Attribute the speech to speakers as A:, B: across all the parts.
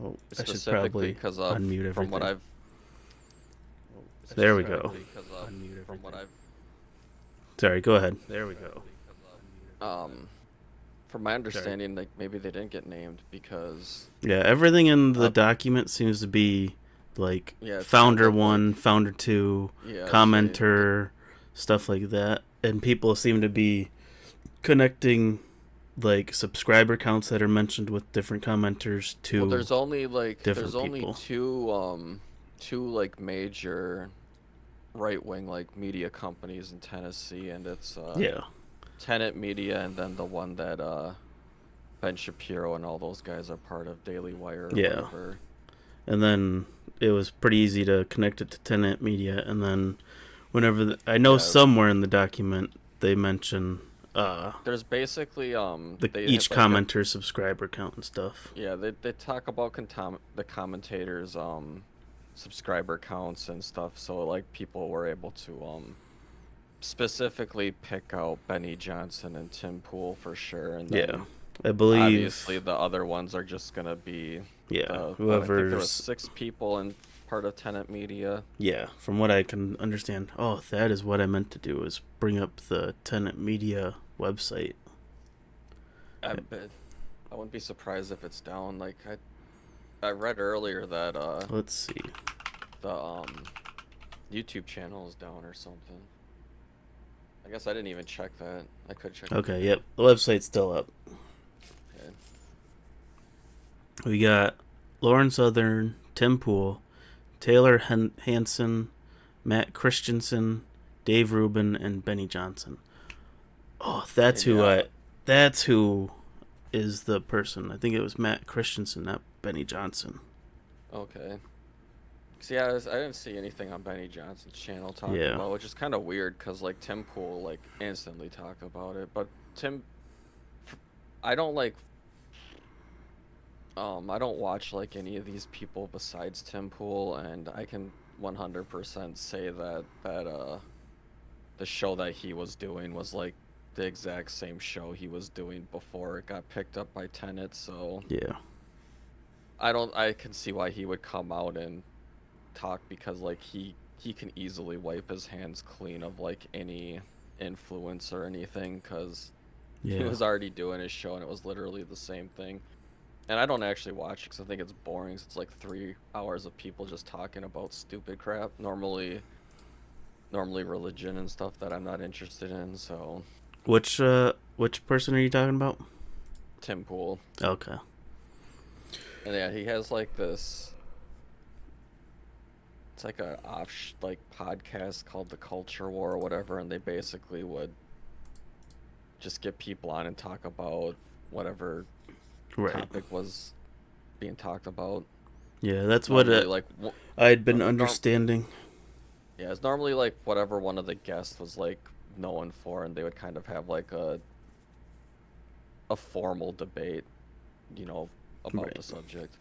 A: Oh, I should
B: specifically
A: probably
B: because of
A: unmute
B: from what
A: everything.
B: I've
A: There we go.
B: from what I've
A: Sorry, go ahead.
B: um from my understanding, like maybe they didn't get named because
A: Yeah, everything in the
B: uh
A: document seems to be like
B: yeah, it's kind
A: founder
B: of like
A: 1, founder 2,
B: yeah, say
A: commenter, stuff like that. And people seem to be connecting like subscriber counts that are mentioned with different commenters
B: well,
A: to
B: there's only
A: different people.
B: two like major right wing like media companies in Tennessee, and it's
A: Yeah.
B: Tenet Media, and then the one that Ben Shapiro and all those guys are part of, Daily Wire or
A: Yeah.
B: whatever.
A: And then it was pretty easy to connect it to Tenet Media. And then whenever I know
B: Yeah,
A: somewhere in the document they mention
B: there's basically they
A: each
B: have like a
A: commenter subscriber count and stuff.
B: yeah, they talk about the commentators subscriber counts and stuff, so like people were able to specifically pick out Benny Johnson and Tim Pool for sure, and
A: Yeah.
B: then
A: I believe.
B: obviously the other ones are just gonna be
A: Yeah.
B: what I think there was
A: Whoever's.
B: 6 people in part of Tenet Media.
A: Yeah. From what I can understand. Oh, that is what I meant to do, is bring up the Tenet Media website.
B: I bet I wouldn't be surprised if it's down. Like I read earlier that
A: Let's see.
B: the YouTube channel is down or something. I guess I didn't even check that. I could check.
A: Okay, yep. The website's still up.
B: Okay.
A: We got Lauren Southern, Tim Pool, Taylor Hansen, Matt Christensen, Dave Rubin, and Benny Johnson. Oh, that's who
B: Yeah.
A: That's who is the person. I think it was Matt Christensen, not Benny Johnson.
B: Okay. See, I didn't see anything on Benny Johnson's channel talking
A: Yeah.
B: about, which is kind of weird because like Tim Pool like instantly talked about it, but I don't like I don't watch like any of these people besides Tim Pool, and I can 100% say that the show that he was doing was like the exact same show he was doing before it got picked up by Tenet, so
A: Yeah.
B: I can see why he would come out and talk, because like he can easily wipe his hands clean of like any influence or anything, because he
A: Yeah.
B: was already doing his show and it was literally the same thing. And I don't actually watch it because I think it's boring. It's like 3 hours of people just talking about stupid crap. Normally religion and stuff that I'm not interested in. So
A: Which person are you talking about?
B: Tim Pool,
A: Okay.
B: and yeah, he has like this. It's like a like podcast called The Culture War or whatever, and they basically would just get people on and talk about whatever
A: Right.
B: topic was being talked about.
A: Yeah, that's what
B: Normally, like
A: I'd been understanding.
B: yeah, it's normally like whatever one of the guests was like known for, and they would kind of have like a formal debate, about
A: Right.
B: the subject.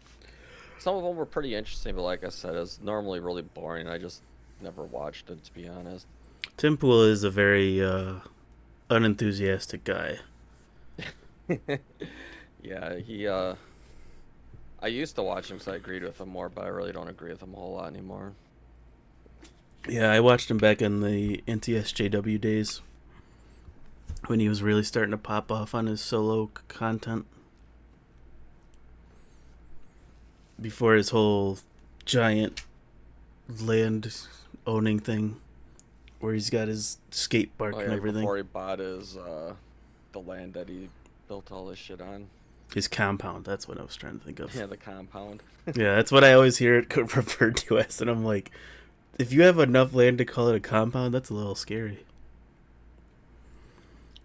B: Some of them were pretty interesting, but like I said, it's normally really boring. I just never watched it, to be honest.
A: Tim Pool is a very unenthusiastic guy.
B: Yeah, I used to watch him because I agreed with him more, but I really don't agree with him a whole lot anymore.
A: Yeah, I watched him back in the NTSJW days when he was really starting to pop off on his solo content. Before his whole giant land owning thing, where he's got his skate park
B: Oh
A: and
B: yeah,
A: everything.
B: before he bought his the land that he built all this shit on.
A: His compound, that's what I was trying to think of.
B: Yeah, the compound.
A: Yeah, that's what I always hear it referred to as, and I'm like, if you have enough land to call it a compound, that's a little scary.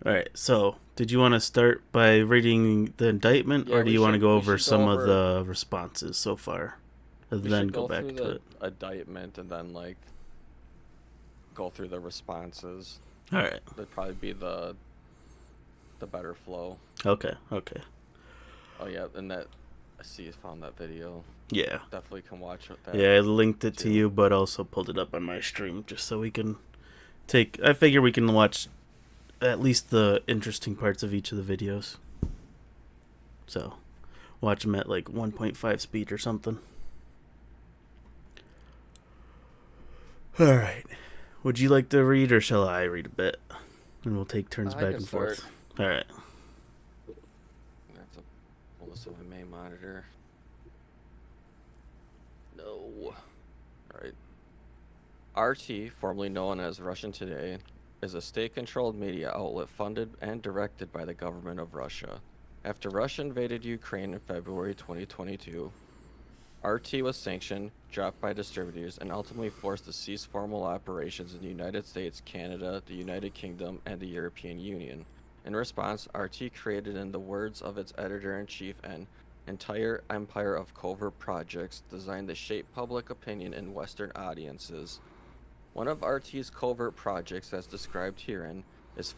A: Alright, so did you want to start by reading the indictment,
B: Yeah,
A: or do you want to go over some of
B: over
A: the responses so far? And
B: we
A: then
B: should
A: go
B: go
A: back
B: through
A: to
B: the
A: it.
B: indictment and then like go through the responses.
A: Alright,
B: That'd probably be the better flow.
A: okay.
B: Oh yeah, and that I see you found that video.
A: Yeah.
B: Definitely can watch it.
A: Yeah, I linked it to
B: too.
A: you, but also pulled it up on my stream just so we can I figure we can watch at least the interesting parts of each of the videos. So, watch them at like 1.5 speed or something. Alright. Would you like to read, or shall I read a bit? And we'll take turns
B: I
A: back
B: can
A: and
B: start.
A: forth. Alright.
B: I have to pull this on my main monitor. No. Alright. RT, formerly known as Russian Today, is a state-controlled media outlet funded and directed by the government of Russia. After Russia invaded Ukraine in February 2022, RT was sanctioned, dropped by distributors, and ultimately forced to cease formal operations in the United States, Canada, the United Kingdom, and the European Union. In response, RT created, in the words of its editor-in-chief, an entire empire of covert projects designed to shape public opinion in Western audiences. One of RT's covert projects, as described herein, is the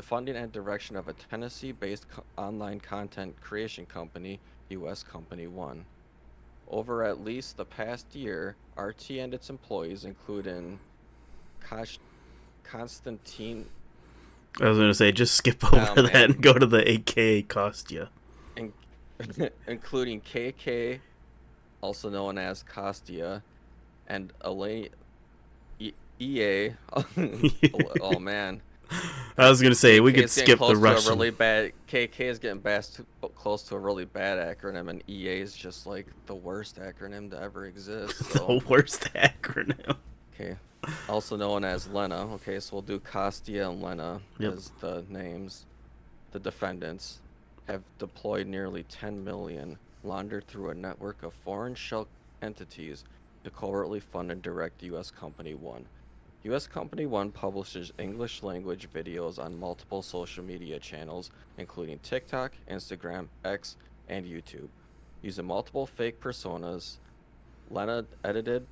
B: funding and direction of a Tennessee-based online content creation company, U.S. Company One. Over at least the past year, RT and its employees, including Kosh- Konstantin
A: I was gonna say just skip over that
B: and
A: and go to the AKA Kostya.
B: in- including KK, also known as Kostia, and Elaine EA. Oh man,
A: I was gonna say we
B: KK
A: could
B: is getting
A: skip the
B: close to a
A: Russian.
B: really bad. KK is getting close to a really bad acronym, and EA is just like the worst acronym to ever exist. So
A: The worst acronym.
B: okay, also known as Lena. Okay, so we'll do Kostia and Lena
A: Yep.
B: as the names. The defendants have deployed nearly 10 million laundered through a network of foreign shell entities to covertly fund and direct U.S. Company One. U.S. Company One publishes English language videos on multiple social media channels, including TikTok, Instagram, X, and YouTube. Using multiple fake personas, Lena edited,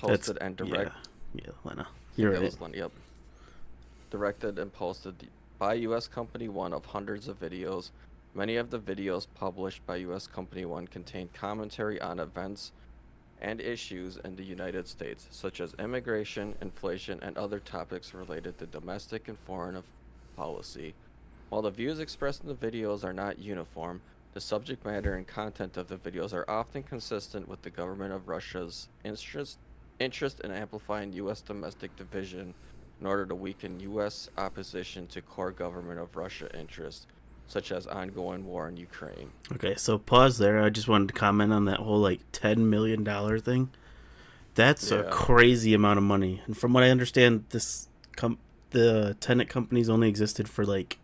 A: That's
B: posted, and
A: yeah,
B: direct.
A: Lena.
B: I think
A: You're
B: that
A: right.
B: was Lena. Yep. Directed and posted by U.S. Company One of hundreds of videos. Many of the videos published by U.S. Company One contain commentary on events and issues in the United States, such as immigration, inflation, and other topics related to domestic and foreign policy. While the views expressed in the videos are not uniform, the subject matter and content of the videos are often consistent with the government of Russia's interest in amplifying U.S. domestic division in order to weaken U.S. opposition to core government of Russia interests, such as ongoing war in Ukraine.
A: Okay, so pause there. I just wanted to comment on that whole like $10 million thing. That's a
B: Yeah.
A: crazy amount of money. And from what I understand, the Tenet company's only existed for like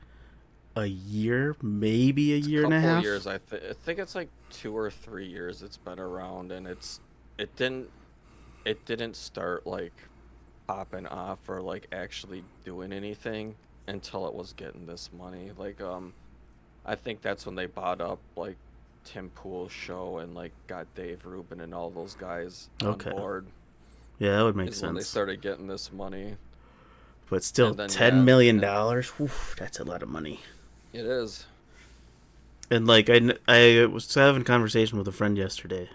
A: a year, maybe a
B: It's a
A: year and a
B: couple
A: half.
B: years. I think it's like 2 or 3 years it's been around, and it didn't it didn't start like popping off or like actually doing anything until it was getting this money. I think that's when they bought up like Tim Pool's show and like got Dave Rubin and all those guys on
A: Okay,
B: board
A: yeah, that would make
B: is when they
A: sense.
B: started getting this money.
A: But still,
B: And then
A: ten
B: yeah,
A: million
B: and
A: dollars. Whew, that's a lot of money.
B: it is.
A: And like I was having a conversation with a friend yesterday,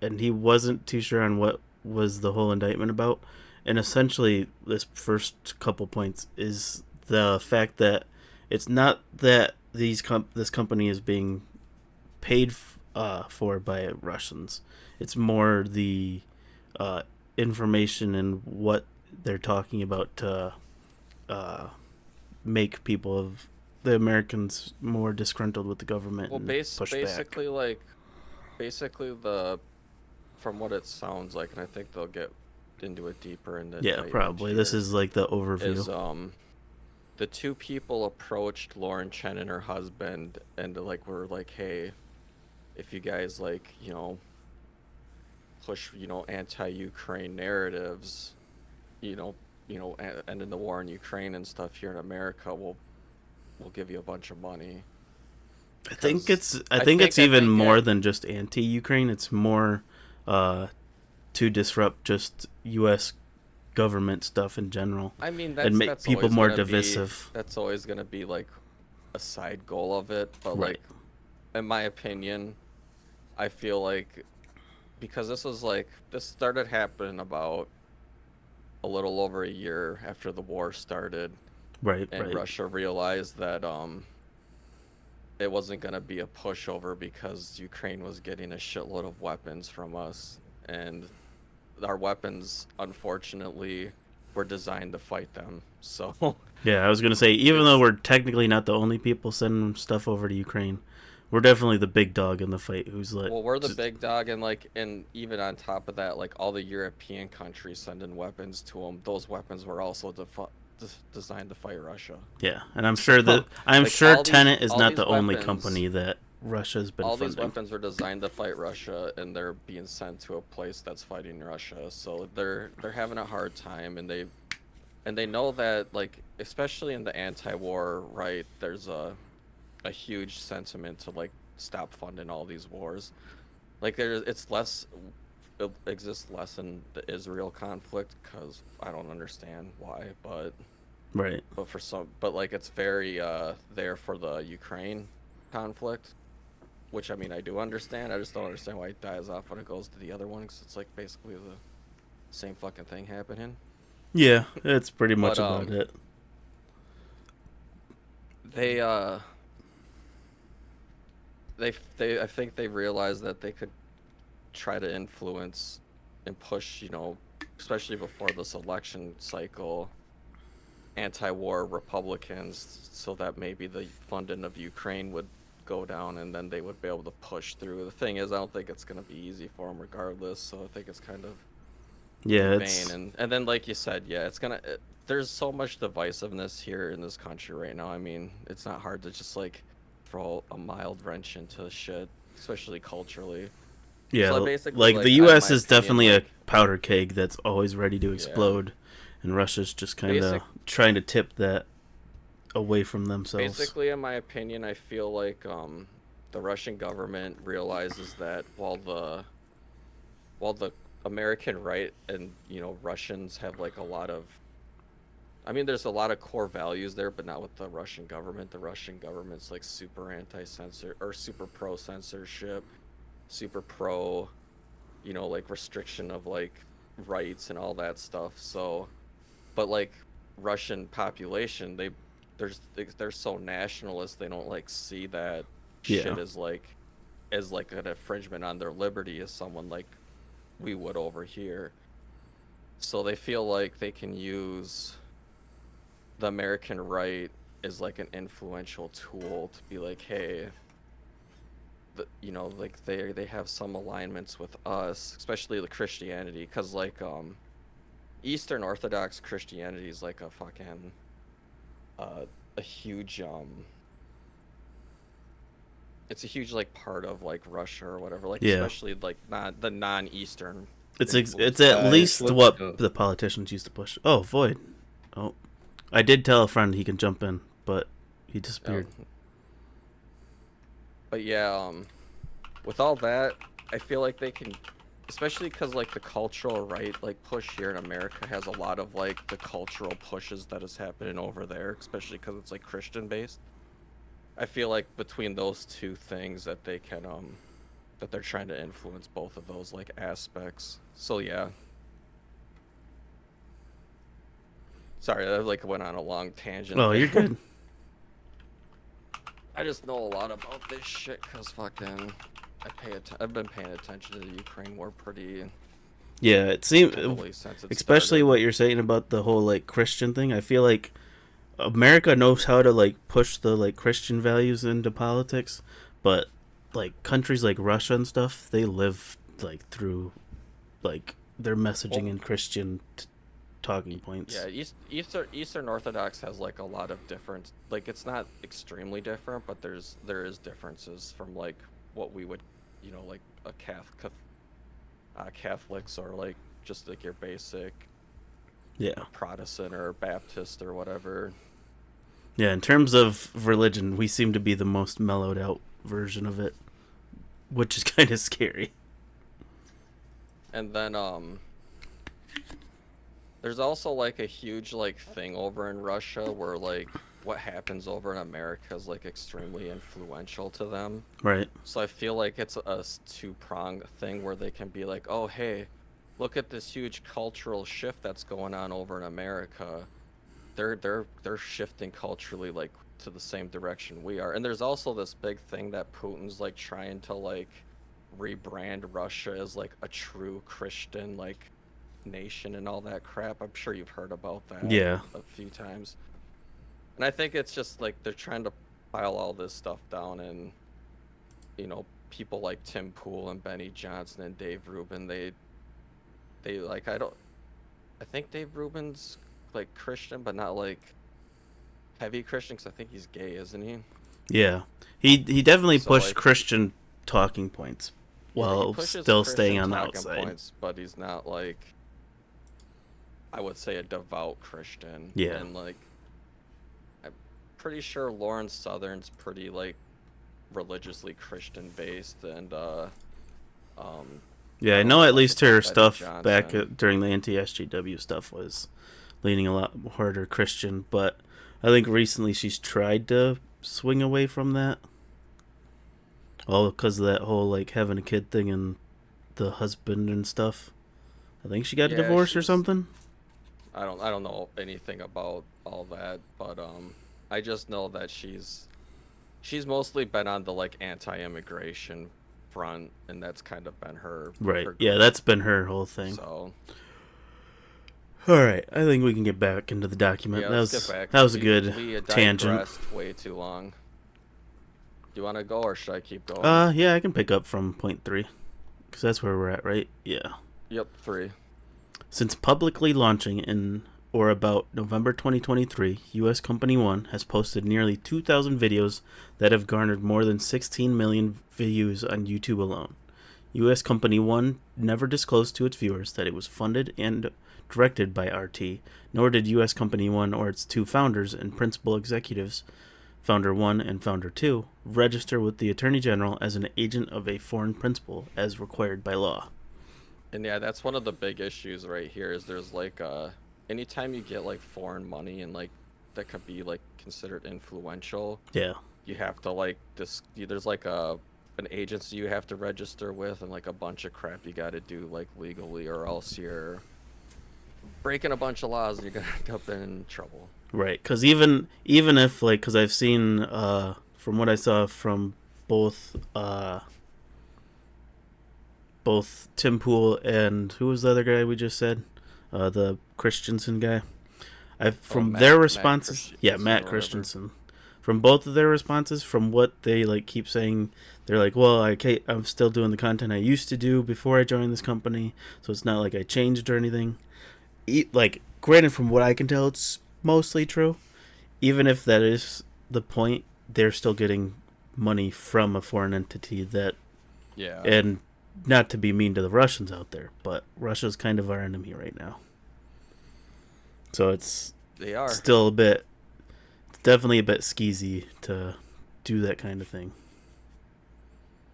A: and he wasn't too sure on what was the whole indictment about. And essentially, this first couple points is the fact that it's not that this company is being paid for by Russians. It's more the uh, information and what they're talking about to uh, make people of the Americans more disgruntled with the government
B: Well,
A: and push back.
B: basically the from what it sounds like, and I think they'll get into it deeper in the
A: Yeah,
B: indictment
A: probably. This
B: here,
A: is like the overview.
B: is the two people approached Lauren Chen and her husband and like were like, hey, if you guys like, push, anti-Ukraine narratives, you know, and in the war in Ukraine and stuff here in America, we'll give you a bunch of money.
A: I think
B: Cause
A: it's I think it's
B: I
A: even
B: think
A: more
B: at
A: than just anti-Ukraine. It's more uh, to disrupt just U.S. government stuff in general
B: I mean
A: and make people more divisive.
B: that's always gonna be like a side goal of it, but
A: Right.
B: like in my opinion, I feel like because this started happening about a little over a year after the war started
A: Right.
B: and
A: Right.
B: Russia realized that it wasn't going to be a pushover because Ukraine was getting a shitload of weapons from us, and our weapons unfortunately were designed to fight them. So
A: Yeah, I was gonna say even though
B: it's
A: we're technically not the only people sending stuff over to Ukraine, we're definitely the big dog in the fight. Who's like,
B: well, we're the big dog, and and even on top of that, like all the European countries sending weapons to them, those weapons were also designed to fight Russia.
A: yeah, and I'm sure
B: So
A: that I'm
B: like
A: sure Tenet is
B: all
A: not
B: these
A: the only
B: weapons
A: company that Russia's been
B: all these
A: funding.
B: weapons were designed to fight Russia, and they're being sent to a place that's fighting Russia. So they're having a hard time, and they know that, like, especially in the anti-war right, there's a huge sentiment to like stop funding all these wars. Like it's less, it exists less in the Israel conflict because I don't understand why,
A: Right.
B: for some, but like it's very there for the Ukraine conflict, which I mean I do understand. I just don't understand why it dies off when it goes to the other one because it's like basically the same fucking thing happening.
A: Yeah, it's pretty much
B: But
A: about it.
B: they I think they realized that they could try to influence and push, you know, especially before this election cycle, anti-war Republicans, so that maybe the funding of Ukraine would go down and then they would be able to push through. The thing is, I don't think it's going to be easy for them regardless, so I think it's kind of
A: Yeah,
B: in
A: it's
B: vain. And then like you said, yeah, there's so much divisiveness here in this country right now. I mean, it's not hard to just like throw a mild wrench into shit, especially culturally. So I
A: yeah,
B: basically,
A: like the
B: like, in
A: U.S.
B: my
A: is
B: opinion,
A: definitely a
B: like,
A: powder keg that's always ready to
B: yeah,
A: explode, and Russia's just kind of
B: basic,
A: trying to tip that away from themselves.
B: basically, in my opinion, I feel like the Russian government realizes that while the American right and you know Russians have like a lot of, I mean, there's a lot of core values there, but not with the Russian government. The Russian government's like super anti-censor or super pro censorship, super pro, you know, like restriction of like rights and all that stuff. So but like Russian population, they're so nationalist they don't like see that
A: Yeah,
B: shit as like an infringement on their liberty as someone like we would over here. So they feel like they can use the American right as like an influential tool to be like, hey, you know, like they have some alignments with us, especially the Christianity, because like Eastern Orthodox Christianity is like a fucking uh, a huge it's a huge like part of like Russia or whatever, like
A: yeah.
B: especially like not the non-Eastern
A: It's
B: influence
A: at
B: Christianity.
A: least
C: Guys, let's
A: what
C: go.
A: the politicians used to push. Oh, Void. Oh, I did tell a friend he can jump in, but he
B: uh,
A: disappeared.
B: but yeah, with all that, I feel like they can, especially because like the cultural right like push here in America has a lot of like the cultural pushes that is happening over there, especially because it's like Christian based. I feel like between those two things that they can that they're trying to influence both of those like aspects. So yeah. Sorry, that like went on a long tangent
A: Oh, you're
B: there.
A: good.
B: I just know a lot about this shit cuz fucking I've been paying attention to the Ukraine war pretty
A: Yeah, it seems,
B: heavily since it
A: especially
B: started.
A: what you're saying about the whole like Christian thing. I feel like America knows how to like push the like Christian values into politics, but like countries like Russia and stuff, they live like through like their messaging
B: Well,
A: in Christian talking points.
B: yeah, Eastern Orthodox has like a lot of different, like it's not extremely different, but there is differences from like what we would, you know, like a Catholics or like just like your basic
A: Yeah.
B: Protestant or Baptist or whatever.
A: Yeah, in terms of religion, we seem to be the most mellowed out version of it, which is kind of scary.
B: And then there's also like a huge like thing over in Russia where like what happens over in America is like extremely influential to them.
A: Right.
B: So I feel like it's a two-pronged thing where they can be like, "Oh, hey, look at this huge cultural shift that's going on over in America. They're shifting culturally like to the same direction we are." And there's also this big thing that Putin's like trying to like rebrand Russia as like a true Christian like nation and all that crap. I'm sure you've heard about that
A: Yeah.
B: a few times. And I think it's just like they're trying to pile all this stuff down, and you know, people like Tim Pool and Benny Johnson and Dave Rubin, they like I think Dave Rubin's like Christian, but not like heavy Christian, because I think he's gay, isn't he?
A: Yeah, he definitely
B: So
A: pushed
B: like,
A: Christian talking points
B: yeah, he
A: while
B: pushes
A: still staying
B: Christian
A: on the
B: talking
A: outside.
B: points, but he's not like, I would say, a devout Christian.
A: Yeah,
B: And like, I'm pretty sure Lauren Southern's pretty like religiously Christian based, and um,
A: yeah.
B: I
A: I
B: don't
A: know
B: know
A: at
B: much
A: least
B: about
A: her
B: Betty
A: stuff back
B: Johnson.
A: during the anti-SJW stuff was leaning a lot harder Christian, but I think recently she's tried to swing away from that. All because of that whole like having a kid thing and the husband and stuff. I think she got a
B: Yeah,
A: divorce or
B: she's.
A: something.
B: I don't know anything about all that, but I just know that she's mostly been on the like anti-immigration front, and that's kind of been
A: Right.
B: her
A: Yeah,
B: group.
A: that's been her whole thing.
B: So
A: All right, I think we can get back into the document.
B: yeah, let's get back.
A: That was a
B: We
A: good
B: we
A: tangent.
B: digressed way too long. Do you want to go or should I keep going?
A: Yeah, I can pick up from point 3 because that's where we're at, right? Yeah.
B: Yep, three.
A: Since publicly launching in or about November 2023, U.S. Company 1 has posted nearly 2,000 videos that have garnered more than 16 million views on YouTube alone. U.S. Company 1 never disclosed to its viewers that it was funded and directed by RT, nor did U.S. Company 1 or its two founders and principal executives, Founder 1 and Founder 2, register with the Attorney General as an agent of a foreign principal as required by law.
B: And yeah, that's one of the big issues right here is there's like anytime you get like foreign money and like that could be like considered influential,
A: Yeah.
B: you have to like this there's like a an agency you have to register with and like a bunch of crap you got to do like legally or else you're breaking a bunch of laws and you're gonna end up in trouble.
A: Right, because even if like, because I've seen from what I saw from both both Tim Pool and who was the other guy we just said, the Christensen guy. I
B: Oh,
A: from their
B: Matt
A: responses, yeah,
B: Christiansen
A: Matt
B: or whatever.
A: Christensen. From both of their responses, from what they like keep saying, they're like, "Well, I'm still doing the content I used to do before I joined this company, so it's not like I changed or anything." Like, granted, from what I can tell, it's mostly true. Even if that is the point, they're still getting money from a foreign entity that,
B: Yeah,
A: and not to be mean to the Russians out there, but Russia's kind of our enemy right now. So it's
B: they are.
A: still a bit, it's definitely a bit skeezy to do that kind of thing.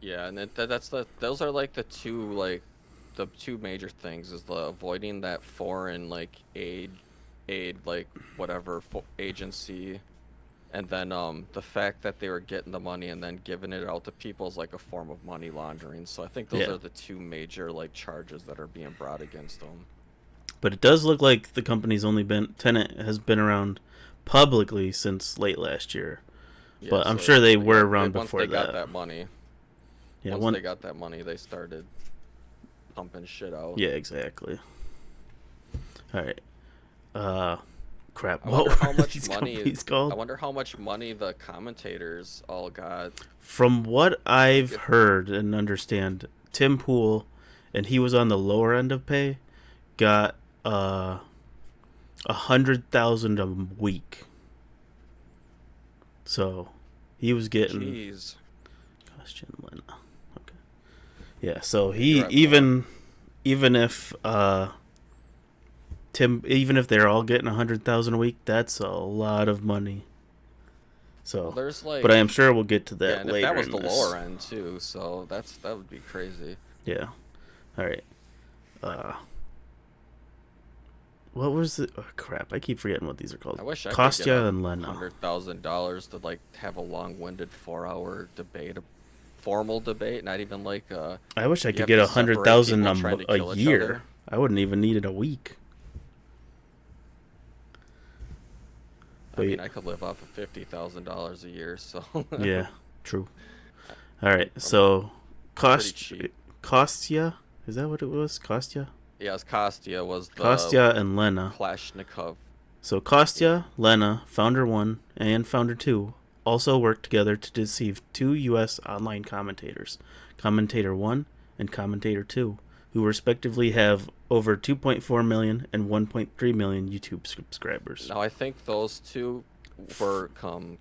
B: Yeah, and that's those are like the two major things is the avoiding that foreign like aid like whatever agency, and then the fact that they were getting the money and then giving it out to people is like a form of money laundering. So I think those
A: Yeah.
B: are the two major like charges that are being brought against them.
A: But it does look like the company's only been, Tenet has been around publicly since late last year.
B: Yeah,
A: But I'm
B: so
A: sure they
B: yeah,
A: were around
B: once
A: before
B: they got
A: that.
B: that money,
A: Yeah, one.
B: they started pumping shit out.
A: Yeah, exactly. All right. Uh, crap.
B: I
A: What
B: wonder how
A: were
B: much
A: these
B: money
A: companies called?
B: the commentators all got.
A: From what
B: I
A: I've
B: get
A: heard and understand, Tim Pool, and he was on the lower end of pay, got 100,000 a week. So he was getting
B: jeez.
A: question Lena. Okay. Yeah. So
B: Yeah, you're
A: he
B: at more.
A: even if Tim, even if they're all getting 100,000 a week, that's a lot of money.
B: Well,
A: So,
B: there's
A: but I
B: like
A: am sure we'll get to
B: yeah,
A: that
B: and if that
A: later
B: was
A: in
B: the
A: this.
B: lower end too, so that would be crazy.
A: Yeah. All right. Uh, what was it? Oh, crap! I keep forgetting what these are called.
B: I wish I could get
A: Kostya and Lena.
B: $100,000 to like have a long-winded 4-hour debate, a formal debate, not even like
A: I wish I
B: you
A: could
B: have
A: get
B: to
A: a hundred
B: separate
A: thousand
B: people trying to
A: a
B: kill each
A: year.
B: other.
A: I wouldn't even need it a week.
B: I
A: Wait.
B: mean, I could live off of $50,000 a year, so
A: Yeah. True. All right.
B: I'm
A: So,
B: pretty
A: Kost
B: cheap.
A: Kostya. Is that what it was? Kostya.
B: Yes, Kostya was the
A: Kostya and Lena.
B: Kalashnikov.
A: So
B: Yeah.
A: Kostya, Lena, Founder 1, and Founder 2 also worked together to deceive two U.S. online commentators, Commentator 1 and Commentator 2, who respectively have over 2.4 million and 1.3 million YouTube subscribers.
B: Now I think those two were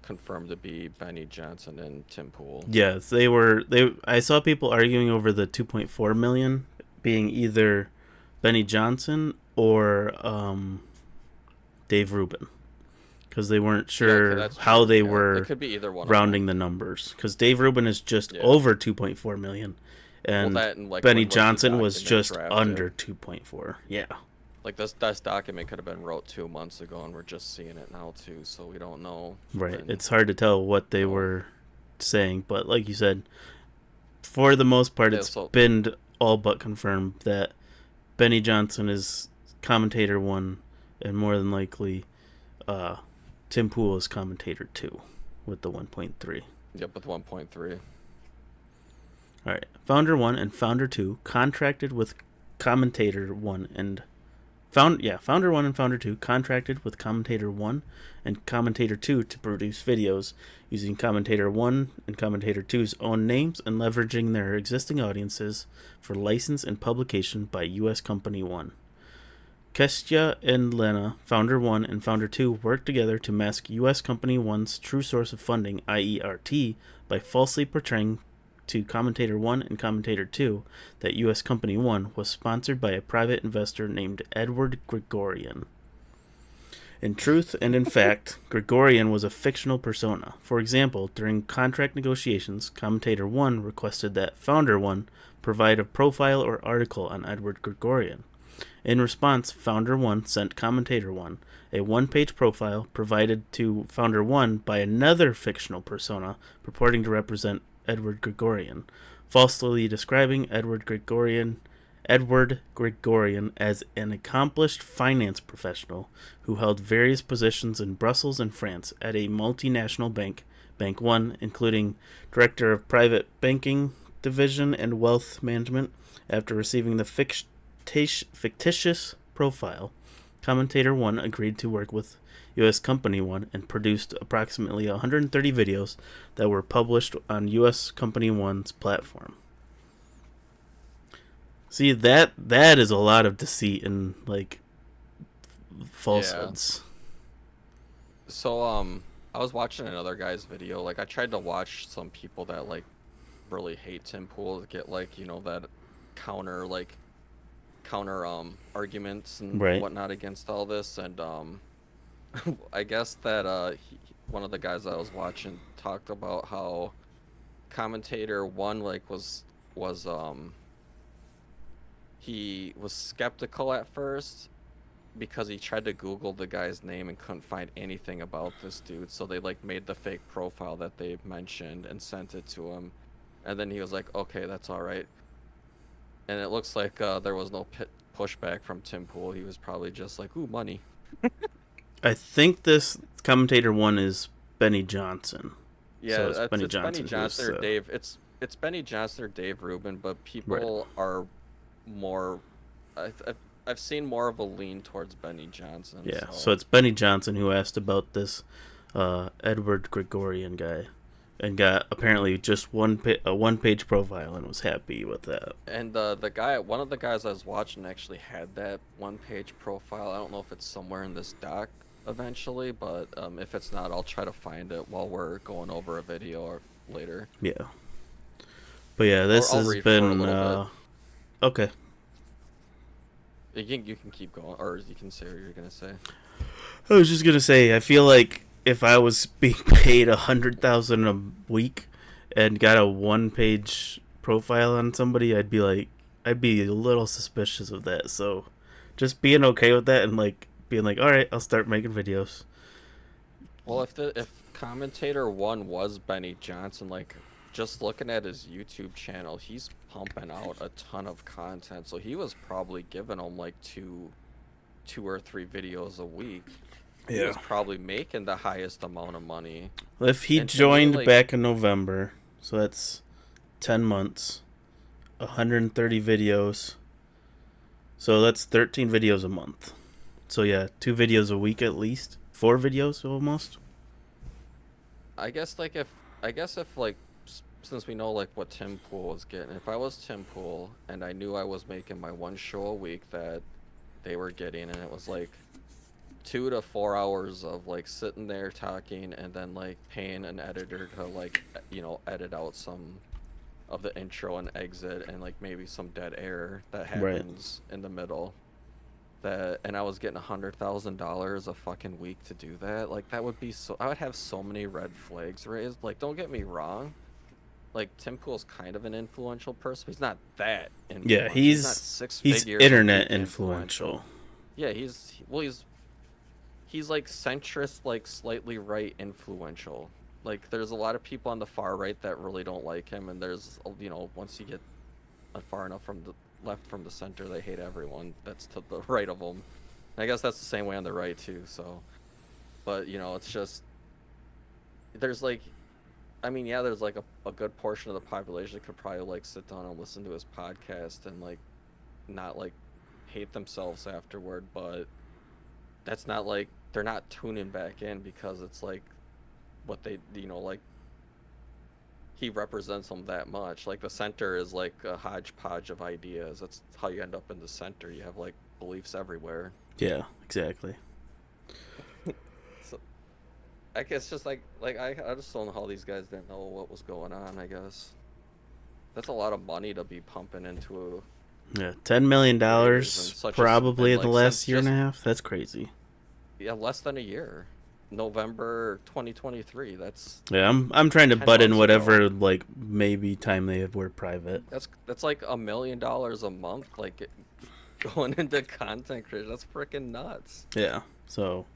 B: confirmed to be Benny Johnson and Tim Pool.
A: Yes, they were. I saw people arguing over the 2.4 million being either Benny Johnson or Dave Rubin, because they weren't
B: Yeah, okay,
A: sure
B: that's
A: how
B: true.
A: they
B: Yeah, it
A: were
B: could be either one of
A: rounding
B: them.
A: the numbers. Because Dave Rubin is just
B: Yeah.
A: over 2.4 million,
B: Well,
A: and
B: that and like
A: Benny
B: when was the
A: Johnson was
B: document
A: just under
B: drafted?
A: 2.4. Yeah,
B: Like this document could have been wrote 2 months ago, and we're just seeing it now too. So we don't know
A: right.
B: when.
A: It's hard to tell what they
B: So
A: were saying, but like you said, for the most part,
B: yeah.
A: it's
B: So
A: been all but confirmed that Benny Johnson is commentator one, and more than likely, uh, Tim Pool is commentator two, with the 1.3.
B: yep, with 1.3.
A: All right, founder one and founder two contracted with commentator one and founder one and founder two contracted with commentator one and commentator two to produce videos using commentator one and commentator two's own names and leveraging their existing audiences for license and publication by U.S. Company One. Kestia and Lena, founder one and founder two, worked together to mask U.S. Company One's true source of funding, i.e., RT, by falsely portraying to Commentator 1 and Commentator 2 that U.S. Company 1 was sponsored by a private investor named Edward Gregorian. In truth and in fact, Gregorian was a fictional persona. For example, during contract negotiations, Commentator 1 requested that Founder 1 provide a profile or article on Edward Gregorian. In response, Founder 1 sent Commentator 1 a one-page profile provided to Founder 1 by another fictional persona purporting to represent Edward Gregorian, falsely describing Edward Gregorian as an accomplished finance professional who held various positions in Brussels and France at a multinational bank, Bank One, including Director of Private Banking Division and Wealth Management. After receiving the fictitious profile, Commentator 1 agreed to work with U.S. Company 1 and produced approximately 130 videos that were published on U.S. Company 1's platform. See, that is a lot of deceit and like
B: Yeah.
A: falsehoods.
B: So I was watching another guy's video. Like I tried to watch some people that like really hate Tim Pool to get like that counter like counter arguments and
A: Right.
B: whatnot against all this, and I guess that one of the guys I was watching talked about how commentator one like was he was skeptical at first because he tried to Google the guy's name and couldn't find anything about this dude, so they like made the fake profile that they mentioned and sent it to him, and then he was like, okay, that's all right. And it looks like there was no pushback from Tim Pool. He was probably just like, ooh, money.
A: I think this Commentator 1 is Benny Johnson. So
B: Yeah,
A: Benny
B: it's Benny
A: Johnson
B: Johnson or Dave. It's Benny Johnson or Dave Rubin, but
A: right.
B: people are more. I've seen more of a lean towards Benny Johnson.
A: Yeah, so it's Benny Johnson who asked about this Edward Gregorian guy, and got apparently just a one-page profile and was happy with that.
B: And one of the guys I was watching actually had that one-page profile. I don't know if it's somewhere in this doc eventually, but if it's not, I'll try to find it while we're going over a video or later.
A: Yeah, but yeah, this
B: I'll
A: has
B: read for a
A: been
B: little bit.
A: okay.
B: You can keep going, or you can say what you're gonna say.
A: I was just gonna say, I feel like if I was being paid $100,000 a week and got a one-page profile on somebody, I'd be a little suspicious of that. So, just being okay with that and like being like, all right, I'll start making videos.
B: Well, if commentator one was Benny Johnson, like just looking at his YouTube channel, he's pumping out a ton of content. So he was probably giving him like two or three videos a week. He was probably making the highest amount of money.
A: If he
B: And to me,
A: joined
B: like,
A: back in November, so that's 10 months, 130 videos. So that's 13 videos a month. So yeah, 2 videos a week at least. 4 videos almost.
B: I guess if like since we know like what Tim Pool was getting, if I was Tim Pool and I knew I was making my one show a week that they were getting, and it was like 2 to 4 hours of like sitting there talking and then like paying an editor to like edit out some of the intro and exit and like maybe some dead air that
A: Right.
B: happens in the middle. That and I was getting $100,000 a fucking week to do that. Like that would be so. I would have so many red flags raised. Like, don't get me wrong. Like Tim Pool's kind of an influential person. But he's not that
A: Yeah,
B: influential. He's not
A: he's
B: six
A: he's
B: figures a
A: internet
B: week
A: influential.
B: influential. Yeah, he's like centrist, like slightly right influential. Like there's a lot of people on the far right that really don't like him, and there's once you get far enough from the left from the center, they hate everyone that's to the right of them. I guess that's the same way on the right too. So, but it's just there's like, I mean, yeah, there's like a good portion of the population that could probably like sit down and listen to his podcast and like not like hate themselves afterward, but that's not like they're not tuning back in because it's like what they like he represents them that much. Like the center is like a hodgepodge of ideas. That's how you end up in the center. You have like beliefs everywhere.
A: Yeah, exactly.
B: So I guess just like I just don't know how these guys didn't know what was going on. I guess that's a lot of money to be pumping into
A: Yeah, $10 million
B: creators in such a
A: probably
B: and
A: in the
B: like since
A: last year and
B: just
A: a half. That's crazy.
B: yeah, less than a year. November 2023.
A: Yeah, I'm trying to
B: 10
A: butt in
B: months ago.
A: whatever like maybe time they were private.
B: That's like $1 million a month, like going into content creation. That's freaking nuts.
A: Yeah, so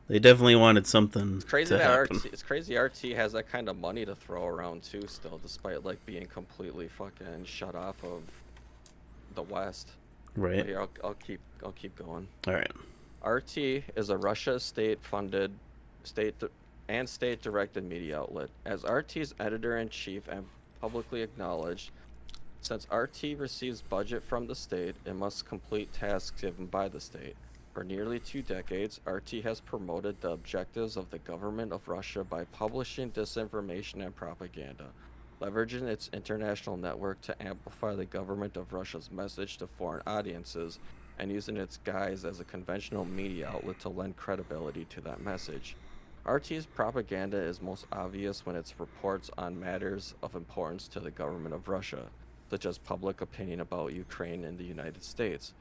A: they definitely wanted something
B: It's crazy
A: to
B: that
A: happen.
B: RT has that kind of money to throw around too, still, despite like being completely fucking shut off of the West.
A: Right.
B: But here, I'll keep going.
A: All right.
B: RT is a Russia state-funded, and state-directed media outlet. As RT's editor-in-chief and publicly acknowledged, since RT receives budget from the state, it must complete tasks given by the state. For nearly 2 decades, RT has promoted the objectives of the government of Russia by publishing disinformation and propaganda, leveraging its international network to amplify the government of Russia's message to foreign audiences, and using its guise as a conventional media outlet to lend credibility to that message. RT's propaganda is most obvious when it reports on matters of importance to the government of Russia, such as public opinion about Ukraine and the United States.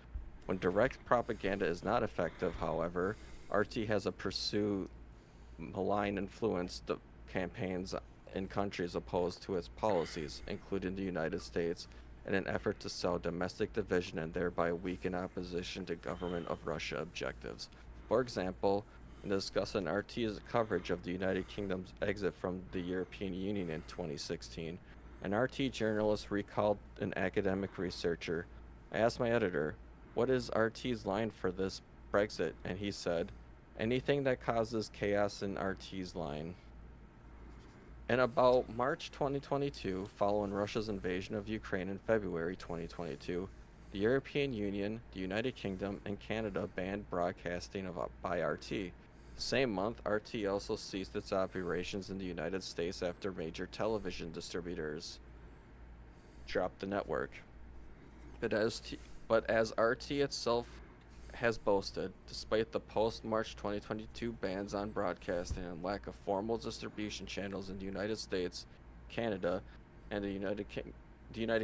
B: When direct propaganda is not effective, however, RT has a pursue malign influence campaigns in countries opposed to its policies, including the United States, in an effort to sow domestic division and thereby weaken opposition to government of Russia objectives. For example, in discussing RT's coverage of the United Kingdom's exit from the European Union in 2016, an RT journalist recalled an academic researcher. I asked my editor, "What is RT's line for this Brexit?" And he said, "Anything that causes chaos in RT's line." In about March 2022, following Russia's invasion of Ukraine in February 2022, the European Union, the United Kingdom, and Canada banned broadcasting by RT. The same month, RT also ceased its operations in the United States after major television distributors dropped the network. But as RT itself has boasted, despite the post-March 2022 bans on broadcasting and lack of formal distribution channels in the United States, Canada, and the United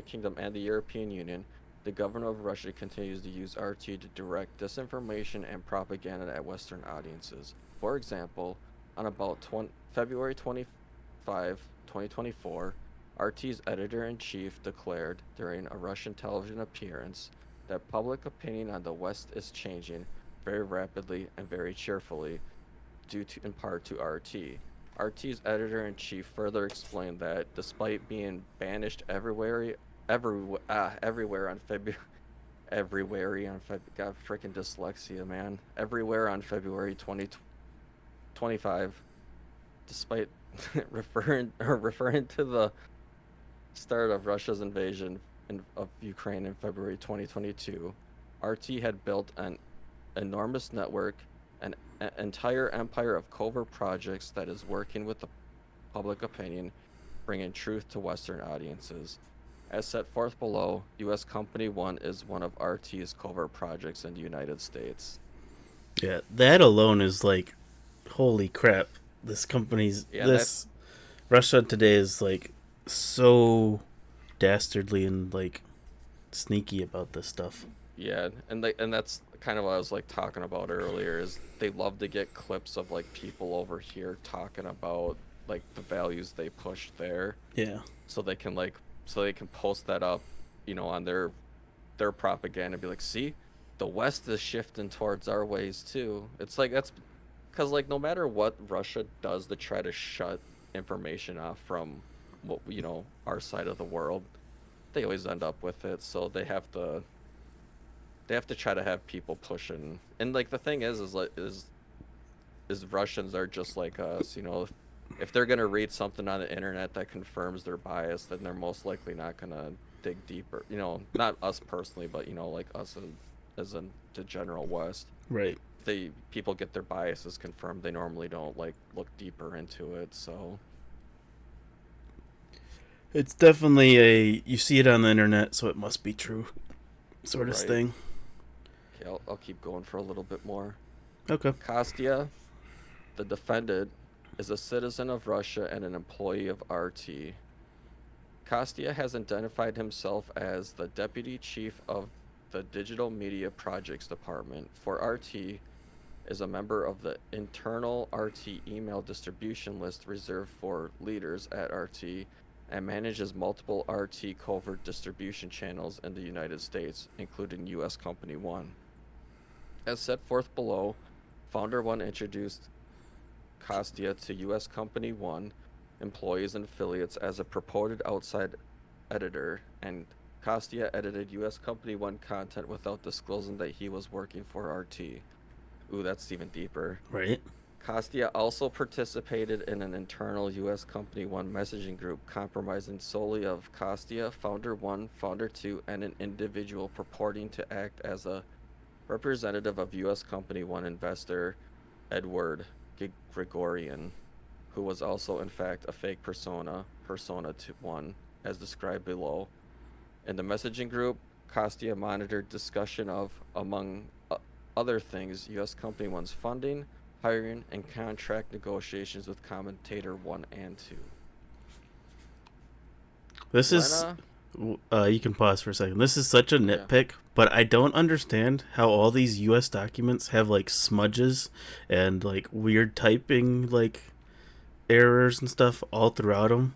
B: Kingdom and the European Union, the government of Russia continues to use RT to direct disinformation and propaganda at Western audiences. For example, on about February 25, 2024, RT's editor-in-chief declared during a Russian television appearance that public opinion on the West is changing very rapidly and very cheerfully, due to in part to RT. RT's editor-in-chief further explained that despite being banished everywhere on February God, freaking dyslexia, man. Everywhere on February 2025, despite referring to the start of Russia's invasion of Ukraine in February 2022, RT had built an enormous network, an entire empire of covert projects that is working with the public opinion, bringing truth to Western audiences. As set forth below, U.S. Company 1 is one of RT's covert projects in the United States.
A: Yeah, that alone is like, holy crap. This company's
B: Yeah, and that's
A: this Russia Today is like so dastardly and like sneaky about this stuff.
B: yeah, and that's kind of what I was like talking about earlier is they love to get clips of like people over here talking about like the values they push there,
A: Yeah.
B: so they can like so they can post that up, on their propaganda and be like, see, the West is shifting towards our ways too. It's like that's because like no matter what Russia does to try to shut information off from what our side of the world, they always end up with it. So they have to try to have people pushing. And like the thing is like is Russians are just like us. If they're gonna read something on the internet that confirms their bias, then they're most likely not gonna dig deeper. Not us personally, but like us as in the general West.
A: Right.
B: If people get their biases confirmed, they normally don't like look deeper into it. So
A: It's definitely a you see it on the internet, so it must be true sort of
B: right.
A: thing.
B: Okay, I'll keep going for a little bit more.
A: Okay.
B: Kostya, the defendant, is a citizen of Russia and an employee of RT. Kostya has identified himself as the deputy chief of the Digital Media Projects Department for RT, is a member of the internal RT email distribution list reserved for leaders at RT, and manages multiple RT covert distribution channels in the United States, including US Company One. As set forth below, Founder One introduced Kostya to US Company One employees and affiliates as a purported outside editor, and Kostya edited US Company One content without disclosing that he was working for RT. Ooh, that's even deeper.
A: Right.
B: Kostya also participated in an internal US Company One messaging group comprising solely of Kostya, Founder One, Founder Two, and an individual purporting to act as a representative of US Company One investor Edward Gregorian, who was also in fact a fake Persona 1, as described below. In the messaging group, Kostya monitored discussion of, among other things, US Company One's funding, hiring, and contract negotiations with Commentator 1 and 2.
A: This is
B: Lena,
A: you can pause for a second. This is such a
B: yeah.
A: nitpick, but I don't understand how all these US documents have like smudges and like weird typing like errors and stuff all throughout them.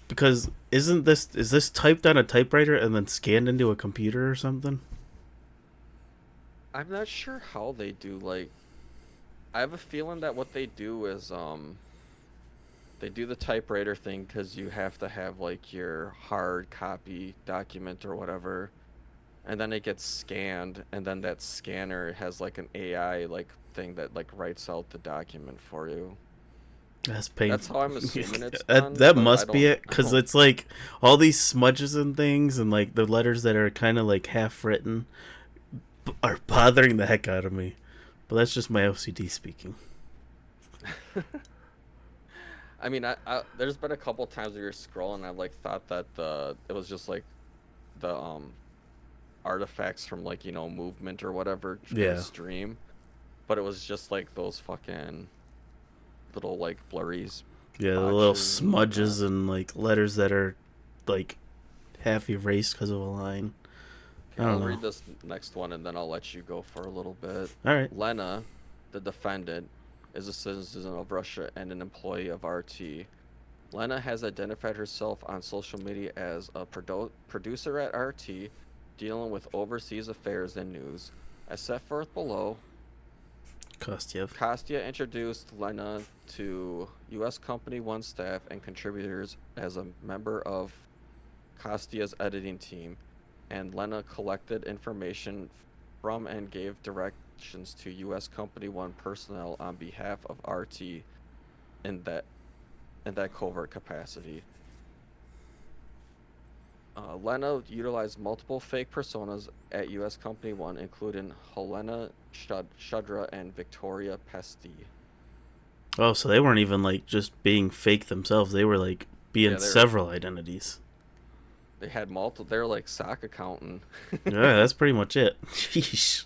A: Because is this typed on a typewriter and then scanned into a computer or something?
B: I'm not sure how they do, like, I have a feeling that what they do is, they do the typewriter thing because you have to have, like, your hard copy document or whatever, and then it gets scanned, and then that scanner has, like, an AI, like, thing that, like, writes out the document for you.
A: That's
B: That's
A: painful.
B: how I'm assuming it's
A: that
B: done,
A: that
B: but I
A: must be
B: don't
A: it, because
B: know.
A: it's like all these smudges and things, and like the letters that are kind of like half written are bothering the heck out of me. But that's just my OCD speaking.
B: I mean, there's been a couple times where you're scrolling, I've like thought that it was just like the artifacts from like movement or whatever in the
A: Yeah,
B: stream, but it was just like those fucking little like blurry
A: yeah, the little
B: botches and whatnot.
A: smudges and like letters that are like half erased because of a line. I
B: Okay,
A: don't
B: I'll
A: know.
B: read this next one and then I'll let you go for a little bit.
A: All right.
B: Lena, the defendant, is a citizen of Russia and an employee of RT. Lena has identified herself on social media as a producer at RT, dealing with overseas affairs and news. As set forth below,
A: Kostyev.
B: Kostya introduced Lena to US Company One staff and contributors as a member of Kostya's editing team, and Lena collected information from and gave directions to US Company One personnel on behalf of RT in that covert capacity. Lena utilized multiple fake personas at US Company One, including Helena Shudra and Victoria Pesti.
A: Oh, so they weren't even like just being fake themselves. They were like being
B: Yeah,
A: several identities.
B: they had multiple. They're like sock accountant.
A: Yeah, that's pretty much it. Sheesh.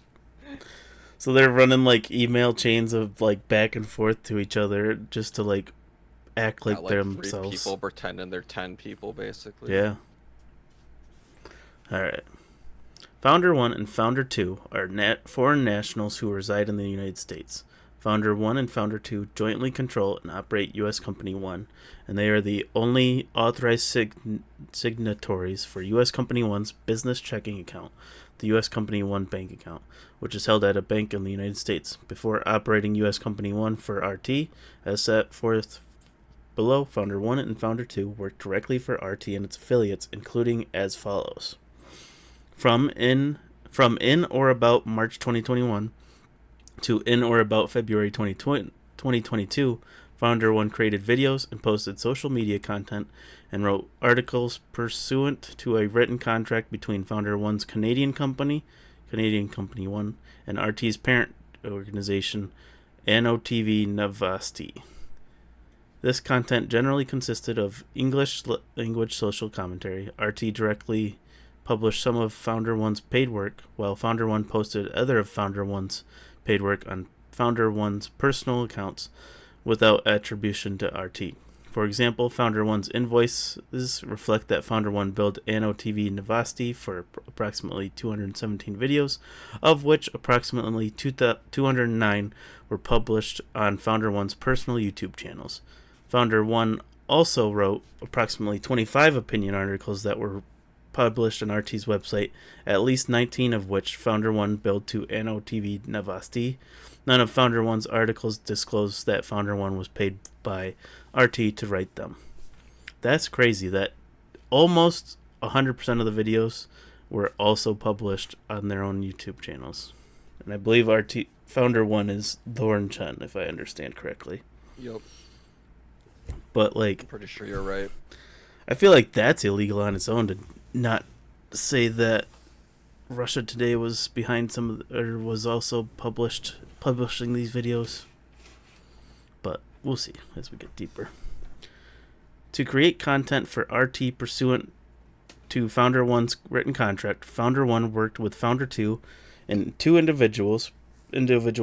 A: So they're running like email chains of like back and forth to each other just to like act
B: Got
A: like
B: like three
A: themselves.
B: people pretending they're 10 people, basically.
A: Yeah. All right. Founder 1 and Founder 2 are foreign nationals who reside in the United States. Founder 1 and Founder 2 jointly control and operate U.S. Company 1, and they are the only authorized signatories for U.S. Company 1's business checking account, the U.S. Company 1 bank account, which is held at a bank in the United States. Before operating U.S. Company 1 for RT, as set forth below, Founder 1 and Founder 2 work directly for RT and its affiliates, including as follows. From in or about March 2021 to in or about February 2022, Founder 1 created videos and posted social media content and wrote articles pursuant to a written contract between Founder 1's Canadian Company 1, and RT's parent organization, NOTV Novosti. This content generally consisted of English language social commentary. RT directly published some of Founder 1's paid work, while Founder 1 posted other of Founder 1's paid work on Founder 1's personal accounts without attribution to RT. For example, Founder 1's invoices reflect that Founder 1 billed Anno TV Novosti for approximately 217 videos, of which approximately 209 were published on Founder 1's personal YouTube channels. Founder 1 also wrote approximately 25 opinion articles that were published on RT's website, at least 19 of which Founder 1 billed to Anno TV Novosti. None of Founder 1's articles disclosed that Founder 1 was paid by RT to write them. That's crazy that almost 100% of the videos were also published on their own YouTube channels. And I believe RT Founder 1 is Thorn Chen, if I understand correctly.
B: Yep.
A: But like,
B: I'm pretty sure you're right.
A: I feel like that's illegal on its own to not say that Russia Today was behind some of or was also publishing these videos. But we'll see as we get deeper. To create content for RT pursuant to Founder 1's written contract, Founder 1 worked with Founder 2 and two individual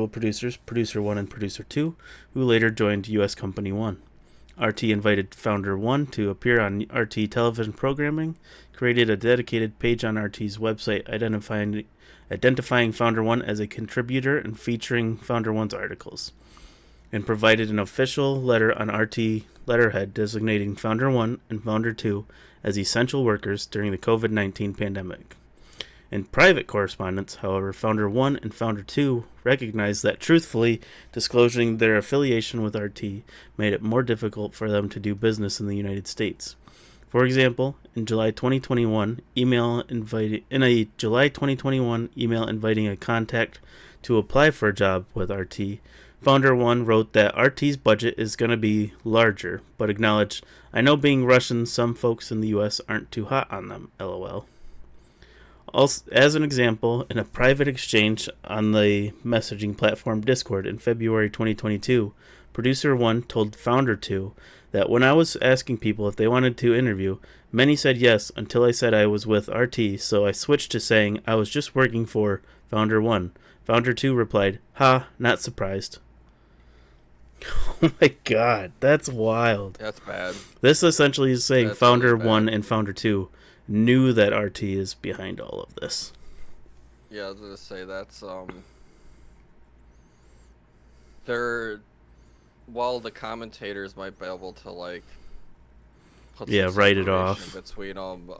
A: producers, Producer 1 and Producer 2, who later joined U.S. Company 1. RT invited Founder 1 to appear on RT television programming, created a dedicated page on RT's website identifying Founder 1 as a contributor and featuring Founder 1's articles, and provided an official letter on RT letterhead designating Founder 1 and Founder 2 as essential workers during the COVID-19 pandemic. In private correspondence, however, Founder 1 and Founder 2 recognized that truthfully disclosing their affiliation with RT made it more difficult for them to do business in the United States. For example, in a July 2021 email inviting a contact to apply for a job with RT, Founder 1 wrote that RT's budget is going to be larger, but acknowledged, "I know being Russian, some folks in the US aren't too hot on them, lol." Also, as an example, in a private exchange on the messaging platform Discord in February 2022, Producer 1 told Founder 2 that when I was asking people if they wanted to interview, many said yes until I said I was with RT, so I switched to saying I was just working for Founder 1. Founder 2 replied, "Ha, not surprised." Oh my god, that's wild.
B: That's bad.
A: This essentially is saying
B: That's
A: Founder
B: really
A: 1
B: bad.
A: and Founder 2 knew that RT is behind all of this.
B: Yeah, I was gonna say that's they're while the commentators might be able to like put some
A: Write it
B: separation
A: off.
B: between them,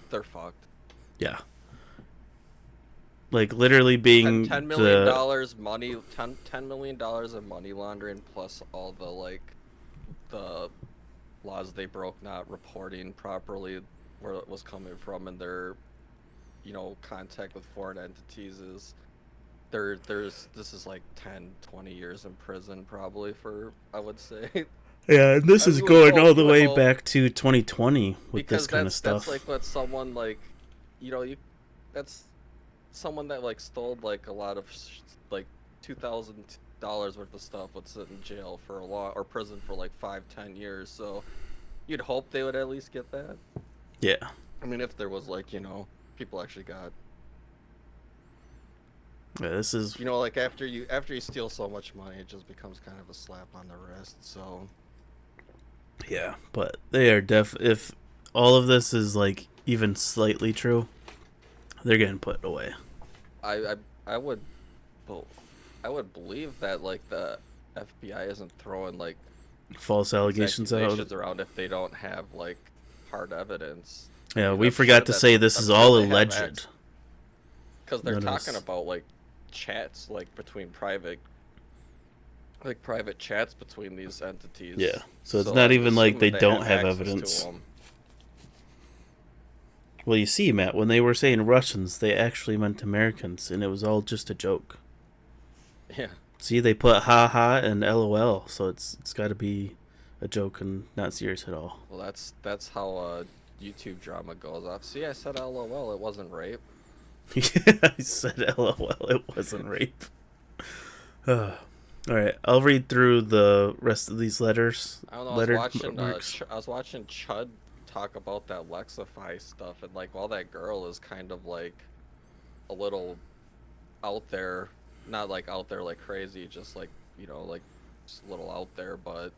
B: they're fucked.
A: Yeah. Like literally being
B: $10 million money, $10 million of money laundering plus all the like the laws they broke not reporting properly where it was coming from and their contact with foreign entities is this is like 10-20 years in prison probably for I would say.
A: Yeah, and this is
B: You would
A: going
B: hope-
A: all the
B: you would
A: way
B: hope,
A: back to 2020 with this
B: because
A: kind of stuff.
B: that's like what someone like that's someone that like stole like a lot of like $2,000 worth of stuff would sit in jail for a long or prison for like 5-10 years, so you'd hope they would at least get that.
A: Yeah.
B: I mean, if there was like people actually got
A: Yeah, this is
C: You know, like after you steal so much money, it just becomes kind of a slap on the wrist. So
A: yeah, but they are if all of this is like even slightly true, they're getting put away.
B: I I would bel- I would believe that like the FBI isn't throwing like
A: False
B: these
A: allegations out.
B: accusations around if they don't have like hard evidence. I
A: Yeah,
B: mean,
A: we forgot to say this
B: I'm
A: is
B: sure
A: all
B: they have
A: alleged.
B: because they're talking
A: Notice.
B: about like chats like between private chats between these
A: Yeah,
B: entities.
A: so it's
B: So
A: not
B: I'm
A: even like they
B: assuming they
A: don't
B: have
A: have
B: access to
A: evidence.
B: them.
A: Well, you see, Matt, when they were saying Russians, they actually meant Americans, and it was all just a joke.
B: Yeah.
A: See, they put ha ha and LOL, so it's got to be a joke and not serious at all.
B: Well, that's how YouTube drama goes off. See, I said LOL. It wasn't rape.
A: Yeah, I said LOL, it wasn't rape. Alright, I'll read through the rest of these letters.
B: I don't know.
A: Lettered marks.
B: I was watching Chud talk about that Lexify stuff, and like while that girl is kind of like a little out there, not like out there like crazy, just like like just a little out there, but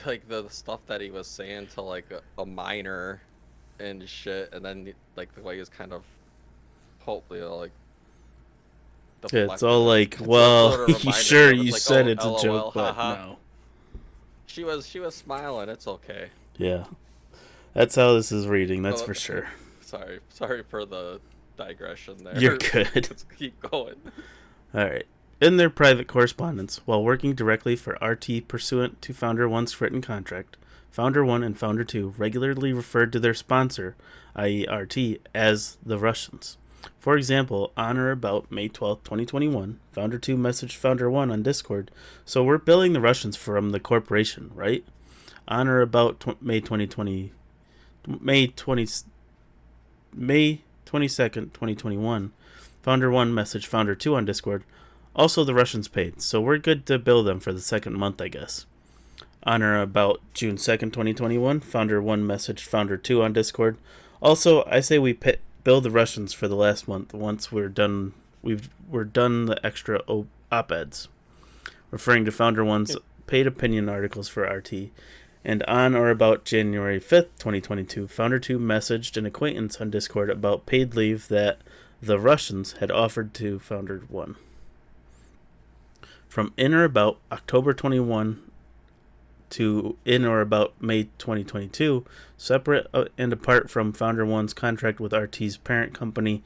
B: like the stuff that he was saying to like a minor and shit, and then like the way he was kind of hopefully like
A: Yeah, it's
B: deflecting
A: all
B: it
A: like,
B: to
A: well,
B: sort of
A: you
B: remind
A: sure
B: himself it's
A: you
B: like,
A: said
B: oh,
A: it's a
B: LOL,
A: joke, but
B: haha.
A: no.
B: She was smiling. It's okay.
A: Yeah, that's how this is reading, that's
B: Oh,
A: for sure.
B: sorry for the digression
A: You're
B: there.
A: good.
B: Let's keep going.
A: Alright. In their private correspondence, while working directly for RT pursuant to Founder 1's written contract, Founder 1 and Founder 2 regularly referred to their sponsor, i.e., RT, as the Russians. For example, on or about May 12, 2021, Founder 2 messaged Founder 1 on Discord, so we're billing the Russians from the corporation, right? On or about May 2020, May 20, May 22nd, 2021, Founder 1 messaged Founder 2 on Discord, also the Russians paid, so we're good to bill them for the second month, I guess. On or about June 2nd, 2021, Founder 1 messaged Founder 2 on Discord. Also, I say we bill the Russians for the last month once we're done the extra op-eds, referring to Founder 1's paid opinion articles for RT. And on or about January 5th, 2022, Founder 2 messaged an acquaintance on Discord about paid leave that the Russians had offered to Founder 1. From in or about October 21 to in or about May 2022, separate and apart from Founder 1's contract with RT's parent company,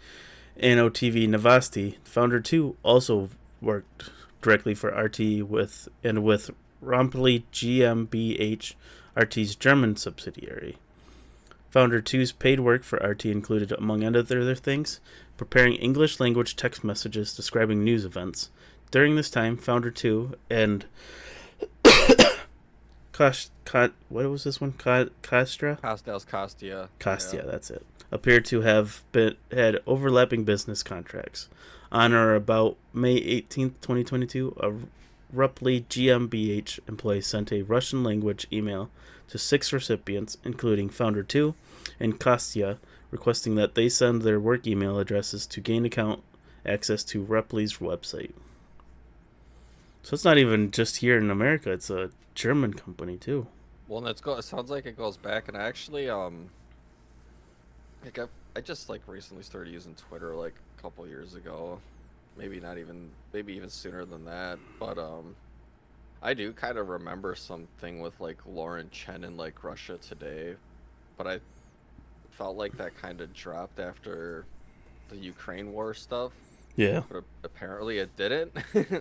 A: NOTV Novosti, Founder 2 also worked directly for RT with Rompli GmbH, RT's German subsidiary. Founder 2's paid work for RT included, among other things, preparing English language text messages describing news events. During this time, Founder 2 and what was this one? Kostia?
B: Kostia.
A: Kostia, that's it. Appear to have had overlapping business contracts. On or about May 18th, 2022, a Ruppli GmbH employee sent a Russian language email to 6 recipients, including Founder 2 and Kostia, requesting that they send their work email addresses to gain account access to Ruppli's website. So it's not even just here in America, it's a German company too.
B: Well, it sounds like it goes back, and actually, like I just like recently started using Twitter like a couple years ago, maybe even sooner than that. But I do kind of remember something with like Lauren Chen in like Russia Today, but I felt like that kind of dropped after the Ukraine war stuff.
A: Yeah.
B: But apparently it didn't.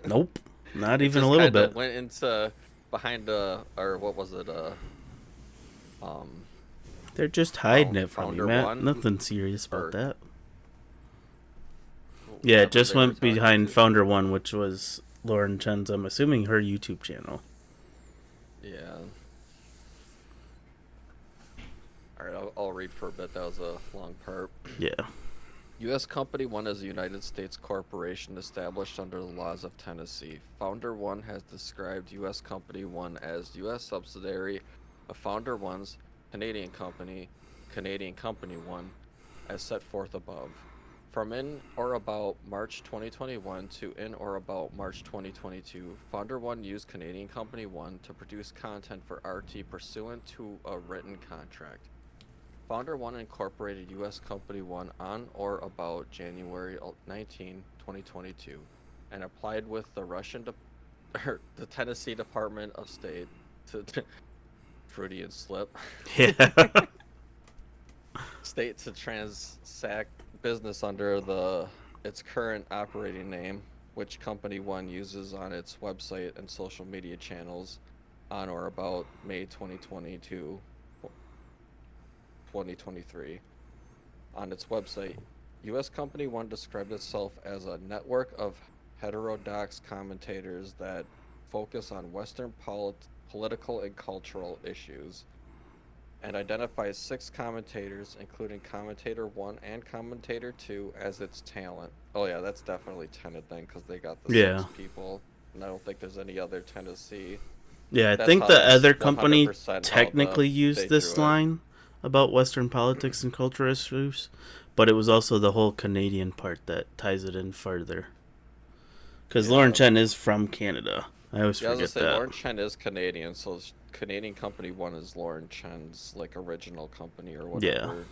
A: Nope. Not
B: It
A: even a
B: just
A: little
B: kind of
A: bit.
B: went into behind or what was it um
A: They're just hiding it from you,
B: Founder
A: Matt.
B: One
A: Nothing serious about
B: or
A: that. Yeah, it
B: whoever
A: just
B: they were
A: went
B: talking
A: behind
B: to.
A: Founder 1, which was Lauren Chen's, I'm assuming, her YouTube channel.
B: Yeah. All right, I'll read for a bit. That was a long part.
A: Yeah.
B: U.S. Company 1 is a United States corporation established under the laws of Tennessee. Founder 1 has described U.S. Company 1 as U.S. subsidiary of Founder 1's Canadian Company 1, as set forth above. From in or about March 2021 to in or about March 2022, Founder One used Canadian Company One to produce content for RT pursuant to a written contract. Founder One incorporated U.S. Company One on or about January 19, 2022, and applied with the the Tennessee Department of State to Freudian slip.
A: Yeah.
B: State to transact business under its current operating name, which Company One uses on its website and social media channels on or about May 2022, 2023. On its website, U.S. Company One described itself as a network of heterodox commentators that focus on Western political and cultural issues, and identifies 6 commentators, including Commentator 1 and Commentator 2, as its talent. Oh yeah, that's definitely Tenet then, because they got the
A: Yeah.
B: 6 people, and I don't think there's any other Tennessee.
A: Yeah, I
B: That's
A: think
B: how
A: the
B: that's
A: other company
B: 100% how
A: technically
B: they
A: used this
B: drew it.
A: line about Western politics and culture issues, but it was also the whole Canadian part that ties it in further. Because
B: Yeah.
A: Lauren Chen is from Canada. I always
B: Yeah, I was gonna
A: forget
B: say
A: that.
B: Lauren Chen is Canadian, so Canadian Company One is Lauren Chen's like original company or whatever.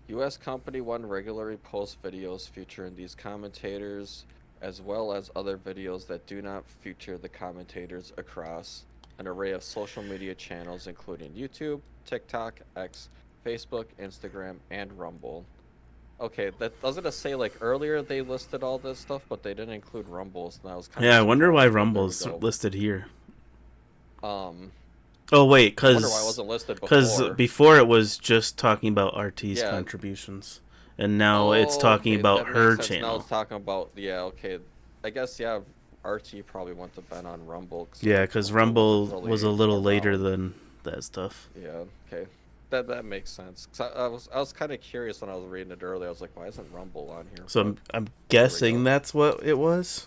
B: U.S. Company One regularly posts videos featuring these commentators, as well as other videos that do not feature the commentators across an array of social media channels, including YouTube, TikTok, X, Facebook, Instagram, and Rumble. Okay, that doesn't it say like earlier they listed all this stuff, but they didn't include Rumbles, and I was kind of
A: Yeah, I wonder why
B: surprised. But there we
A: Rumble's
B: go.
A: listed here.
B: Um,
A: Oh wait,
B: I wonder why it wasn't listed before.
A: before it was just talking about RT's
B: Yeah.
A: contributions, and now it's
B: Oh,
A: talking
B: okay,
A: about
B: that makes
A: her
B: sense. Now
A: channel.
B: it's talking about yeah. Okay, I guess yeah. RT probably wouldn't have been on Rumble,
A: Yeah,
B: so
A: because
B: Rumble wasn't
A: Rumble was a
B: really
A: little later
B: around.
A: than that stuff.
B: Yeah. Okay. That makes sense. 'Cause I was kind of curious when I was reading it earlier. I was like, why isn't Rumble on here?
A: So
B: But
A: I'm
B: there we
A: guessing
B: go.
A: that's what it was,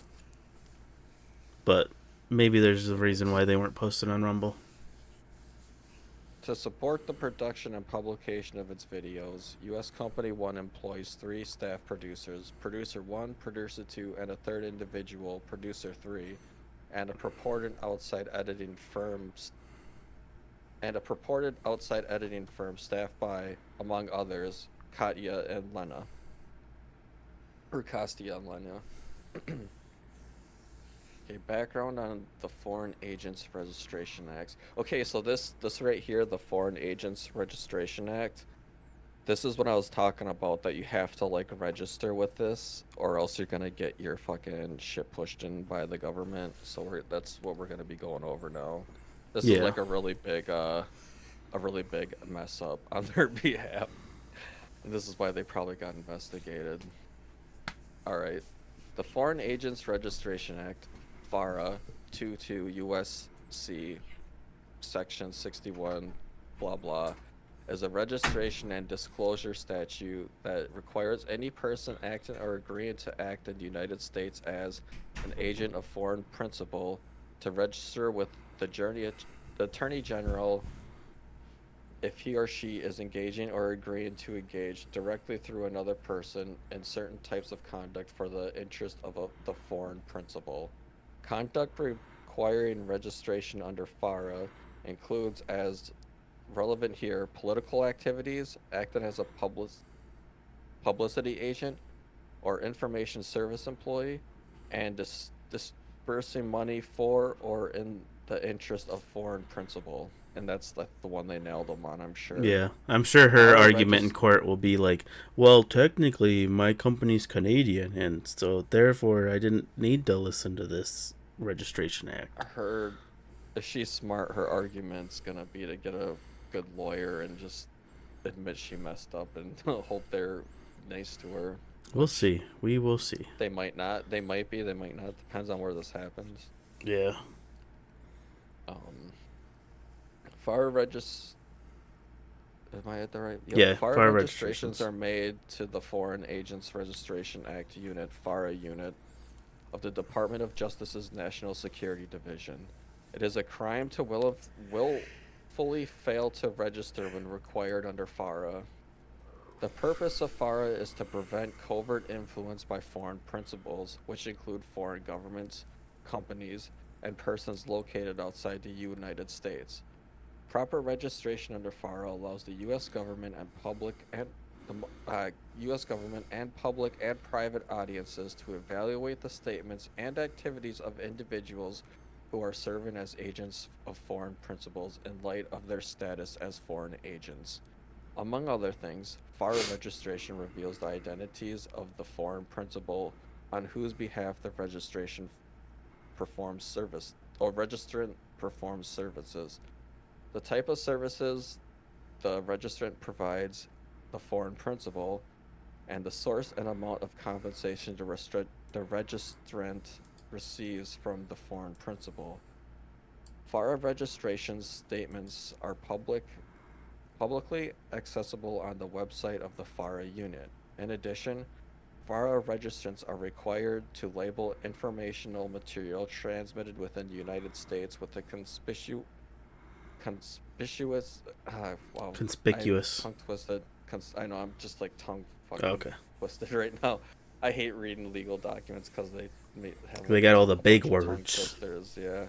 A: but maybe there's a reason
B: It's
A: why they weren't posted on Rumble.
B: To support the production and publication of its videos, U.S. Company One employs 3 staff producers: Producer 1, Producer 2, and a third individual, Producer 3, and a purported outside editing firm staffed by, among others, Katya and Lena, or Kostya and Lena. Okay, background on the Foreign Agents Registration Act. Okay, so this right here, the Foreign Agents Registration Act, this is what I was talking about, that you have to like register with this or else you're gonna get your fucking shit pushed in by the government. So that's what we're gonna be going over now. This is
A: Yeah.
B: like a really big mess up on their behalf. And this is why they probably got investigated. All right. The Foreign Agents Registration Act, FARA 22 USC Section 61, blah blah, is a registration and disclosure statute that requires any person acting or agreeing to act in the United States as an agent of foreign principal to register with the Attorney General if he or she is engaging or agreeing to engage directly through another person in certain types of conduct for the interest of the foreign principal. Conduct requiring registration under FARA includes, as relevant here, political activities, acting as a publicity agent or information service employee, and disbursing money for or in the interest of foreign principal. And that's like the one they nailed them on, I'm sure.
A: Yeah, I'm sure her
B: Fara
A: argument in
B: regis-
A: court will be like, well, technically my company's Canadian, and so therefore I didn't need to listen to this registration act.
B: her if she's smart, her argument's gonna be to get a good lawyer and just admit she messed up and hope they're nice to her.
A: We'll
B: Which
A: see. We will see.
B: they might not. They might be. They might not. Depends on where this happens.
A: Yeah.
B: Um, FAR regis. Am I at the right? Yep.
A: Yeah,
B: FAR
A: fire
B: registrations
A: registrations.
B: are made to the Foreign Agents Registration Act unit, FARA unit, of the Department of Justice's National Security Division. It is a crime to willfully fail to register when required under FARA. The purpose of FARA is to prevent covert influence by foreign principals, which include foreign governments, companies, and persons located outside the United States. Proper registration under FARA allows the U.S. government and U.S. government and public and private audiences to evaluate the statements and activities of individuals who are serving as agents of foreign principals in light of their status as foreign agents. Among other things, FARA registration reveals the identities of the foreign principal on whose behalf the performs service or registrant performs services, the type of services the registrant provides the foreign principal, and the source and amount of compensation the registrant receives from the foreign principal. FARA registration statements are publicly accessible on the website of the FARA unit. In addition, FARA registrants are required to label informational material transmitted within the United States with a conspicuous wow,
A: Conspicuous.
B: tongue twisted. I know I'm just like tongue fucking
A: Okay.
B: twisted right now. I hate reading legal documents because have
A: They got all the
B: a
A: big
B: bunch of tongue
A: words.
B: twisters. Yeah.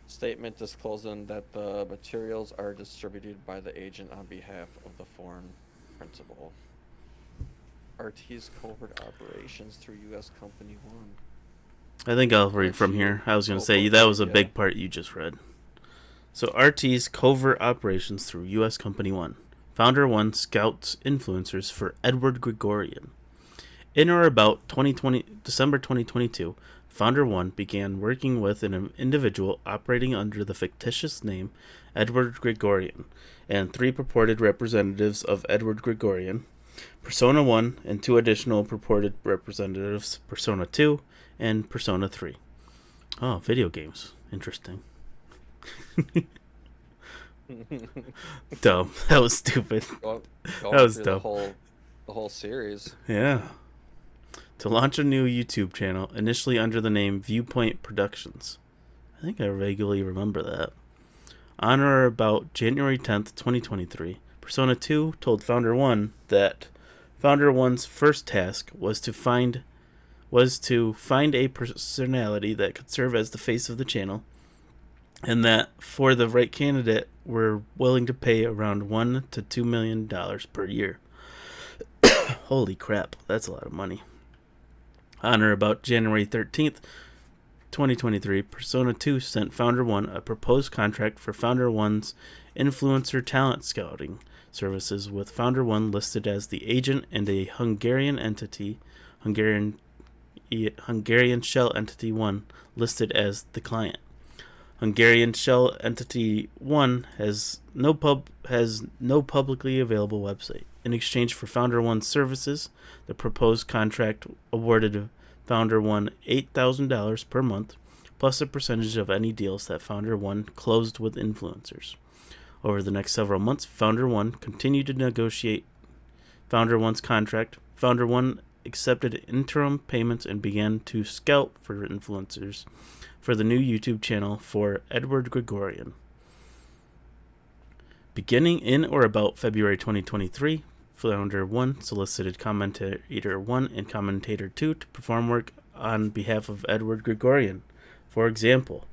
B: Statement disclosing that the materials are distributed by the agent on behalf of the foreign principal. RT's covert operations through U.S. Company 1.
A: I think I'll read from here. I was going to say, that was a big part you just read. So, RT's covert operations through U.S. Company 1. Founder 1 scouts influencers for Edward Gregorian. In or about December 2022, Founder 1 began working with an individual operating under the fictitious name Edward Gregorian and 3 purported representatives of Edward Gregorian, Persona 1, and 2 additional purported representatives, Persona 2 and Persona 3. Oh, video games. Interesting. Dumb. That was stupid.
B: That
A: was dumb.
B: The whole series.
A: Yeah. To launch a new YouTube channel, initially under the name Viewpoint Productions. I think I vaguely remember that. On or about January 10th, 2023, Persona 2 told Founder 1 that Founder 1's first task was to find a personality that could serve as the face of the channel, and that for the right candidate, we're willing to pay around $1 to $2 million per year. Holy crap, that's a lot of money. On or about January 13th, 2023, Persona 2 sent Founder 1 a proposed contract for Founder 1's influencer talent scouting services, with Founder 1 listed as the agent and a Hungarian shell entity 1 listed as the client. Hungarian shell entity 1 has no publicly available website. In exchange for Founder 1's services, the proposed contract awarded Founder 1 $8,000 per month, plus a percentage of any deals that Founder 1 closed with influencers. Over the next several months, Founder 1 continued to negotiate Founder 1's contract. Founder 1 accepted interim payments and began to scout for influencers for the new YouTube channel for Edward Gregorian. Beginning in or about February 2023, Founder 1 solicited Commentator 1 and Commentator 2 to perform work on behalf of Edward Gregorian. For example,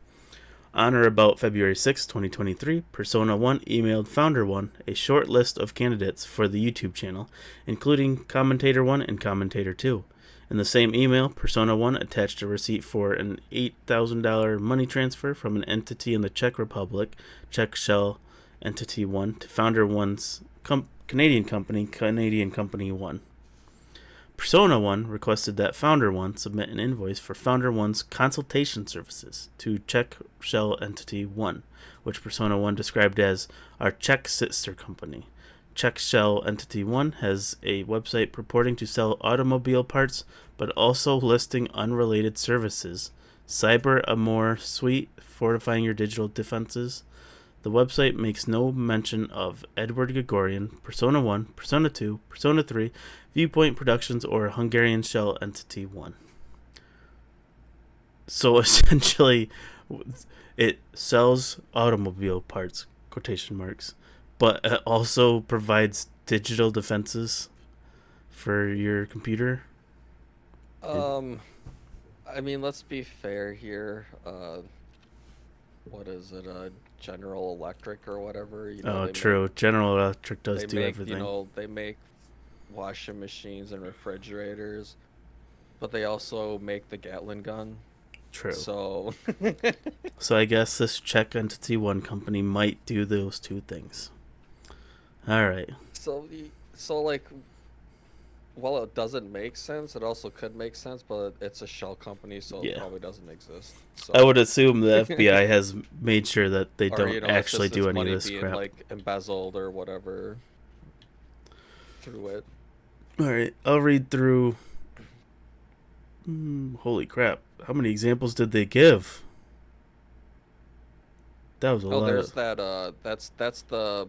A: on or about February 6, 2023, Persona 1 emailed Founder 1 a short list of candidates for the YouTube channel, including Commentator 1 and Commentator 2. In the same email, Persona 1 attached a receipt for an $8,000 money transfer from an entity in the Czech Republic, Czech Shell Entity 1, to Founder 1's Canadian Company 1. Persona 1 requested that Founder 1 submit an invoice for Founder 1's consultation services to Czech Shell Entity 1, which Persona 1 described as our Czech sister company. Czech Shell Entity 1 has a website purporting to sell automobile parts, but also listing unrelated services. Cyber Amor Suite, fortifying your digital defenses. The website makes no mention of Edward Gregorian, Persona 1, Persona 2, Persona 3, Viewpoint Productions, or Hungarian Shell Entity 1. So essentially, it sells automobile parts, quotation marks, but it also provides digital defenses for your computer?
B: I mean, let's be fair here. What is it? General Electric or whatever.
A: Oh, true. General Electric does
B: they
A: do
B: make
A: everything.
B: they make washing machines and refrigerators, but they also make the Gatling gun.
A: True.
B: So
A: So I guess this Czech Entity 1 company might do those two things. All right.
B: so like, while it doesn't make sense, it also could make sense, but it's a shell company, so it
A: Yeah.
B: probably doesn't exist. So.
A: I would assume the FBI has made sure that they
B: Or,
A: don't
B: it's
A: actually
B: just
A: do
B: its
A: any of
B: money
A: this
B: being
A: crap.
B: like embezzled or whatever through it.
A: All right. I'll read through. Holy crap. How many examples did they give? That was a lot.
B: There's that. That's the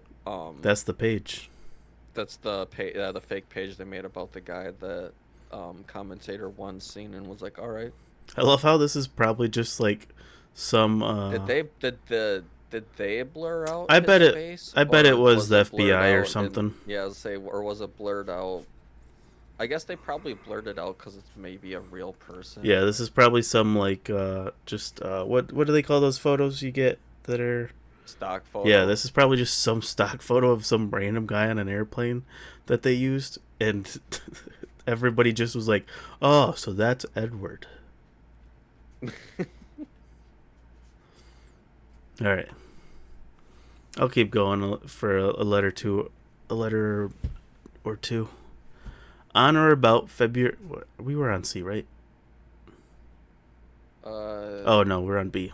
A: That's the page.
B: That's the the fake page they made about the guy that commentator one seen and was like, all right.
A: I love how this is probably just like some.
B: Did they blur out?
A: I bet
B: his
A: it.
B: face,
A: I bet
B: or
A: it was the
B: blurred
A: FBI or
B: out
A: something.
B: or was it blurred out? I guess they probably blurred it out because it's maybe a real person.
A: Yeah, this is probably some like just what do they call those photos you get that are
B: stock photo.
A: Yeah, this is probably just some stock photo of some random guy on an airplane that they used, and everybody just was like, "Oh, so that's Edward." All right, I'll keep going for a letter or two. On or about February, we were on C, right? Oh no, we're on B.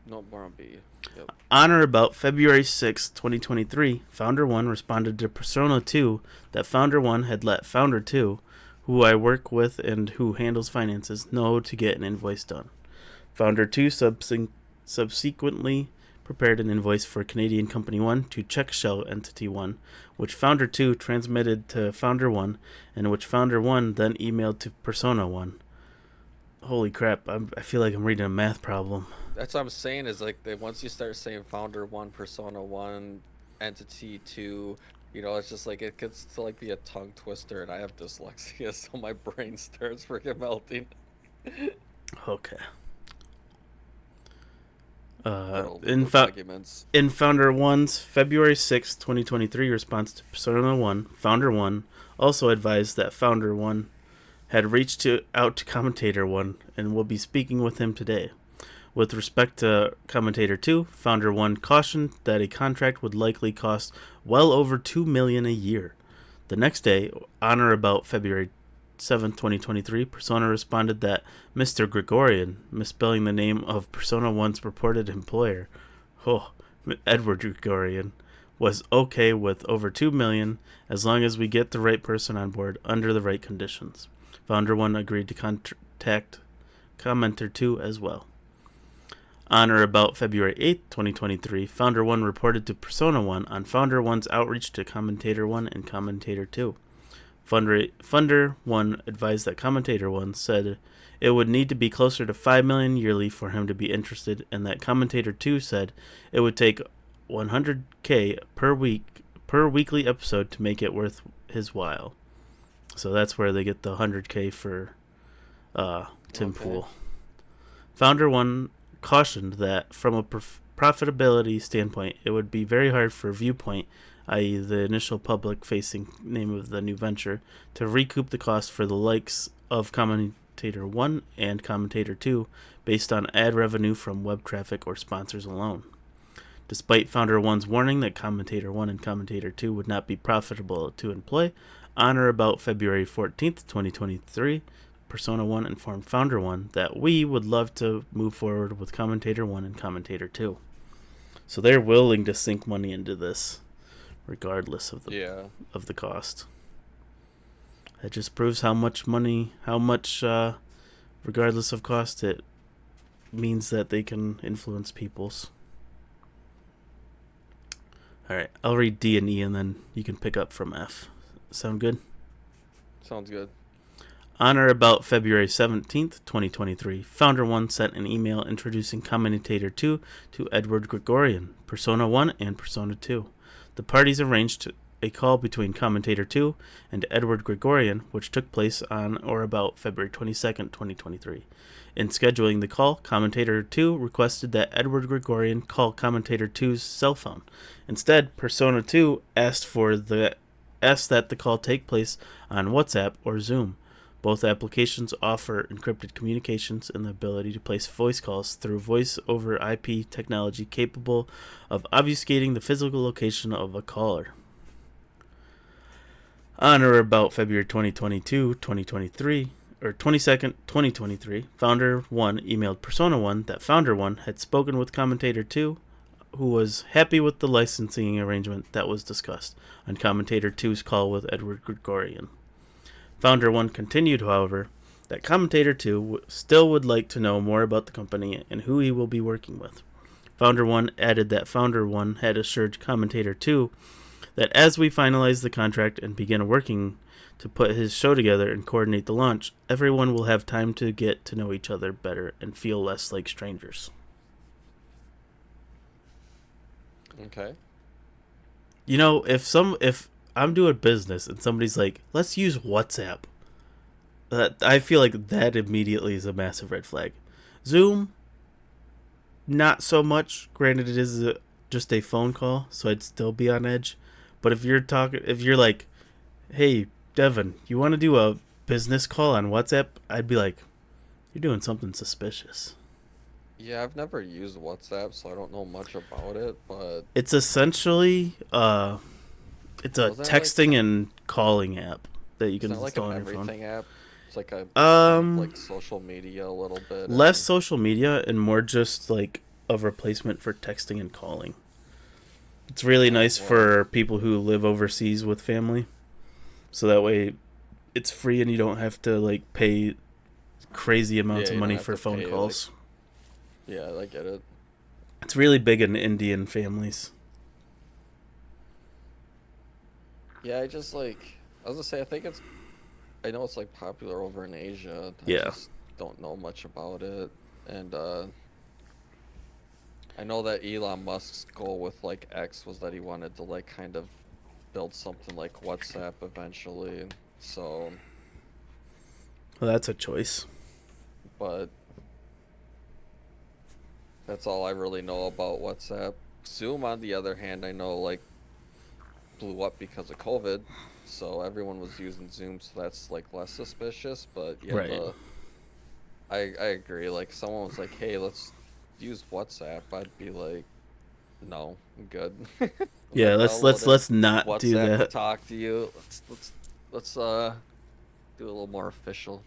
B: No, we're on B. Yep.
A: On or about February 6, 2023, Founder 1 responded to Persona 2 that Founder 1 had let Founder 2, who I work with and who handles finances, know to get an invoice done. Founder 2 subsequently prepared an invoice for Canadian Company 1 to Czech Shell Entity 1, which Founder 2 transmitted to Founder 1, and which Founder 1 then emailed to Persona 1. Holy crap, I feel like I'm reading a math problem.
B: That's what I'm saying is like once you start saying Founder 1, Persona 1, Entity 2, it's just like it gets to like be a tongue twister, and I have dyslexia, so my brain starts freaking melting.
A: Okay.
B: In
A: Founder 1's February 6, 2023 response to Persona 1, Founder 1 also advised that Founder 1 had reached out to Commentator 1 and will be speaking with him today. With respect to Commentator 2, Founder 1 cautioned that a contract would likely cost well over $2 million a year. The next day, on or about February 7, 2023, Persona responded that Mr. Gregorian, misspelling the name of Persona 1's purported employer, Edward Gregorian, was okay with over $2 million as long as we get the right person on board under the right conditions. Founder 1 agreed to contact Commenter 2 as well. On or about February 8, 2023, Founder 1 reported to Persona 1 on Founder 1's outreach to Commentator 1 and Commentator 2. Funder 1 advised that Commentator 1 said it would need to be closer to $5 million yearly for him to be interested, and that Commentator 2 said it would take $100K per weekly episode to make it worth his while. So that's where they get the $100K for Tim Pool. Founder 1 cautioned that from a profitability standpoint, it would be very hard for Viewpoint, i.e. the initial public-facing name of the new venture, to recoup the cost for the likes of Commentator 1 and Commentator 2 based on ad revenue from web traffic or sponsors alone. Despite Founder 1's warning that Commentator 1 and Commentator 2 would not be profitable to employ, on or about February 14th, 2023, Persona 1 informed Founder 1 that we would love to move forward with Commentator 1 and Commentator 2. So they're willing to sink money into this, regardless of the cost. That just proves how much money, regardless of cost, it means that they can influence people's. Alright, I'll read D and E and then you can pick up from F. Sound good?
B: Sounds good.
A: On or about February 17th, 2023, Founder 1 sent an email introducing Commentator 2 to Edward Gregorian, Persona 1 and Persona 2. The parties arranged a call between Commentator 2 and Edward Gregorian, which took place on or about February 22nd, 2023. In scheduling the call, Commentator 2 requested that Edward Gregorian call Commentator 2's cell phone. Instead, Persona 2 asked that the call take place on WhatsApp or Zoom. Both applications offer encrypted communications and the ability to place voice calls through voice over IP technology capable of obfuscating the physical location of a caller. On or about February 2023, or 22nd, 2023, Founder 1 emailed Persona 1 that Founder 1 had spoken with Commentator 2, who was happy with the licensing arrangement that was discussed on Commentator 2's call with Edward Gregorian. Founder 1 continued, however, that Commentator 2 still would like to know more about the company and who he will be working with. Founder 1 added that Founder 1 had assured Commentator 2 that as we finalize the contract and begin working to put his show together and coordinate the launch, everyone will have time to get to know each other better and feel less like strangers.
B: Okay.
A: You know, if I'm doing business and somebody's like, let's use WhatsApp, I feel like that immediately is a massive red flag. Zoom, not so much. Granted, it is just a phone call, so I'd still be on edge. But if you're like, hey, Devin, you want to do a business call on WhatsApp? I'd be like, you're doing something suspicious.
B: Yeah, I've never used WhatsApp, so I don't know much about it, but
A: It's essentially it's a
B: Wasn't it
A: texting and calling app that you can
B: isn't it like
A: install
B: an
A: on your phone.
B: everything app? It's like a kind of like
A: Um,
B: social media a little bit.
A: less
B: and-
A: social media and more just like a replacement for texting and calling. It's really
B: Oh,
A: nice
B: well.
A: for people who live overseas with family, so that way it's free and you don't have to like pay crazy amounts
B: Yeah,
A: of
B: you don't
A: money
B: have
A: for
B: to
A: phone
B: pay, like-
A: calls.
B: Yeah, I get it.
A: It's really big in Indian families.
B: Yeah, I just like I was gonna say I know it's like popular over in Asia. I
A: Yeah.
B: just don't know much about it. And I know that Elon Musk's goal with like X was that he wanted to like kind of build something like WhatsApp eventually. So,
A: Well, that's a choice.
B: but that's all I really know about WhatsApp. Zoom, on the other hand, I know like blew up because of COVID, so everyone was using Zoom, so that's like less suspicious. But yeah,
A: Right.
B: I agree. Like someone was like, "Hey, let's use WhatsApp," I'd be like, "No, I'm good." I'm
A: Yeah,
B: not
A: let's
B: downloading
A: not do
B: WhatsApp to
A: that.
B: talk to you. Let's do a little more official.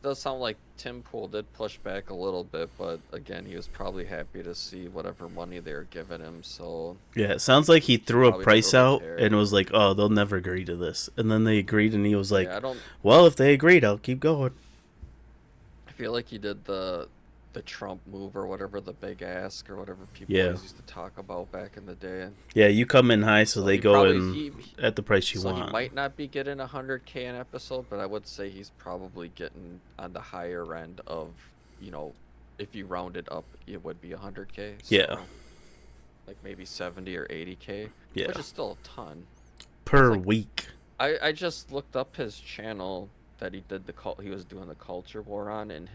B: Does sound like Tim Pool did push back a little bit, but again, he was probably happy to see whatever money they were giving him. So
A: Yeah, it sounds like he threw a
B: probably
A: price
B: didn't really
A: out
B: care.
A: and was like, "Oh, they'll never agree to this." And then they agreed, and he was like,
B: yeah, I don't.
A: "Well, if they agreed, I'll keep going."
B: I feel like he did the Trump move or whatever, the big ask or whatever people
A: Yeah.
B: always used to talk about back in the day.
A: Yeah, you come in high, so
B: So
A: they
B: he
A: go
B: probably
A: in
B: he
A: at the price you
B: so
A: want.
B: he might not be getting 100K an episode, but I would say he's probably getting on the higher end of, if you round it up, it would be 100K. So
A: Yeah.
B: like maybe 70 or 80K,
A: Yeah,
B: which is still a ton.
A: per
B: like-
A: week.
B: I just looked up his channel that he was doing the culture war on, and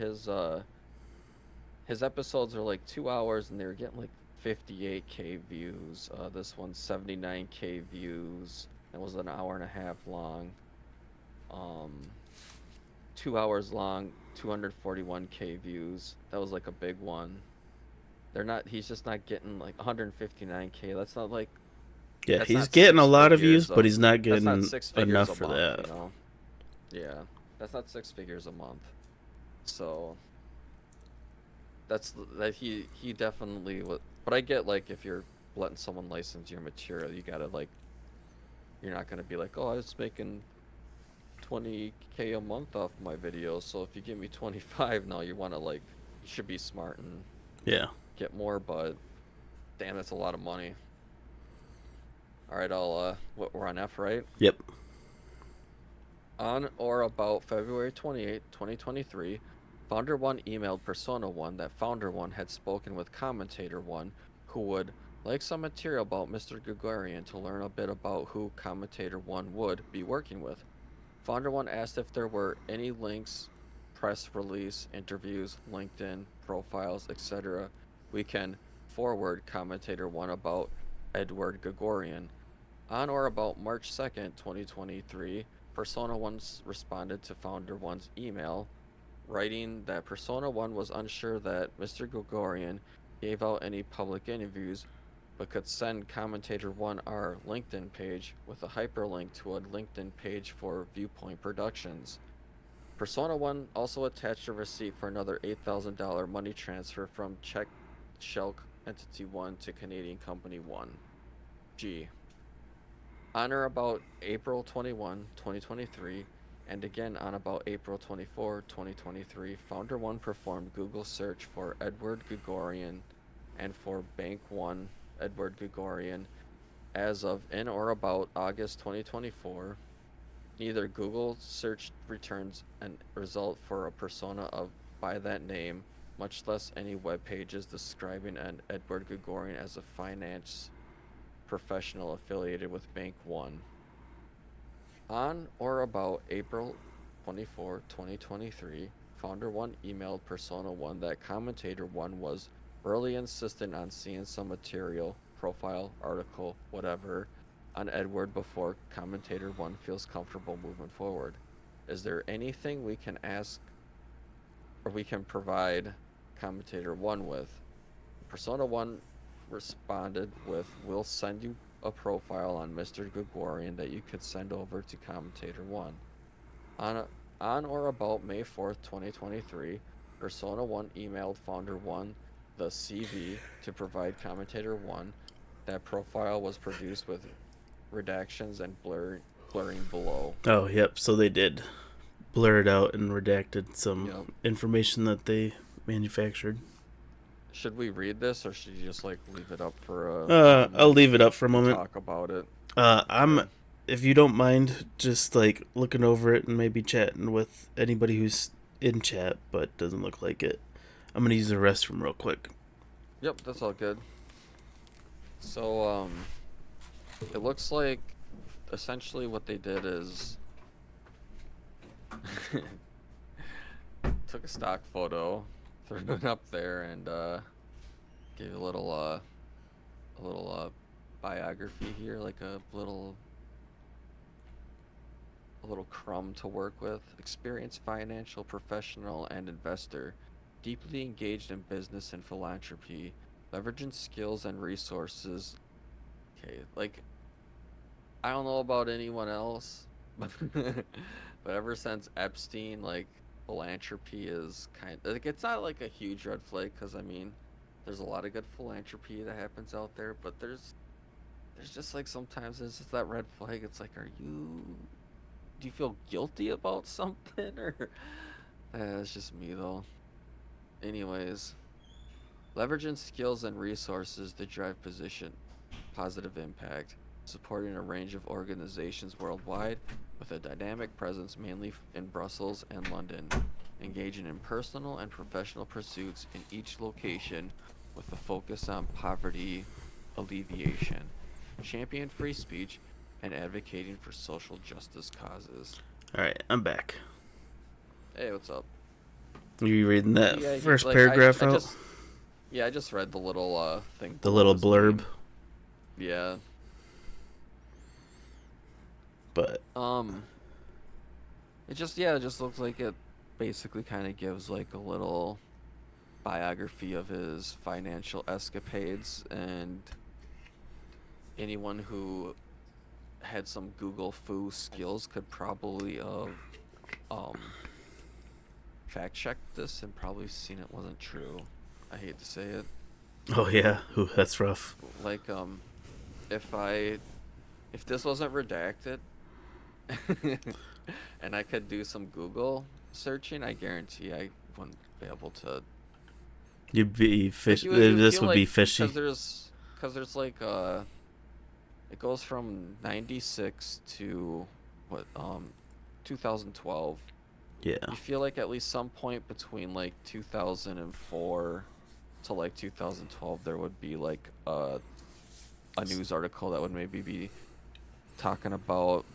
B: his episodes are like 2 hours, and they were getting like 58K views. This one's 79K views. It was an hour and a half long. 2 hours long, 241K views. That was like a big one. He's just not getting like 159K. That's not like
A: Yeah,
B: that's
A: he's
B: not
A: getting a
B: 6
A: lot of
B: figures
A: views, but he's not
B: that's
A: getting
B: not 6 figures
A: enough
B: a
A: for
B: month,
A: that.
B: Yeah, that's not 6 figures a month. So he definitely would. But I get like if you're letting someone license your material, you gotta like you're not gonna be like, oh, I was making 20K a month off my videos, so if you give me 25 now, you should be smart and
A: Yeah.
B: get more. But damn, that's a lot of money. All right, we're on F, right?
A: Yep.
B: On or about February 28, 2023, Founder 1 emailed Persona 1 that Founder 1 had spoken with Commentator 1, who would like some material about Mr. Gregorian to learn a bit about who Commentator 1 would be working with. Founder 1 asked if there were any links, press release, interviews, LinkedIn, profiles, etc. we can forward Commentator 1 about Edward Gregorian. On or about March 2nd, 2023, Persona 1 responded to Founder 1's email, writing that Persona 1 was unsure that Mr. Gregorian gave out any public interviews, but could send Commentator 1 our LinkedIn page with a hyperlink to a LinkedIn page for Viewpoint Productions. Persona 1 also attached a receipt for another $8,000 money transfer from Czech Shell Entity 1 to Canadian Company 1. G. On or about April 21, 2023, and again on about April 24, 2023, Founder 1 performed Google search for Edward Gregorian and for Bank 1 Edward Gregorian as of in or about August 2024. Neither Google search returns a result for a persona of by that name, much less any web pages describing an Edward Gregorian as a finance professional affiliated with Bank 1. On or about April 24, 2023, Founder 1 emailed Persona 1 that Commentator 1 was really insistent on seeing some material, profile, article, whatever, on Edward before Commentator 1 feels comfortable moving forward. Is there anything we can ask or we can provide Commentator 1 with? Persona 1 responded with, "We'll send you a profile on Mr. Gregorian that you could send over to Commentator 1." On or about May 4th, 2023, Persona 1 emailed Founder 1 the CV to provide Commentator 1. That profile was produced with redactions and blurring below.
A: Oh, yep. So they did blur it out and redacted some
B: Yep.
A: information that they manufactured.
B: Should we read this, or should you just like leave it up for a?
A: I'll leave it up for a
B: and
A: moment.
B: talk about it.
A: I'm,
B: Okay.
A: if you don't mind, just like looking over it and maybe chatting with anybody who's in chat, but doesn't look like it. I'm gonna use the restroom real quick.
B: Yep, that's all good. So it looks like essentially what they did is took a stock photo, threw it up there, and gave a little biography here, like a little crumb to work with. Experienced financial professional and investor, deeply engaged in business and philanthropy, leveraging skills and resources. Okay, like I don't know about anyone else, but ever since Epstein, like philanthropy is kind of like it's not like a huge red flag because I mean, there's a lot of good philanthropy that happens out there, but there's just like sometimes there's just that red flag. It's like, do you feel guilty about something or? It's just me though. Anyways, leveraging skills and resources to drive positive impact, supporting a range of organizations worldwide with a dynamic presence mainly in Brussels and London, engaging in personal and professional pursuits in each location with a focus on poverty alleviation, champion free speech, and advocating for social justice causes.
A: All right, I'm back.
B: Hey, what's up?
A: You reading that
B: Yeah,
A: first
B: like,
A: paragraph out?
B: I just read the little thing.
A: The
B: below
A: little
B: his
A: blurb.
B: name. Yeah.
A: But
B: it just looks like it basically kind of gives like a little biography of his financial escapades, and anyone who had some Google foo skills could probably fact checked this and probably seen it wasn't true. I hate to say it.
A: oh yeah, ooh, that's rough.
B: Like if this wasn't redacted and I could do some Google searching, I guarantee I wouldn't be able to.
A: You'd be fish.
B: Like, you would
A: This
B: feel
A: would
B: like,
A: be fishy.
B: Cause there's like it goes from 96 to what 2012.
A: Yeah.
B: You feel like at least some point between like 2004 to like 2012 there would be like a a news article that would maybe be talking about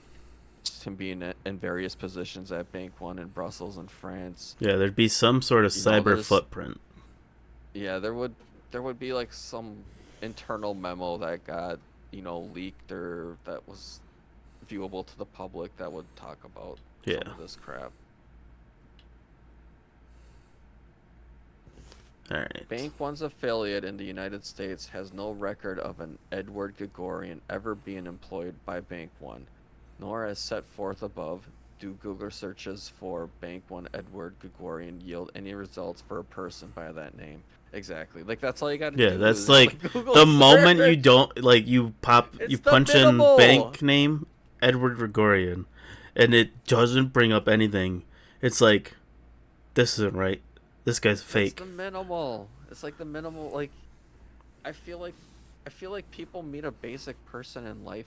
B: him being in various positions at Bank One in Brussels and France.
A: Yeah, there'd be some sort of cyber
B: there's
A: footprint.
B: Yeah, there would be like some internal memo that got, leaked or that was viewable to the public that would talk about
A: Yeah.
B: some of this crap.
A: All right.
B: Bank One's affiliate in the United States has no record of an Edward Gregorian ever being employed by Bank One, nor as set forth above do Google searches for Bank One Edward Gregorian yield any results for a person by that name. Exactly. Like, that's all you gotta do.
A: Yeah, that's
B: is
A: like
B: Google
A: the
B: search.
A: moment you don't like you
B: It's
A: you
B: the
A: punch in
B: minimal.
A: bank name Edward Gregorian, and it doesn't bring up anything. It's like, this isn't right. This guy's fake.
B: It's the minimal. It's like the minimal. Like, I feel like people meet a basic person in life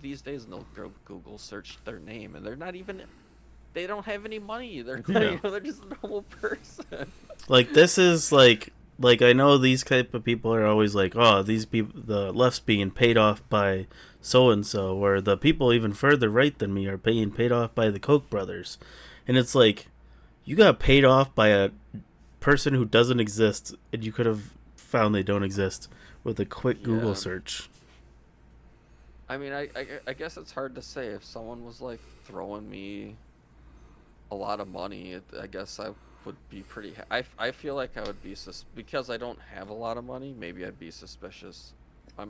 B: these days, and they'll go Google search their name, and they're not even. They don't have any money. They're they're just a normal person.
A: Like, this is like I know these type of people are always like, oh, these people, the left's being paid off by so and so, or the people even further right than me are being paid off by the Koch brothers, and it's like, you got paid off by a person who doesn't exist, and you could have found they don't exist with a quick Google search.
B: I mean, I guess it's hard to say. If someone was like throwing me a lot of money, I guess I would be pretty. I feel like I would be because I don't have a lot of money. Maybe I'd be suspicious,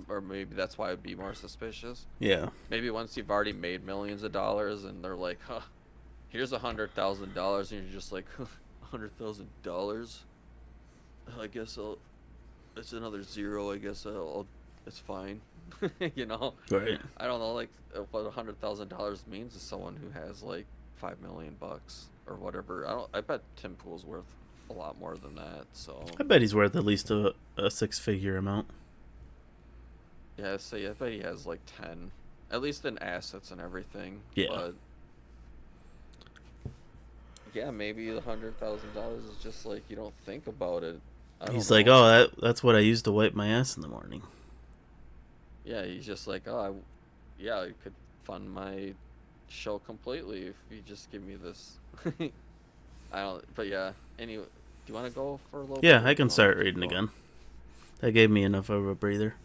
B: or maybe that's why I'd be more suspicious.
A: Yeah.
B: Maybe once you've already made millions of dollars, and they're like, "Huh, here's $100,000," and you're just like, $100,000. I guess it's another zero. I guess it's fine.
A: Right.
B: I don't know, like, what $100,000 means to someone who has like $5 million or whatever. I bet Tim Pool's worth a lot more than that. So
A: I bet he's worth at least a six-figure amount.
B: yeah, I bet he has like 10, at least in assets and everything.
A: Yeah.
B: But yeah, maybe the $100,000 is just like, you don't think about it.
A: He's like, oh, that's what I use to wipe my ass in the morning.
B: Yeah, he's just like, oh, yeah, I could fund my show completely if you just give me this. But yeah. Anyway, do you want to go for a little?
A: Yeah,
B: bit?
A: I can start reading again. That gave me enough of a breather.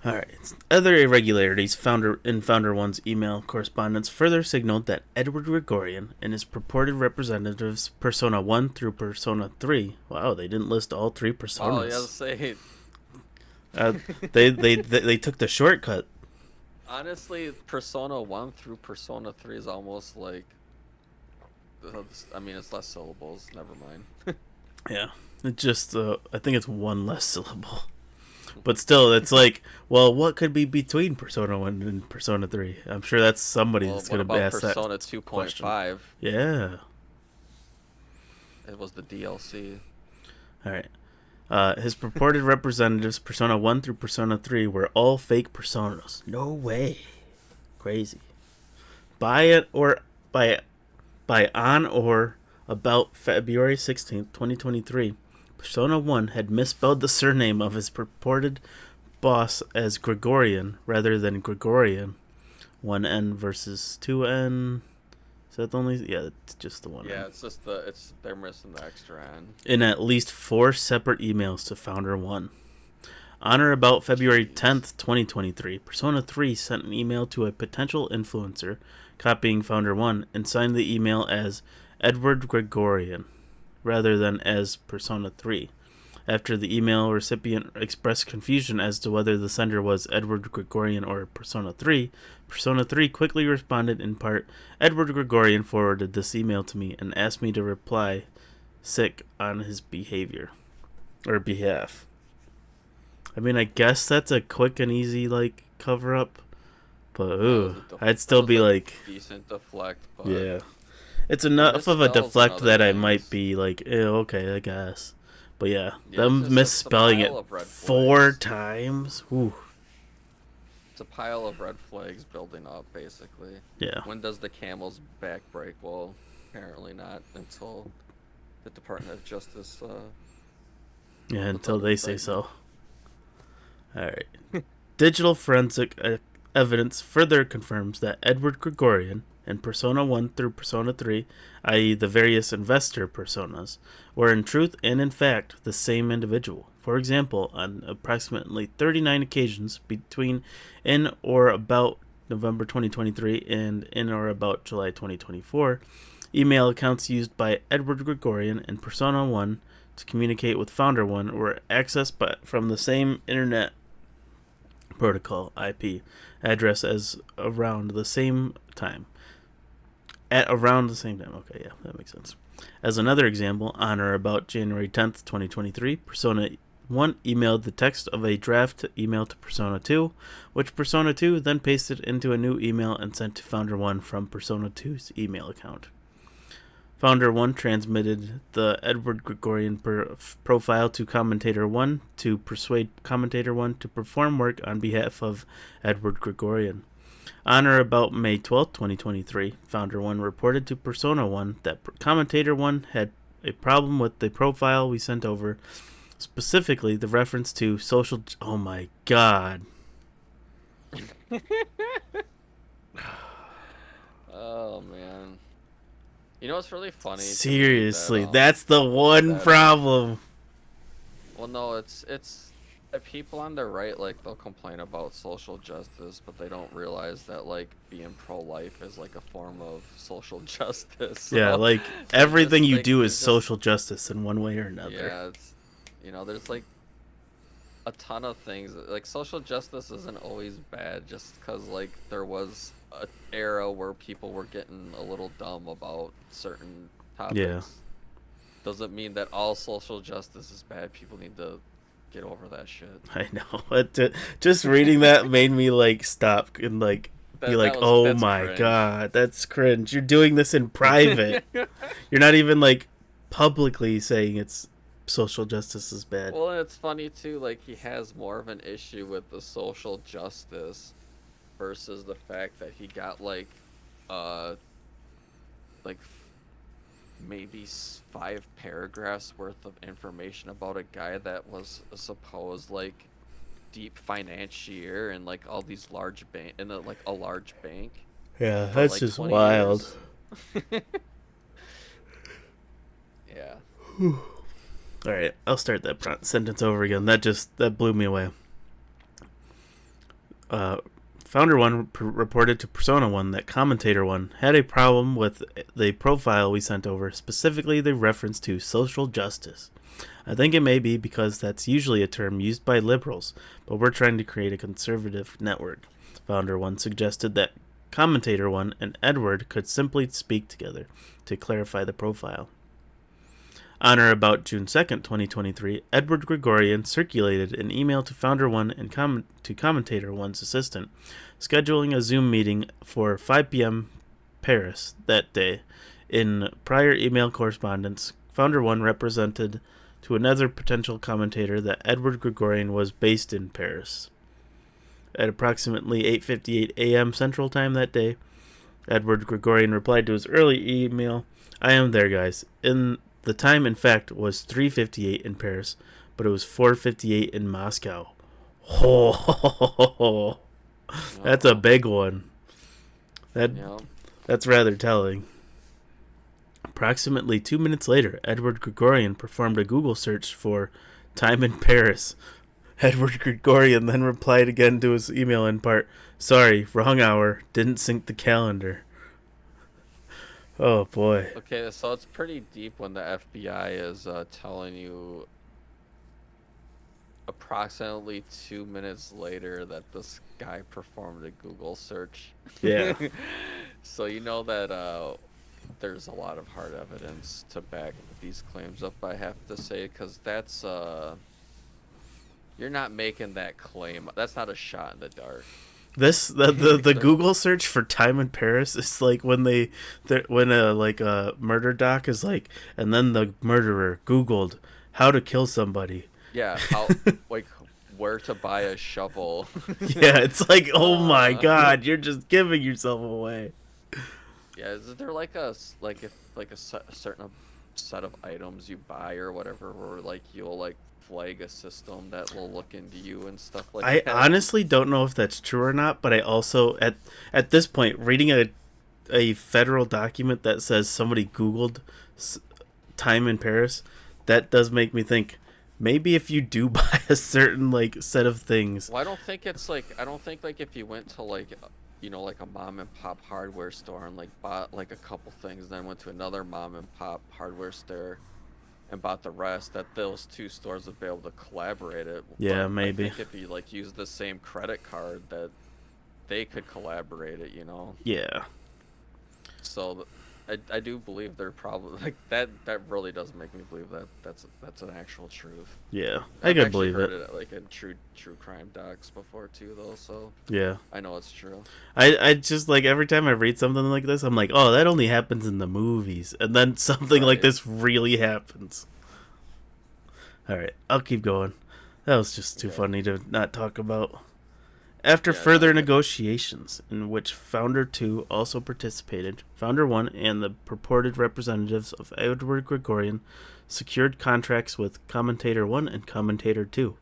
A: All right. Other irregularities found in Founder One's email correspondence further signaled that Edward Gregorian and his purported representatives, Persona 1 through Persona 3. Wow, they didn't list all three personas.
B: Oh, yeah, say.
A: They took the shortcut.
B: Honestly, Persona 1 through Persona 3 is almost like. I mean, it's less syllables. Never mind.
A: Yeah, it just I think it's one less syllable, but still, it's like, well, what could be between Persona 1 and Persona 3? I'm sure that's somebody that's going to ask that.
B: Persona 2.5?
A: Yeah,
B: it was the DLC.
A: All right. His purported representatives, Persona 1 through Persona 3, were all fake personas. No way. Crazy. By on or about February 16th, 2023, Persona 1 had misspelled the surname of his purported boss as Gregorian rather than Gregorian. 1N versus 2N. Is that the only? Yeah, it's just the one.
B: Yeah, it's just they're missing the extra N.
A: In at least 4 separate emails to Founder 1. On or about February 10th, 2023, Persona 3 sent an email to a potential influencer, copying Founder 1, and signed the email as Edward Gregorian, rather than as Persona 3. After the email recipient expressed confusion as to whether the sender was Edward Gregorian or Persona 3, Persona 3 quickly responded in part, Edward Gregorian forwarded this email to me and asked me to reply sick on his behavior, or behalf. I mean, I guess that's a quick and easy, like, cover-up, but ooh, I'd still be like...
B: decent deflect, but...
A: Yeah. It's enough of a deflect that I might be like, okay, I guess. But yeah, them misspelling it 4 times. Ooh.
B: It's a pile of red flags building up, basically.
A: Yeah.
B: When does the camel's back break? Well, apparently not until the Department of Justice.
A: Yeah, until they say so. All right. Digital forensic evidence further confirms that Edward Gregorian and Persona 1 through Persona 3, i.e., the various investor personas, were in truth and in fact the same individual. For example, on approximately 39 occasions between in or about November 2023 and in or about July 2024, email accounts used by Edward Gregorian and Persona 1 to communicate with Founder 1 were accessed from the same internet protocol IP address as around the same time. At around the same time. Okay, yeah, that makes sense. As another example, on or about January 10th, 2023, Persona 1 emailed the text of a draft email to Persona 2, which Persona 2 then pasted into a new email and sent to Founder 1 from Persona 2's email account. Founder 1 transmitted the Edward Gregorian profile to Commentator 1 to persuade Commentator 1 to perform work on behalf of Edward Gregorian. On or about May 12, 2023, Founder 1 reported to Persona 1 that Commentator 1 had a problem with the profile we sent over, specifically the reference to social... Oh my god.
B: Oh, man. You know what's really funny?
A: Seriously, that's the one problem.
B: Well, no, it's people on the right, like, they'll complain about social justice, but they don't realize that, like, being pro-life is like a form of social justice. So
A: yeah, like everything you do is
B: just,
A: social justice in one way or another.
B: Yeah, it's, there's like a ton of things. Like, social justice isn't always bad, just because, like, there was an era where people were getting a little dumb about certain topics.
A: Yeah.
B: Doesn't mean that all social justice is bad. People need to get over that shit.
A: I know. Just reading that made me like stop and like be like, "Oh my
B: cringe.
A: God, that's cringe." You're doing this in private. You're not even like publicly saying it's social justice is bad.
B: Well, and it's funny too. Like, he has more of an issue with the social justice versus the fact that he got like maybe 5 paragraphs worth of information about a guy that was a supposed like deep financier and like all these large a large bank.
A: Yeah, that's
B: like
A: just
B: 20
A: wild.
B: Yeah.
A: All right, I'll start that sentence over again. That blew me away. Founder 1 reported to Persona 1 that Commentator 1 had a problem with the profile we sent over, specifically the reference to social justice. I think it may be because that's usually a term used by liberals, but we're trying to create a conservative network. Founder 1 suggested that Commentator 1 and Edward could simply speak together to clarify the profile. On or about June 2nd, 2023, Edward Gregorian circulated an email to Founder 1 and to Commentator 1's assistant, scheduling a Zoom meeting for 5 p.m. Paris that day. In prior email correspondence, Founder 1 represented to another potential commentator that Edward Gregorian was based in Paris. At approximately 8:58 a.m. Central Time that day, Edward Gregorian replied to his early email, "I am there, guys. The time, in fact, was 3:58 in Paris, but it was 4:58 in Moscow." Oh, that's a big one. That's rather telling. Approximately 2 minutes later, Edward Gregorian performed a Google search for time in Paris. Edward Gregorian then replied again to his email in part, "Sorry, wrong hour, didn't sync the calendar." Oh boy.
B: Okay, so it's pretty deep when the FBI is telling you approximately 2 minutes later that this guy performed a Google search.
A: Yeah.
B: So you know that there's a lot of hard evidence to back these claims up, I have to say, because that's you're not making that claim. That's not a shot in the dark.
A: The Google search for time in Paris is like when a murder doc is like, and then the murderer Googled how to kill somebody.
B: Yeah, how like where to buy a shovel.
A: Yeah, it's like, oh my God, you're just giving yourself away.
B: Yeah, is there like a certain set of items you buy or whatever, or like you'll like flag a system that will look into you and stuff like
A: I
B: that.
A: honestly don't know if that's true or not, but I also at this point reading a federal document that says somebody Googled time in Paris, that does make me think maybe if you do buy a certain like set of things.
B: Well, I don't think it's like, I don't think like if you went to like, you know, like a mom and pop hardware store and like bought like a couple things, then went to another mom and pop hardware store and bought the rest, that those two stores would be able to collaborate it.
A: Yeah,
B: But
A: maybe.
B: I think if you like use the same credit card, that they could collaborate it, you know.
A: Yeah.
B: So I do believe they're probably like that. That really does make me believe that that's an actual truth.
A: Yeah. I
B: I've
A: could
B: actually
A: believe
B: heard
A: it.
B: like in true crime docs before too, though. So
A: Yeah.
B: I know it's true.
A: I just like every time I read something like this, I'm like, oh, that only happens in the movies, and then something like
B: Right.
A: this really happens. All right, I'll keep going. That was just too
B: Okay.
A: funny to not talk about. After
B: Yeah,
A: further
B: no,
A: negotiations, in which Founder 2 also participated, Founder 1 and the purported representatives of Edward Gregorian secured contracts with Commentator 1 and Commentator 2.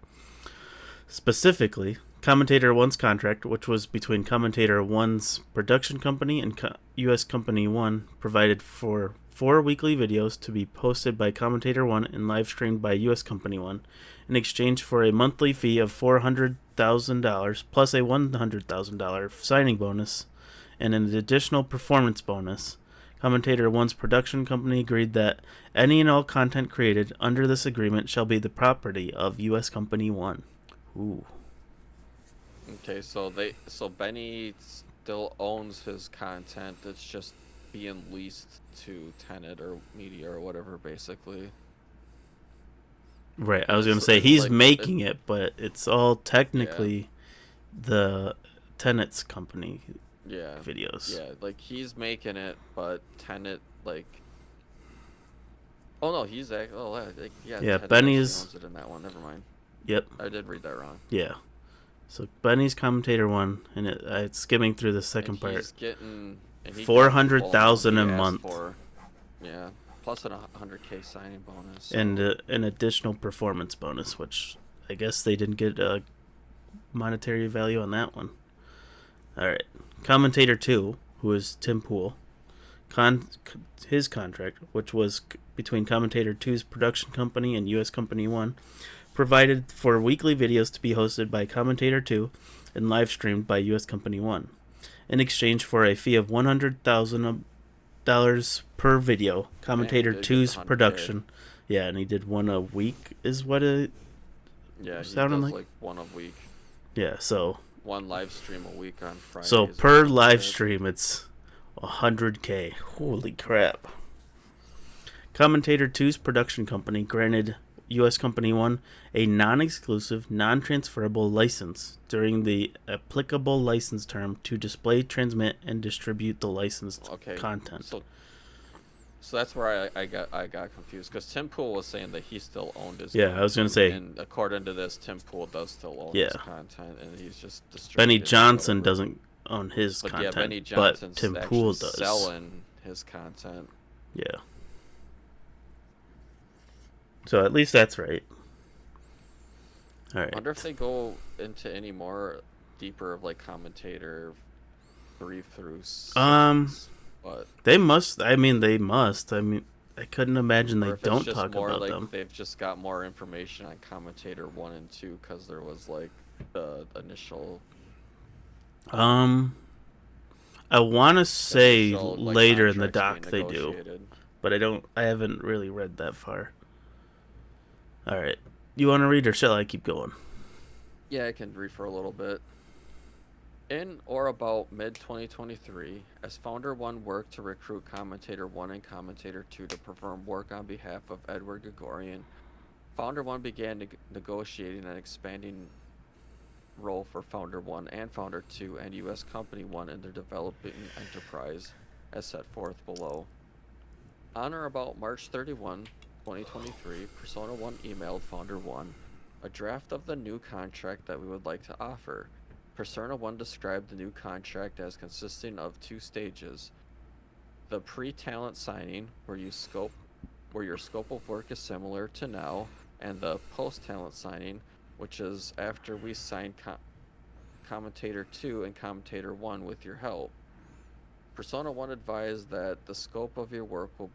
A: Specifically, Commentator 1's contract, which was between Commentator 1's production company and U.S. Company 1, provided for 4 weekly videos to be posted by Commentator 1 and live streamed by U.S. Company 1 in exchange for a monthly fee of $400,000 plus a $100,000 signing bonus and an additional performance bonus. Commentator 1's production company agreed that any and all content created under this agreement shall be the property of U.S. Company 1. Ooh.
B: Okay, so Benny still owns his content. It's just being leased to Tenet or media or whatever, basically.
A: Right, I was
B: It's-
A: going to say
B: it's
A: he's
B: like-
A: making it, but it's all technically the Tenet's company
B: Yeah.
A: videos.
B: Yeah, like he's making it, but Tenet like. Oh no, he's like
A: Yeah,
B: Tenet
A: Benny
B: actually
A: is-
B: owns it in that one. Never mind.
A: Yep,
B: I did read that wrong.
A: yeah. So Benny's Commentator 1, and it's skimming through the
B: And
A: second part.
B: he's getting and he got
A: 400,000
B: the
A: a
B: full amount he
A: month.
B: asked for. Yeah, plus a 100K signing bonus. So.
A: And an additional performance bonus, which I guess they didn't get a monetary value on that one. All right, Commentator 2, who is Tim Pool, his contract, which was between Commentator 2's production company and U.S. Company 1, provided for weekly videos to be hosted by Commentator 2 and live streamed by U.S. Company 1, in exchange for a fee of $100,000 per video. Commentator
B: did get
A: 2's
B: 100K.
A: production. Yeah, and he did one a week, is what it.
B: Yeah, he
A: sounded
B: does
A: like-
B: like one a week,
A: Yeah, so
B: one live stream a week on Fridays.
A: so
B: or
A: per
B: something
A: live
B: like that.
A: stream, it's 100K. Holy crap! Commentator 2's production company granted U.S. Company 1 a non-exclusive, non-transferable license during the applicable license term to display, transmit, and distribute the licensed
B: Okay.
A: content.
B: So that's where I got confused, because Tim Pool was saying that he still owned his.
A: Yeah, I was gonna say-
B: And according to this, Tim Pool does still own
A: Yeah.
B: his content, and he's just distributing
A: Benny
B: it or
A: Johnson
B: whatever.
A: doesn't own his
B: But
A: content,
B: yeah, Benny
A: but
B: Johnson's
A: Tim
B: actually
A: Pool does.
B: selling his content.
A: Yeah. So at least that's right. All right.
B: I wonder if they go into any more deeper of like commentator brief throughs. But
A: They must. I mean, they must. I mean, I couldn't imagine
B: or
A: they
B: if it's
A: don't
B: just
A: talk
B: more
A: about
B: like
A: them.
B: they've just got more information on commentator 1 and 2, because there was like the initial.
A: I want to say
B: initial, like,
A: later in the doc
B: contracts
A: they
B: being
A: do,
B: negotiated.
A: but I don't. I haven't really read that far. All right. You want to read, or shall I keep going?
B: Yeah, I can read for a little bit. In or about mid-2023, as Founder 1 worked to recruit Commentator 1 and Commentator 2 to perform work on behalf of Edward Gregorian, Founder 1 began negotiating an expanding role for Founder 1 and Founder 2 and U.S. Company 1 in their developing enterprise, as set forth below. On or about March 31, 2023, Persona 1 emailed Founder 1 a draft of the new contract that we would like to offer. Persona 1 described the new contract as consisting of 2 stages. The pre-talent signing, where you scope where your scope of work is similar to now, and the post-talent signing, which is after we sign Commentator 2 and Commentator 1 with your help. Persona 1 advised that the scope of your work will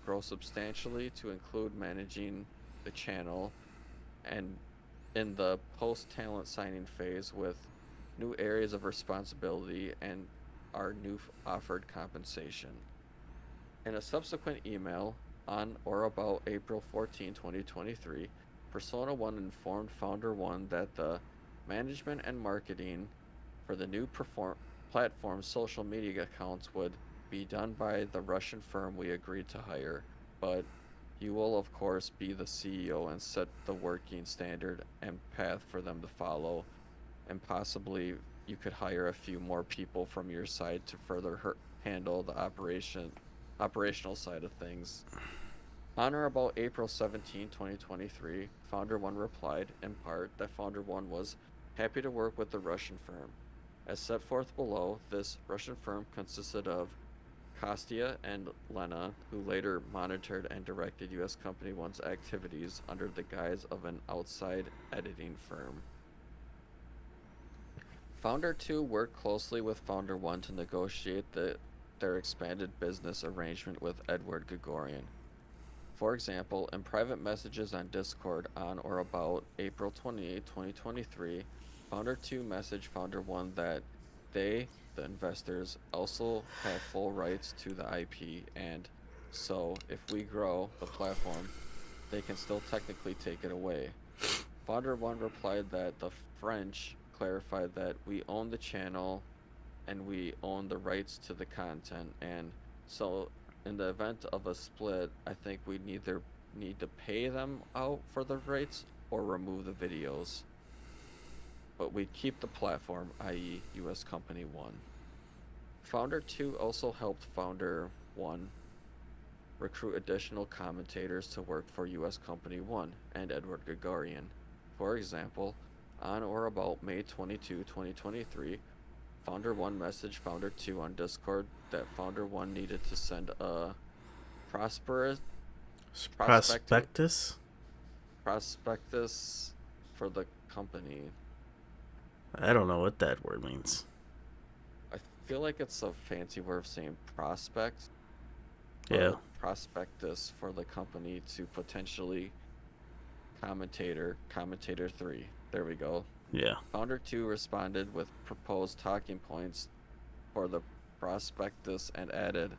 B: grow substantially to include managing the channel and in the post-talent signing phase with new areas of responsibility and our new offered compensation. In a subsequent email on or about April 14, 2023, Persona 1 informed Founder 1 that the management and marketing for the new platform's social media accounts would be done by the Russian firm we agreed to hire, but you will of course be the CEO and set the working standard and path for them to follow, and possibly you could hire a few more people from your side to further handle the operational side of things. On or about April 17, 2023, Founder 1 replied, in part, that Founder 1 was happy to work with the Russian firm. As set forth below, this Russian firm consisted of Kostya and Lena, who later monitored and directed U.S. Company 1's activities under the guise of an outside editing firm. Founder 2 worked closely with Founder 1 to negotiate their expanded business arrangement with Edward Gregorian. For example, in private messages on Discord on or about April 28, 2023, Founder 2 messaged Founder 1 that they, the investors, also have full rights to the IP, and so if we grow the platform, they can still technically take it away. Founder 1 replied that the French clarified that we own the channel and we own the rights to the content, and so in the event of a split, I think we either need to pay them out for the rights or remove the videos. But we'd keep the platform, i.e. US Company 1. Founder 2 also helped Founder 1 recruit additional commentators to work for US Company 1 and Edward Gregorian. For example, on or about May 22, 2023, Founder 1 messaged Founder 2 on Discord that Founder 1 needed to send a prospectus for the company.
A: I don't know what that word means.
B: I feel like it's a fancy word of saying prospect.
A: Yeah.
B: Prospectus for the company to potentially commentator 3. There we go.
A: Yeah.
B: Founder 2 responded with proposed talking points for the prospectus and added,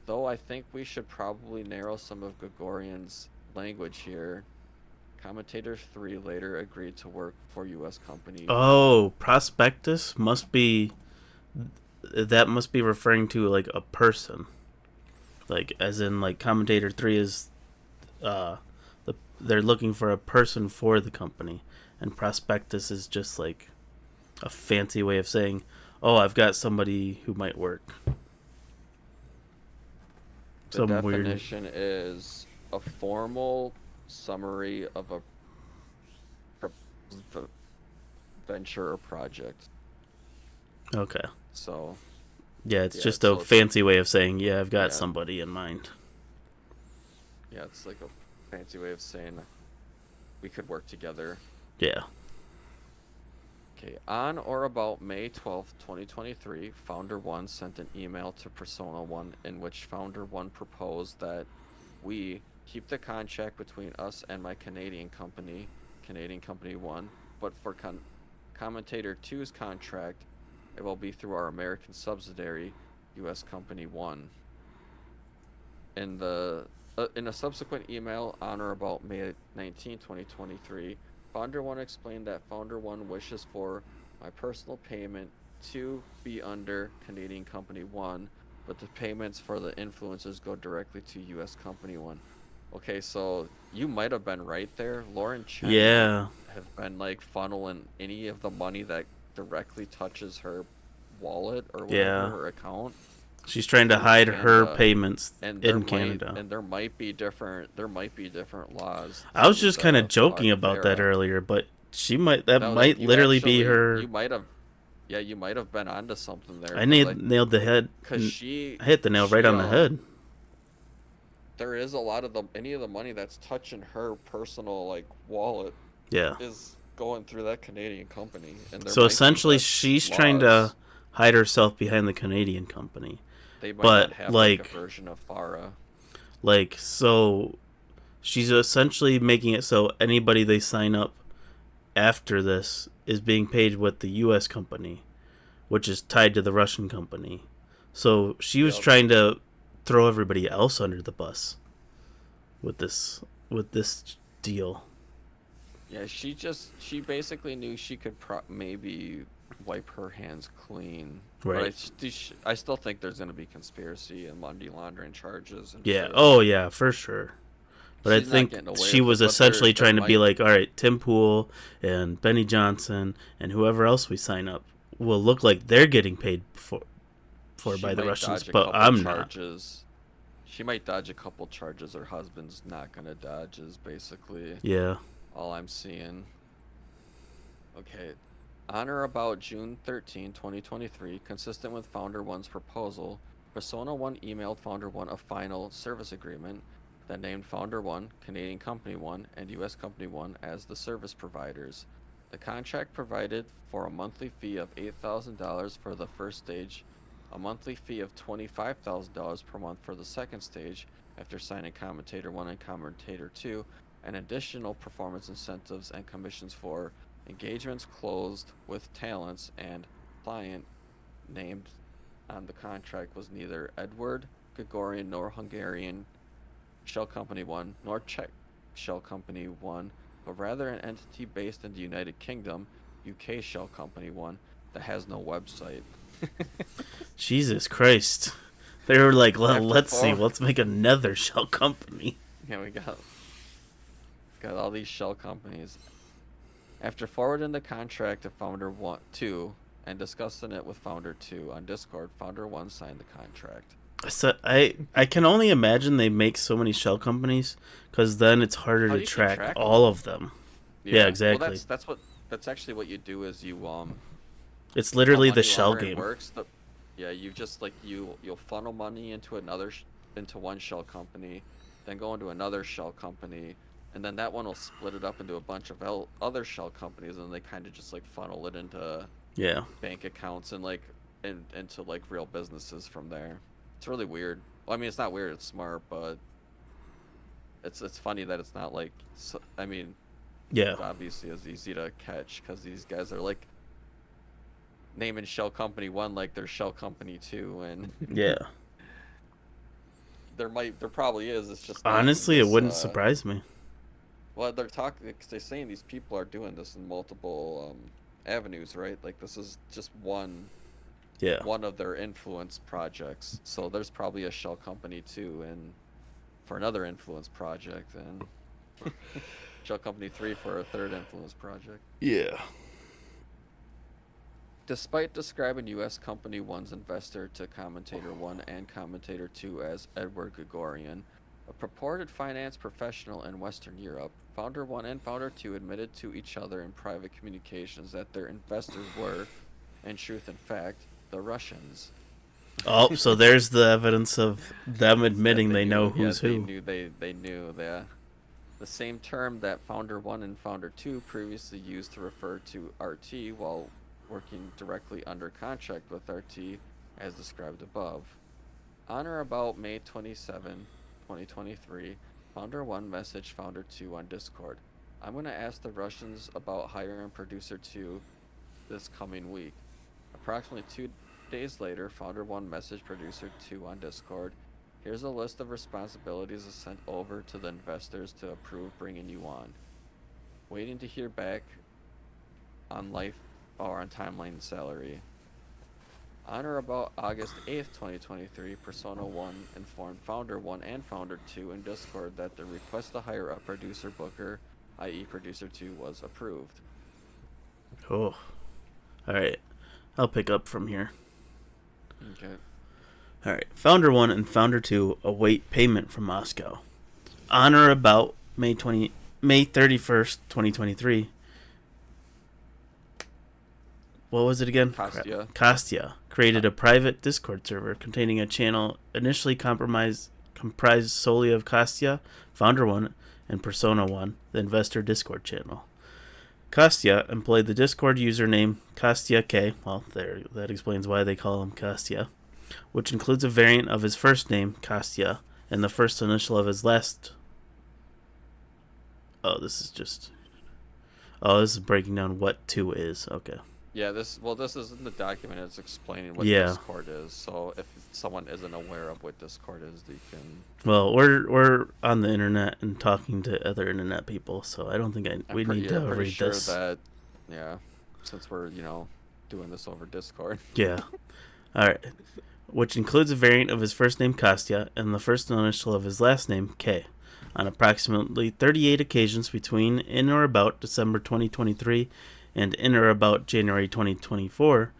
B: though I think we should probably narrow some of Gregorian's language here. Commentator 3 later agreed to work for U.S. Company.
A: Oh, prospectus must be referring to like a person. Like as in like Commentator 3 is they're looking for a person for the company, and prospectus is just like a fancy way of saying, "Oh, I've got somebody who might work."
B: The definition is a formal summary of a venture or project.
A: Okay.
B: So.
A: Yeah, it's just a fancy way of saying, "Yeah, I've got somebody in mind."
B: Yeah, it's like a fancy way of saying we could work together.
A: Yeah.
B: Okay, on or about May 12th, 2023, Founder 1 sent an email to Persona 1 in which Founder 1 proposed that we keep the contract between us and my Canadian Company 1, but for Commentator 2's contract, it will be through our American subsidiary, US Company 1. In a subsequent email on or about May 19, 2023, Founder 1 explained that Founder 1 wishes for my personal payment to be under Canadian Company 1, but the payments for the influencers go directly to US Company 1. Okay, so you might have been right there. Lauren Chen have been like funneling any of the money that directly touches her wallet or whatever, her account.
A: She's trying to hide her payments in Canada.
B: And there might be different laws.
A: I was just kind of joking about that earlier, but that might literally be her.
B: You might have been onto something there.
A: I nailed the head. I hit the nail right on the head.
B: there is a lot of any of the money that's touching her personal like wallet
A: Yeah.
B: is going through that Canadian company, and there
A: So
B: might be
A: essentially,
B: less
A: she's trying to
B: laws.
A: hide herself behind the Canadian company.
B: They might not
A: But
B: have like a version of FARA.
A: so she's essentially making it so anybody they sign up after this is being paid with the U.S. company, which is tied to the Russian company. So she was
B: Yep.
A: trying to throw everybody else under the bus with this deal.
B: Yeah, she basically knew she could maybe wipe her hands clean.
A: Right.
B: But I still think there's going to be conspiracy and money laundering charges and
A: Yeah.
B: shit.
A: Oh yeah, for sure. But I
B: She's not
A: think
B: getting away
A: she
B: with
A: was
B: it, but
A: essentially
B: there
A: trying to be
B: might
A: like, all right, Tim Pool and Benny Johnson and whoever else we sign up will look like they're getting paid for
B: she
A: by the
B: might
A: Russians,
B: dodge a
A: but
B: couple
A: I'm not.
B: charges. She might dodge a couple charges her husband's not going to dodge is basically
A: Yeah.
B: all I'm seeing. Okay. On or about June 13, 2023, consistent with Founder One's proposal, Persona 1 emailed Founder 1 a final service agreement that named Founder 1, Canadian Company 1, and US Company 1 as the service providers. The contract provided for a monthly fee of $8,000 for the first stage, a monthly fee of $25,000 per month for the second stage after signing Commentator 1 and Commentator 2, and additional performance incentives and commissions for engagements closed with talents and client named on the contract was neither Edward Gregorian nor Hungarian Shell Company 1 nor Czech Shell Company 1, but rather an entity based in the United Kingdom, UK Shell Company 1, that has no website.
A: Jesus Christ. They were like,
B: After
A: let's see,
B: four,
A: let's make another shell company.
B: yeah, we got all these shell companies. After forwarding the contract to Founder 1, 2 and discussing it with Founder 2 on Discord, Founder 1 signed the contract.
A: So I can only imagine they make so many shell companies because then it's harder
B: How
A: to
B: do you keep
A: track
B: track of
A: all
B: them?
A: of them. Yeah, exactly.
B: Well, that's actually what you do is you
A: It's
B: how
A: literally the
B: money
A: shell
B: laundering
A: game.
B: works. Yeah, you just like you'll funnel money into into one shell company, then go into another shell company, and then that one will split it up into a bunch of other shell companies, and they kind of just like funnel it into
A: Yeah.
B: bank accounts and like into like real businesses from there. It's really weird. Well, I mean, it's not weird. It's smart, but it's funny that it's not like. I mean,
A: Yeah.
B: it obviously is easy to catch because these guys are like naming Shell Company 1 like they're Shell Company 2, and
A: Yeah.
B: there probably is. It's just not in
A: Honestly, it
B: this.
A: wouldn't surprise me.
B: Well, they're talking. They're saying these people are doing this in multiple avenues, right? Like this is just
A: Yeah.
B: one of their influence projects. So there's probably a Shell Company 2 and for another influence project, and Shell Company 3 for a third influence project.
A: Yeah.
B: Despite describing U.S. Company 1's investor to Commentator 1 and Commentator 2 as Edward Gregorian, a purported finance professional in Western Europe, Founder 1 and Founder 2 admitted to each other in private communications that their investors were, in truth and fact, the Russians.
A: Oh, so there's the evidence of them admitting they know
B: Yeah,
A: who's who.
B: they knew that. The same term that Founder 1 and Founder 2 previously used to refer to RT while working directly under contract with RT, as described above. On or about May 27, 2023, Founder 1 messaged Founder 2 on Discord. I'm going to ask the Russians about hiring Producer 2 this coming week. Approximately 2 days later, Founder 1 messaged Producer 2 on Discord. Here's a list of responsibilities sent over to the investors to approve bringing you on. Waiting to hear back on life or on timeline and salary. On or about August 8th, 2023, Persona 1 informed Founder 1 and Founder 2 in Discord that the request to hire a producer booker, i.e. Producer 2, was approved.
A: Oh. Alright. I'll pick up from here.
B: Okay.
A: Alright. Founder 1 and Founder 2 await payment from Moscow. On or about May 31st, 2023. What was it again?
B: Kostya.
A: Kostya created a private Discord server containing a channel initially compromised comprised solely of Kastya, Founder 1, and Persona 1, the investor Discord channel. Kastya employed the Discord username KastyaK, well, there, that explains why they call him Kastya, which includes a variant of his first name, Kastya, and the first initial of his last... this is breaking down what 2 is. Okay.
B: Yeah, this is in the document. It's explaining what
A: Yeah.
B: Discord is. So if someone isn't aware of what Discord is, they can.
A: Well, we're on the internet and talking to other internet people, so I don't think we need to
B: pretty
A: read
B: sure
A: this.
B: that, yeah, since we're doing this over Discord.
A: Yeah. All right. Which includes a variant of his first name, Kastya, and the first initial of his last name, K. On approximately 38 occasions between in or about December 2023 and in or about January 2024,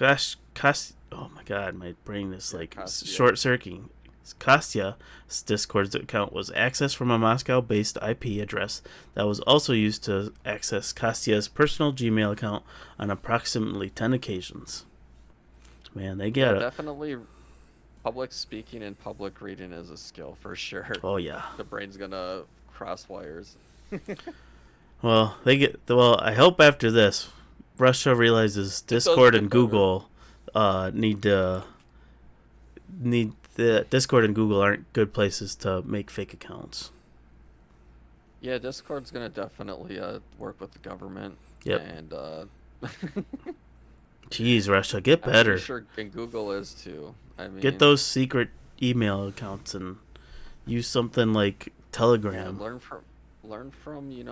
A: oh my god, my brain is like short-circuiting. Kastya's Discord account was accessed from a Moscow-based IP address that was also used to access Kastya's personal Gmail account on approximately 10 occasions. Man, they get it.
B: Definitely, public speaking and public reading is a skill for sure.
A: Oh yeah.
B: The brain's gonna cross wires.
A: Well, I hope after this, Russia realizes Discord and Google need the Discord and Google aren't good places to make fake accounts.
B: Yeah, Discord's gonna definitely work with the government.
A: Yep.
B: And
A: Jeez, Russia, get
B: I'm
A: better.
B: pretty sure, and Google is too. I mean,
A: Get those secret email accounts and use something like Telegram.
B: Yeah, learn from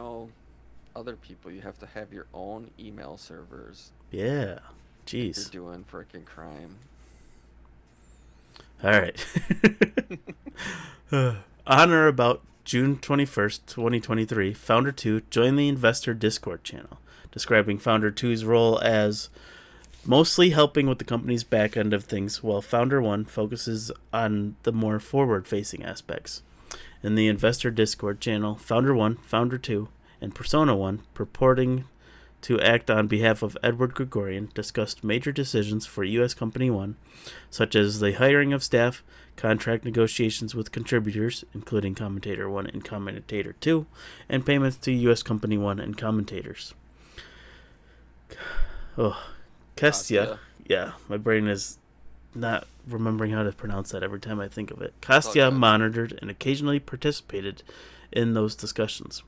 B: other people. You have to have your own email servers.
A: Yeah. Jeez.
B: You're doing freaking crime.
A: All right. On or about June 21st, 2023, Founder 2 joined the Investor Discord channel, describing Founder 2's role as mostly helping with the company's back end of things, while Founder 1 focuses on the more forward-facing aspects. In the Investor Discord channel, Founder 1, Founder 2, and Persona 1, purporting to act on behalf of Edward Gregorian, discussed major decisions for U.S. Company 1, such as the hiring of staff, contract negotiations with contributors, including Commentator 1 and Commentator 2, and payments to U.S. Company 1 and commentators. Kastya. Yeah, my brain is not remembering how to pronounce that every time I think of it. Kastya monitored and occasionally participated in those discussions.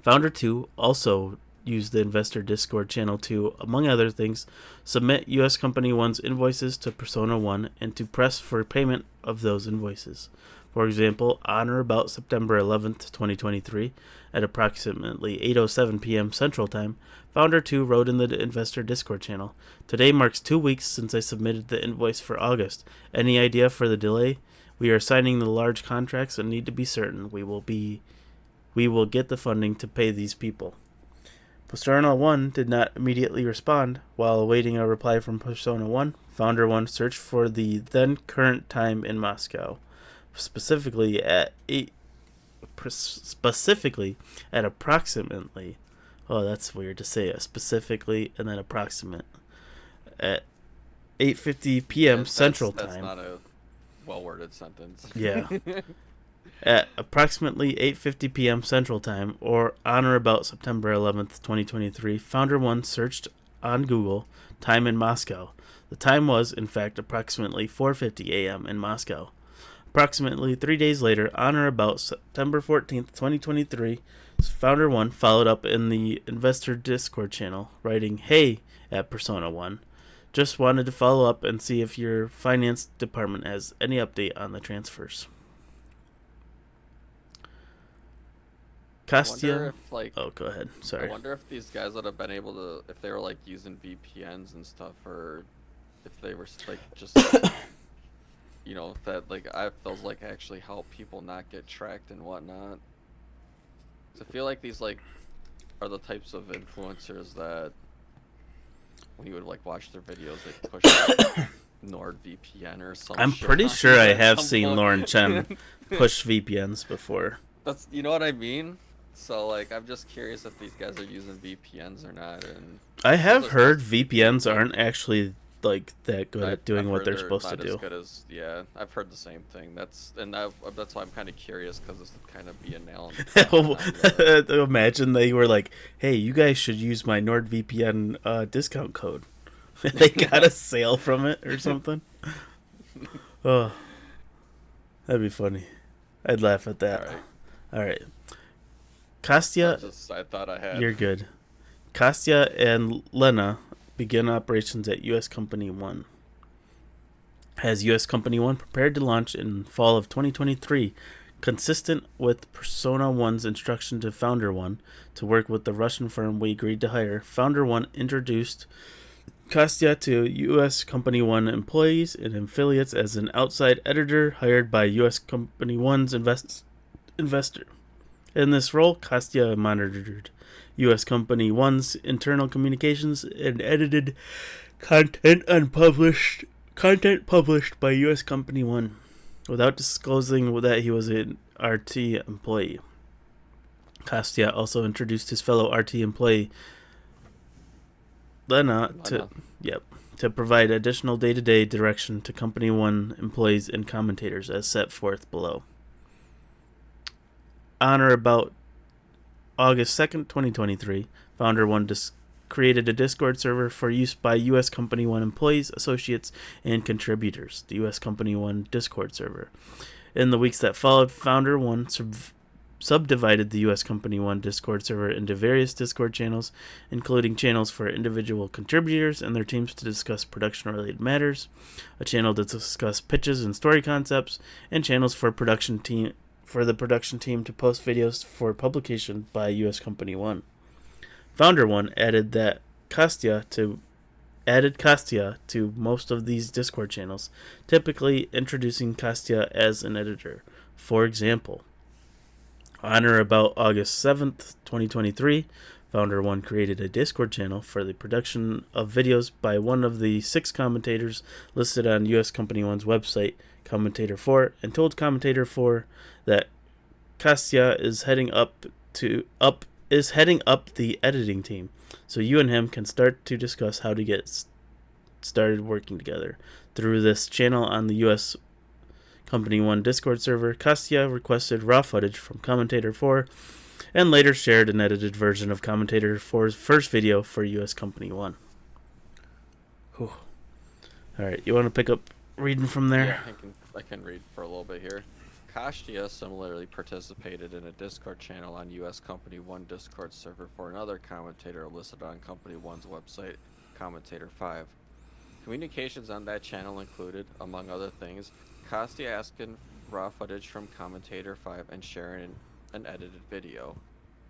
A: Founder 2 also used the Investor Discord channel to, among other things, submit U.S. Company 1's invoices to Persona 1 and to press for payment of those invoices. For example, on or about September 11th, 2023, at approximately 8:07 p.m. Central Time, Founder 2 wrote in the Investor Discord channel, "Today marks 2 weeks since I submitted the invoice for August. Any idea for the delay? We are signing the large contracts and need to be certain we will get the funding to pay these people." Persona 1 did not immediately respond. While awaiting a reply from Persona 1, Founder 1 searched for the then current time in Moscow, specifically at approximately, oh, that's weird to say, specifically and then approximate, at 8:50 p.m. Central Time.
B: That's not a well-worded sentence.
A: Yeah. At approximately 8:50 p.m. Central Time, or on or about September 11th, 2023, Founder 1 searched on Google time in Moscow. The time was, in fact, approximately 4:50 a.m. in Moscow. Approximately 3 days later, on or about September 14th, 2023, Founder 1 followed up in the Investor Discord channel, writing, "Hey," at Persona 1. "Just wanted to follow up and see if your finance department has any update on the transfers." Kastya. Go ahead. Sorry.
B: I wonder if these guys would have been able to, if they were like using VPNs and stuff, or if they were like just, if that if those actually help people not get tracked and whatnot. So I feel like these are the types of influencers that when you would watch their videos, they push NordVPN or something.
A: I'm pretty sure I have seen Lauren Chen push VPNs before.
B: That's what I mean. So I'm just curious if these guys are using VPNs or not. And
A: I have heard VPNs aren't actually like that good at doing
B: I've
A: what
B: heard
A: they're
B: they're
A: supposed to
B: not as
A: do.
B: good as, yeah. I've heard the same thing. That's why I'm kind of curious, because this would kind of be a nail in the coffin on the.
A: Imagine they were like, "Hey, you guys should use my NordVPN discount code." They got a sale from it or something. Oh, that'd be funny. I'd laugh at
B: All
A: that.
B: right.
A: All right, Kostya,
B: I thought I had.
A: you're good. Kostya and Lena begin operations at U.S. Company 1. Has U.S. Company 1 prepared to launch in fall of 2023, consistent with Persona 1's instruction to Founder 1 to work with the Russian firm we agreed to hire. Founder 1 introduced Kostya to U.S. Company 1 employees and affiliates as an outside editor hired by U.S. Company 1's investor. In this role, Kostya monitored U.S. Company 1's internal communications and edited content published by U.S. Company 1 without disclosing that he was an RT employee. Kostya also introduced his fellow RT employee Lena to provide additional day-to-day direction to Company 1 employees and commentators as set forth below. On or about August 2nd, 2023, Founder 1 created a Discord server for use by U.S. Company 1 employees, associates, and contributors, the U.S. Company 1 Discord server. In the weeks that followed, Founder 1 subdivided the U.S. Company 1 Discord server into various Discord channels, including channels for individual contributors and their teams to discuss production-related matters, a channel to discuss pitches and story concepts, and channels for the production team to post videos for publication by U.S. Company 1. Founder 1 added Kostya to most of these Discord channels, typically introducing Kostya as an editor. For example, on or about August 7th, 2023, Founder 1 created a Discord channel for the production of videos by one of the 6 commentators listed on U.S. Company 1's website, Commentator 4, and told Commentator 4 that Kostya is heading up the editing team, so you and him can start to discuss how to get started working together. Through this channel on the U.S. Company 1 Discord server, Kostya requested raw footage from Commentator 4 and later shared an edited version of Commentator 4's first video for U.S. Company 1. Whew. All right, you want to pick up reading from there?
B: Yeah, I can read for a little bit here. Kostya similarly participated in a Discord channel on U.S. Company 1 Discord server for another commentator listed on Company 1's website, Commentator 5. Communications on that channel included, among other things, Kostya asking raw footage from Commentator 5 and sharing an edited video.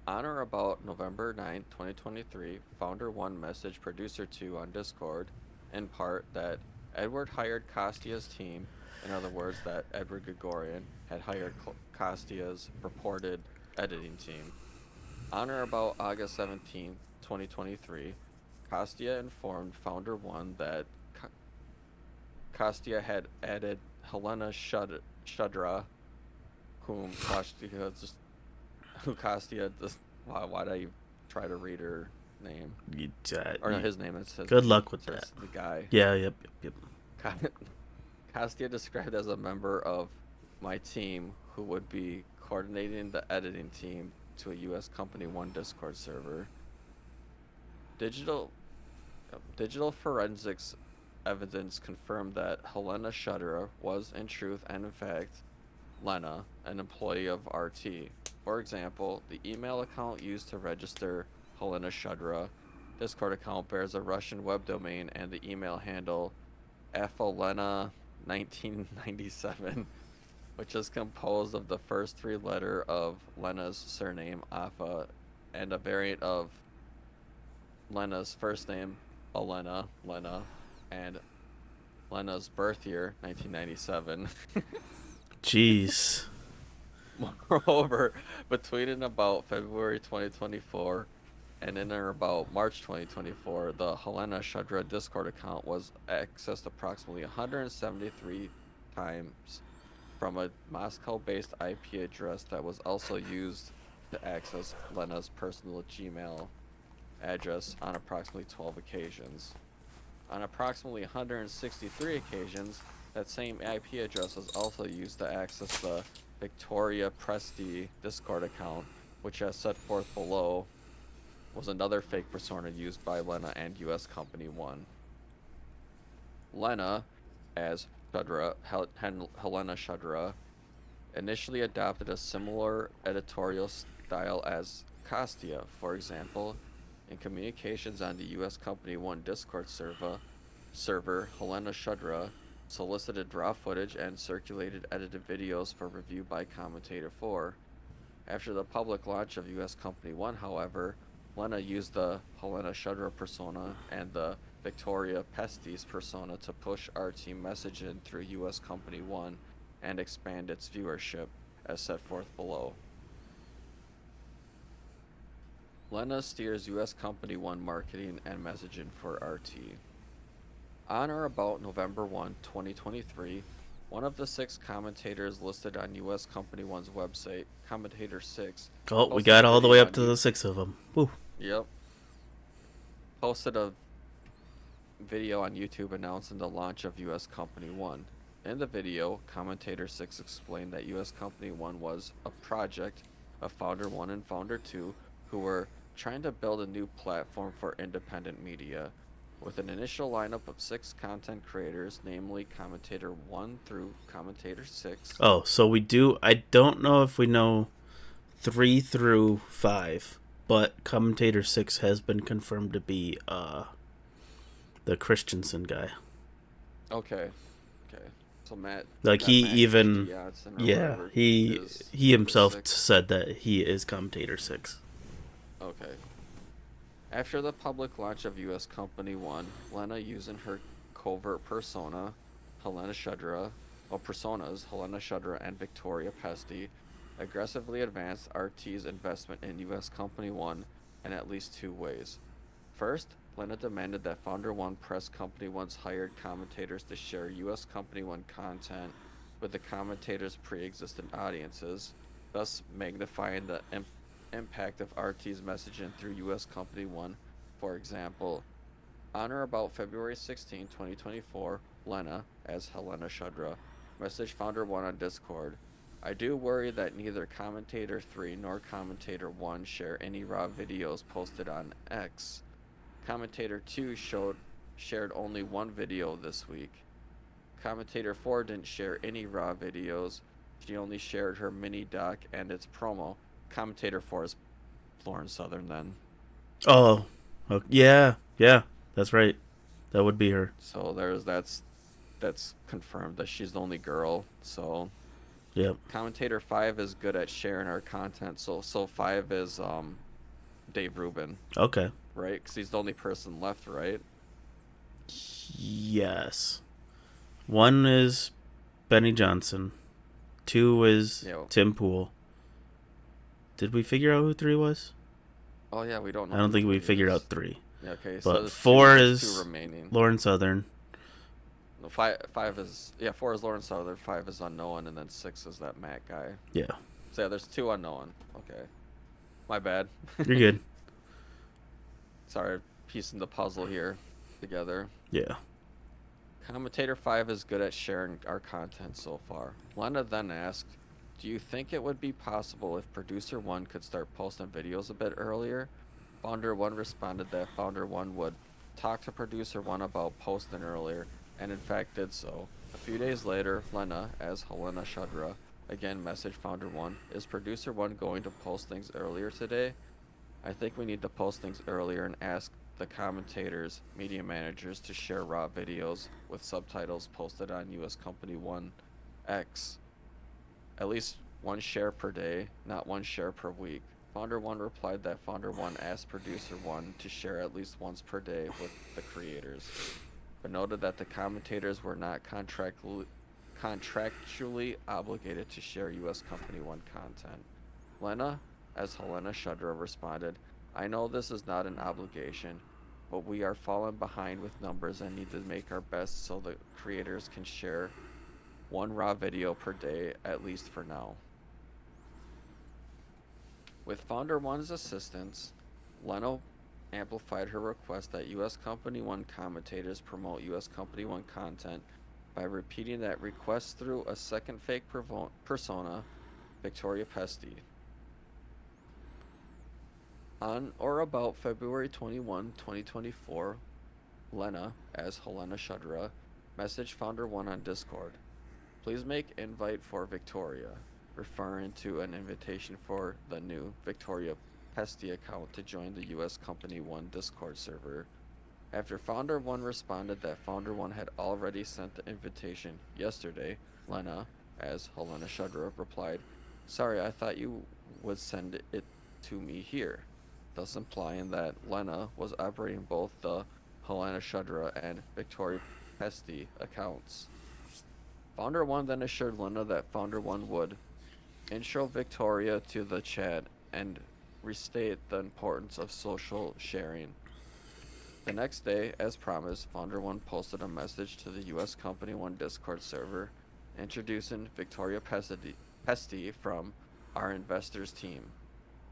B: On or about November 9, 2023, Founder 1 messaged Producer 2 on Discord, in part, that Edward hired Kostya's team, in other words, that Edward Gregorian had hired Kostya's purported editing team. On or about August 17, 2023, Kostya informed Founder 1 that Kostya had added Helena Shudra, whom Kostya just, why did I try to read her name? Or no, his name. It says
A: good luck with that.
B: The guy.
A: Yeah, yep.
B: Kostya described as a member of my team who would be coordinating the editing team to a U.S. Company 1 Discord server. Digital forensics evidence confirmed that Helena Shudra was in truth and in fact Lena, an employee of RT. For example, the email account used to register Helena Shudra Discord account bears a Russian web domain and the email handle Afolena1997, which is composed of the first 3 letters of Lena's surname, Afa, and a variant of Lena's first name, Lena, and Lena's birth year, 1997.
A: Jeez.
B: Moreover, between and about February 2024 and in or about March 2024, the Helena Shudra Discord account was accessed approximately 173 times from a Moscow-based IP address that was also used to access Lena's personal Gmail address on approximately 12 occasions. On approximately 163 occasions, that same IP address was also used to access the Victoria Presti Discord account, which, as set forth below, was another fake persona used by Lena and US Company 1. Lena, as Shudra, Helena Shudra, initially adopted a similar editorial style as Kostia. For example, in communications on the US Company 1 Discord server, Helena Shudra solicited raw footage and circulated edited videos for review by Commentator 4. After the public launch of US Company 1, however, Lena used the Helena Shudra persona and the Victoria Pestis persona to push RT messaging through US Company 1 and expand its viewership, as set forth below. Lena steers US Company 1 marketing and messaging for RT. On or about November 1, 2023, one of the 6 commentators listed on US Company 1's website, Commentator 6,
A: Oh, we got all the way up to the 6 of them. Woo.
B: Yep. Posted a video on YouTube announcing the launch of US Company 1. In the video, Commentator 6 explained that US Company 1 was a project of Founder 1 and Founder 2 who were trying to build a new platform for independent media, with an initial lineup of 6 content creators, namely Commentator 1 through Commentator 6.
A: Oh, so we do. I don't know if we know 3 through 5, but Commentator 6 has been confirmed to be the Christensen guy.
B: Okay. So Matt,
A: like
B: Matt
A: he
B: Matt
A: even,
B: Christiansen or
A: yeah,
B: whatever
A: he
B: is
A: himself
B: number 6.
A: said that he is Commentator 6.
B: Okay. After the public launch of US Company 1, Lena, using her covert persona, Helena Shudra, Helena Shudra and Victoria Pesty, aggressively advanced RT's investment in US Company 1 in at least 2 ways. First, Lena demanded that Founder 1 press Company 1's hired commentators to share US Company 1 content with the commentators' pre-existent audiences, thus magnifying the impact of RT's messaging through US Company 1. For example, on or about February 16, 2024, Lena, as Helena Shudra, messaged Founder 1 on Discord. I do worry that neither Commentator 3 nor Commentator 1 share any raw videos posted on X. Commentator 2 shared only one video this week. Commentator 4 didn't share any raw videos. She only shared her mini doc and its promo. Commentator 4 is Lauren Southern then.
A: Oh, yeah, that's right. That would be her.
B: So that's confirmed that she's the only girl. So
A: Yep.
B: Commentator 5 is good at sharing our content. So 5 is Dave Rubin.
A: Okay.
B: Right? Because he's the only person left, right?
A: Yes. 1 is Benny Johnson. 2 is Tim Pool. Did we figure out who 3 was?
B: Oh yeah, we don't know.
A: I don't think we figured out 3.
B: Yeah, okay,
A: but
B: so
A: 4
B: 2
A: is
B: remaining.
A: Lauren Southern.
B: No, 5 is 4 is Lauren Southern, 5 is unknown, and then 6 is that Matt guy.
A: Yeah.
B: So yeah, there's 2 unknown. Okay, my bad.
A: You're good.
B: Sorry, piecing the puzzle here together.
A: Yeah.
B: Commentator 5 is good at sharing our content so far. Lena then asked, do you think it would be possible if Producer 1 could start posting videos a bit earlier? Founder 1 responded that Founder 1 would talk to Producer 1 about posting earlier, and in fact did so. A few days later, Lena, as Helena Shudra, again messaged Founder 1, is Producer 1 going to post things earlier today? I think we need to post things earlier and ask the commentators, media managers to share raw videos with subtitles posted on US Company 1 X. At least 1 share per day, not 1 share per week. Founder 1 replied that Founder 1 asked Producer 1 to share at least once per day with the creators, but noted that the commentators were not contractually obligated to share US Company 1 content. Lena, as Helena Shudra, responded, I know this is not an obligation, but we are falling behind with numbers and need to make our best so the creators can share 1 raw video per day, at least for now. With Founder 1's assistance, Lena amplified her request that U.S. Company One commentators promote U.S. Company One content by repeating that request through a second fake persona, Victoria Pesty. On or about February 21, 2024, Lena, as Helena Shudra, messaged Founder One on Discord. Please make invite for Victoria, referring to an invitation for the new Victoria Pesty account to join the U.S. Company One Discord server. After Founder One responded that Founder One had already sent the invitation yesterday, Lena, as Helena Shudra, replied, "Sorry, I thought you would send it to me here," thus implying that Lena was operating both the Helena Shudra and Victoria Pesty accounts. Founder One then assured Lena that Founder One would intro Victoria to the chat and restate the importance of social sharing. The next day, as promised, Founder One posted a message to the U.S. Company One Discord server introducing Victoria Pesty from our investors team.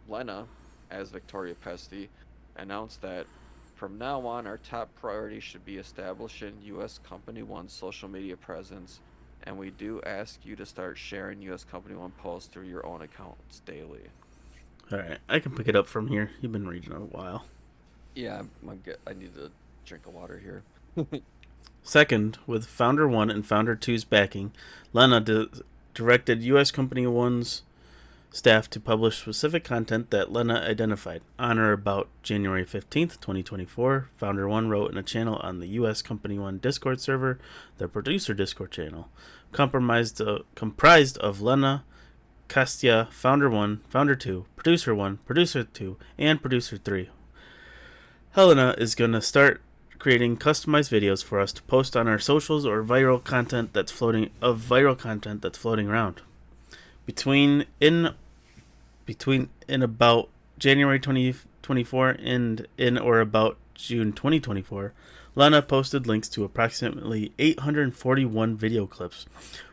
B: Lena, as Victoria Pesty, announced that from now on, our top priority should be establishing U.S. Company One's social media presence, and we do ask you to start sharing U.S. Company One posts through your own accounts daily.
A: Alright, I can pick it up from here. You've been reading a while.
B: Yeah, I need to drink of water here.
A: Second, with Founder 1 and Founder 2's backing, Lena directed U.S. Company 1's staff to publish specific content that Lena identified. On or about January 15th, 2024, Founder 1 wrote in a channel on the U.S. Company 1 Discord server, the producer Discord channel, comprised of Lena, Kastya, Founder 1, Founder 2, Producer 1, Producer 2, and Producer 3. Helena is going to start creating customized videos for us to post on our socials or viral content that's floating around. Between about January 2024 and in or about June 2024, Lena posted links to approximately 841 video clips,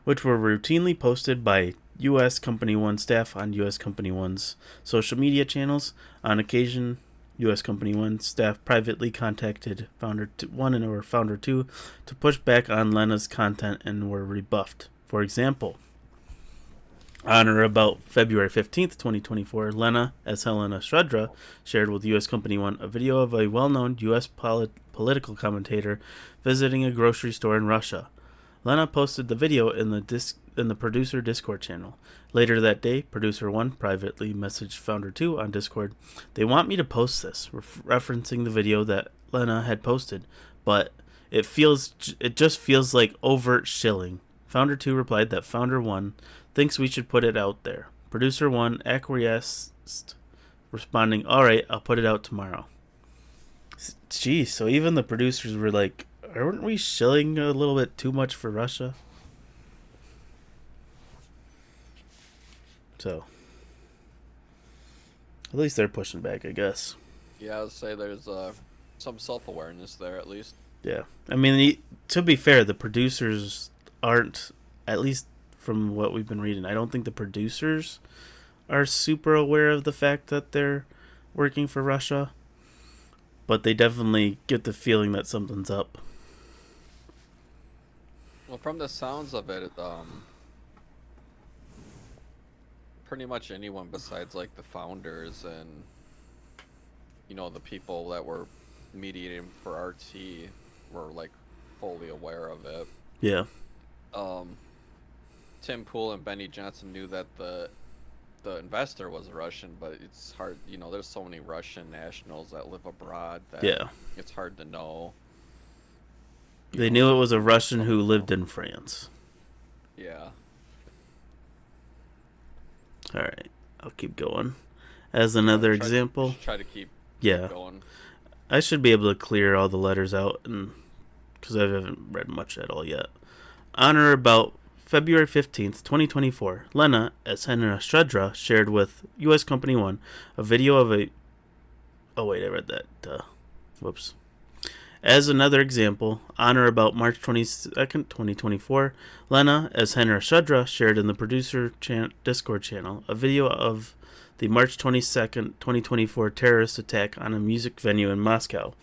A: which were routinely posted by U.S. Company 1 staff on U.S. Company 1's social media channels. On occasion, U.S. Company 1 staff privately contacted Founder 1 or Founder 2 to push back on Lena's content and were rebuffed. For example, on or about February 15th, 2024, Lena, as Helena Shudra, shared with U.S. Company 1 a video of a well-known U.S. political commentator visiting a grocery store in Russia. Lena posted the video in the producer Discord channel. Later that day, Producer 1 privately messaged Founder 2 on Discord. "They want me to post this," referencing the video that Lena had posted, "but it just feels like overt shilling." Founder 2 replied that Founder 1 thinks we should put it out there. Producer 1 acquiesced, responding, "Alright, I'll put it out tomorrow." Geez, so even the producers were like, aren't we shilling a little bit too much for Russia? So, at least they're pushing back, I guess.
B: Yeah, I would say there's some self-awareness there, at least.
A: Yeah. I mean, to be fair, the producers aren't, at least from what we've been reading, I don't think the producers are super aware of the fact that they're working for Russia. But they definitely get the feeling that something's up.
B: Well, from the sounds of it, pretty much anyone besides like the founders and the people that were mediating for RT were like fully aware of it.
A: Yeah.
B: Tim Pool and Benny Johnson knew that the investor was Russian, but it's hard, there's so many Russian nationals that live abroad that it's hard to know.
A: They knew it was a Russian who lived in France.
B: Yeah.
A: Alright, I'll keep going. As another example...
B: Try to keep
A: yeah.
B: going.
A: I should be able to clear all the letters out, because I haven't read much at all yet. On or about February 15th, 2024, Lena, as Helena Shudra, shared with U.S. Company 1 a video of a... Oh, wait, I read that. Whoops. As another example, on or about March 22nd, 2024, Lena, as Henry Shudra, shared in the producer Discord channel a video of the March 22nd, 2024 terrorist attack on a music venue in Moscow,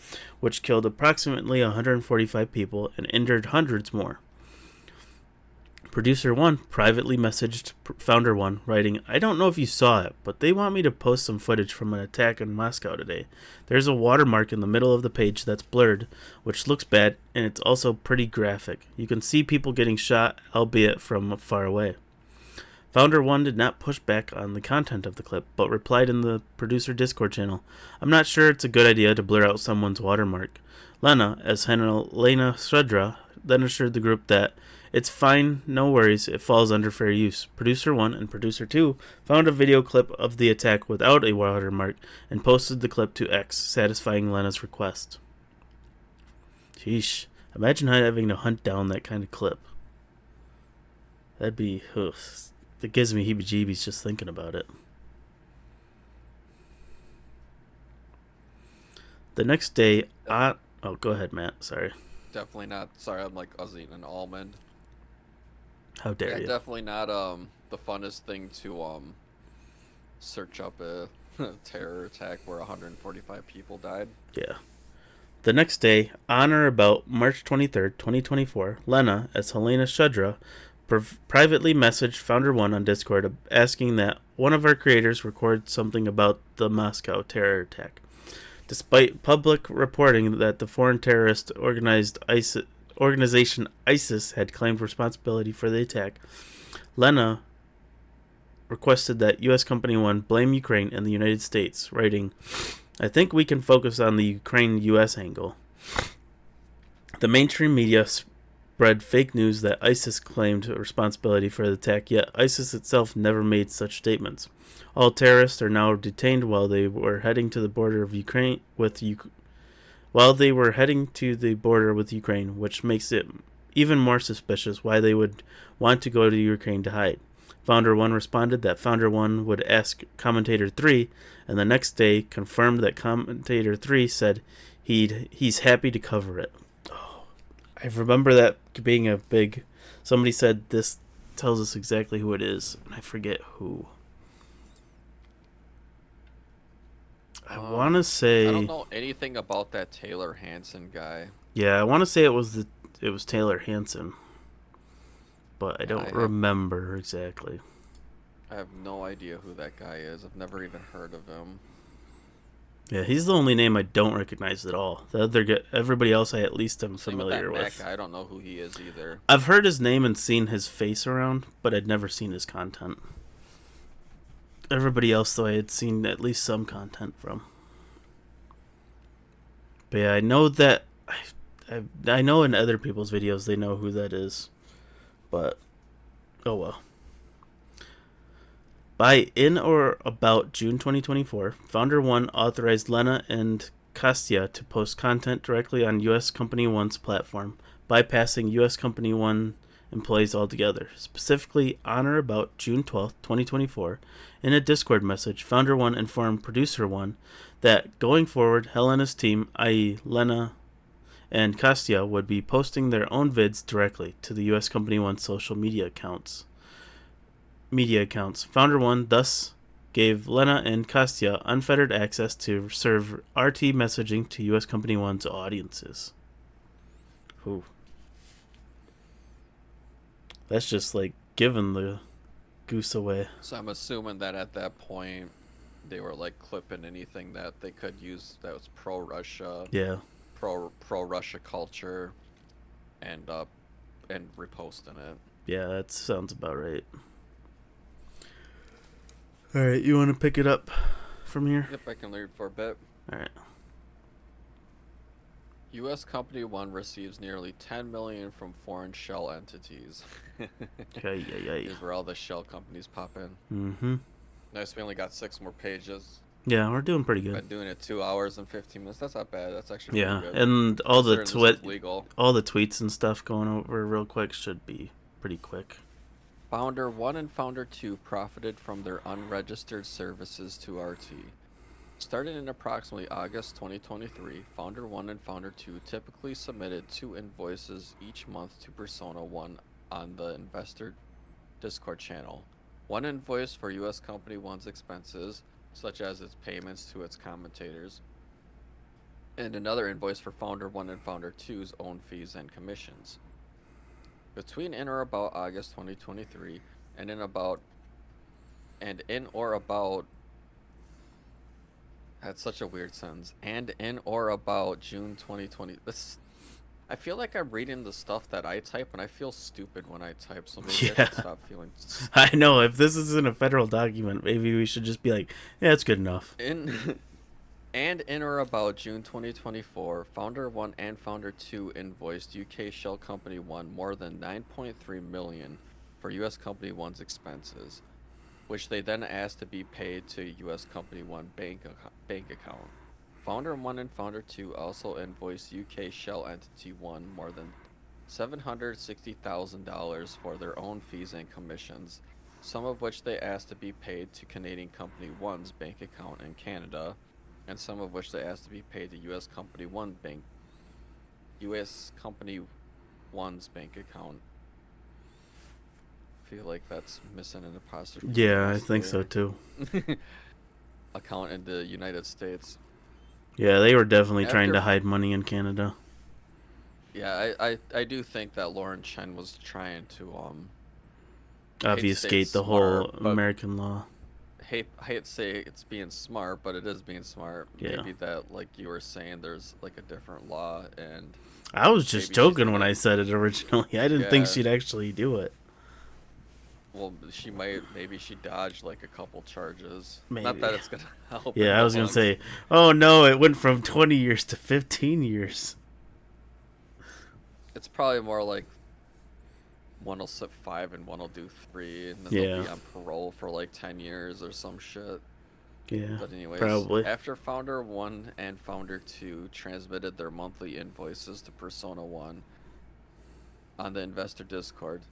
A: which killed approximately 145 people and injured hundreds more. Producer 1 privately messaged Founder 1, writing, "I don't know if you saw it, but they want me to post some footage from an attack in Moscow today. There's a watermark in the middle of the page that's blurred, which looks bad, and it's also pretty graphic. You can see people getting shot, albeit from far away." Founder 1 did not push back on the content of the clip, but replied in the producer Discord channel, "I'm not sure it's a good idea to blur out someone's watermark." Lena, as Lena Shudra, then assured the group that it's fine, no worries, it falls under fair use. Producer 1 and Producer 2 found a video clip of the attack without a watermark and posted the clip to X, satisfying Lena's request. Sheesh. Imagine having to hunt down that kind of clip. That'd be... Ugh. It gives me heebie-jeebies just thinking about it. The next day... Oh, go ahead, Matt. Sorry.
B: Definitely not. Sorry, I was eating an almond.
A: How dare you?
B: Definitely not the funnest thing to search up a terror attack where 145 people died.
A: Yeah. The next day, on or about March 23rd, 2024, Lena, as Helena Shudra, privately messaged Founder 1 on Discord asking that one of our creators record something about the Moscow terror attack. Despite public reporting that the foreign terrorist organization ISIS had claimed responsibility for the attack, Lena requested that U.S. Company 1 blame Ukraine and the United States, writing, "I think we can focus on the Ukraine-U.S. angle." The mainstream media spread fake news that ISIS claimed responsibility for the attack, yet ISIS itself never made such statements. All terrorists are now detained while they were heading to the border of Ukraine with Ukraine, which makes it even more suspicious why they would want to go to Ukraine to hide. Founder 1 responded that Founder 1 would ask Commentator 3, and the next day confirmed that Commentator 3 said he's happy to cover it. Oh, I remember that being a big... Somebody said this tells us exactly who it is, and I forget who. I want to say...
B: I don't know anything about that Taylor Hansen guy.
A: Yeah, I want to say it was Taylor Hansen, but I don't remember exactly.
B: I have no idea who that guy is. I've never even heard of him.
A: Yeah, he's the only name I don't recognize at all. The other everybody else I at least am familiar with.
B: That guy, I don't know who he is either.
A: I've heard his name and seen his face around, but I'd never seen his content. Everybody else, though, I had seen at least some content from. But yeah, I know that... I know in other people's videos they know who that is. But, oh well. By in or about June 2024, Founder 1 authorized Lena and Kostya to post content directly on U.S. Company 1's platform, bypassing U.S. Company 1 employees altogether. Specifically, on or about June 12, 2024, in a Discord message, Founder 1 informed Producer 1 that going forward, Helena's team, i.e. Lena and Kostya, would be posting their own vids directly to the U.S. Company 1 social media accounts. Founder 1 thus gave Lena and Kostya unfettered access to serve RT messaging to U.S. Company 1's audiences. Ooh. That's just like giving the goose away.
B: So I'm assuming that at that point they were like clipping anything that they could use that was pro-Russia.
A: Yeah.
B: Pro-Russia culture and reposting it.
A: Yeah, that sounds about right. Alright, you want to pick it up from here?
B: Yep, I can read for a bit.
A: Alright.
B: U.S. Company 1 receives nearly $10 million from foreign shell entities. Here's where all the shell companies pop in.
A: Mm-hmm.
B: Nice, we only got 6 more pages.
A: Yeah, we're doing pretty good.
B: Been doing it 2 hours and 15 minutes. That's not bad. That's actually pretty good.
A: And all the tweets and stuff going over real quick should be pretty quick.
B: Founder 1 and Founder 2 profited from their unregistered services to RT. Starting in approximately August 2023, Founder 1 and Founder 2 typically submitted 2 invoices each month to Persona 1 on the investor Discord channel. One invoice for US Company 1's expenses, such as its payments to its commentators, and another invoice for Founder 1 and Founder 2's own fees and commissions. Between in or about August 2023 and in or about that's such a weird sentence. And in or about June 2020. I feel like I'm reading the stuff that I type, and I feel stupid when I type, so maybe I
A: Yeah.
B: should stop feeling stupid.
A: I know, if this isn't a federal document, maybe we should just be like, yeah, it's good enough.
B: In or about June 2024, Founder 1 and Founder 2 invoiced UK Shell Company 1 more than 9.3 million for US Company 1's expenses, which they then asked to be paid to US Company 1 bank account. Founder 1 and Founder 2 also invoiced UK Shell Entity 1 more than $760,000 for their own fees and commissions, some of which they asked to be paid to Canadian Company 1's bank account in Canada, and some of which they asked to be paid to US Company 1's bank account. I feel like that's missing an apostrophe.
A: Yeah, I think so too.
B: Account in the United States.
A: Yeah, they were definitely trying to hide money in Canada.
B: Yeah, I do think that Lauren Chen was trying to
A: Obfuscate the whole American law.
B: I hate to say it's being smart, but it is being smart.
A: Yeah.
B: Maybe that, like you were saying, there's like a different law, and
A: I was just joking when I said it originally. I didn't think she'd actually do it.
B: Well, maybe she dodged like a couple charges.
A: Maybe.
B: Not that it's gonna help.
A: Yeah, I was gonna say, oh no, it went from 20 years to 15 years.
B: It's probably more like one will sit 5 and one will do 3, and then they'll be on parole for like 10 years or some shit.
A: Yeah,
B: but anyways,
A: probably.
B: After Founder 1 and Founder 2 transmitted their monthly invoices to Persona 1 on the investor Discord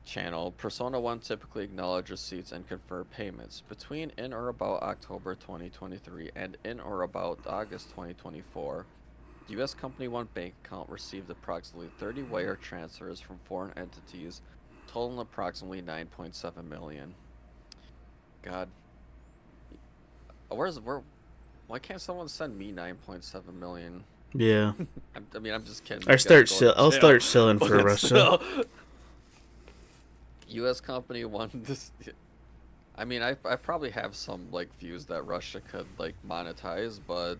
B: channel, Persona 1 typically acknowledged receipts and confirmed payments. Between in or about October 2023 and in or about August 2024, the U.S. Company 1 bank account received approximately 30 wire transfers from foreign entities, totaling approximately 9.7 million. God. Why can't someone send me 9.7 million?
A: Yeah.
B: I'm just kidding.
A: I'll start shilling for Russia.
B: U.S. Company 1. I probably have some like views that Russia could like monetize, but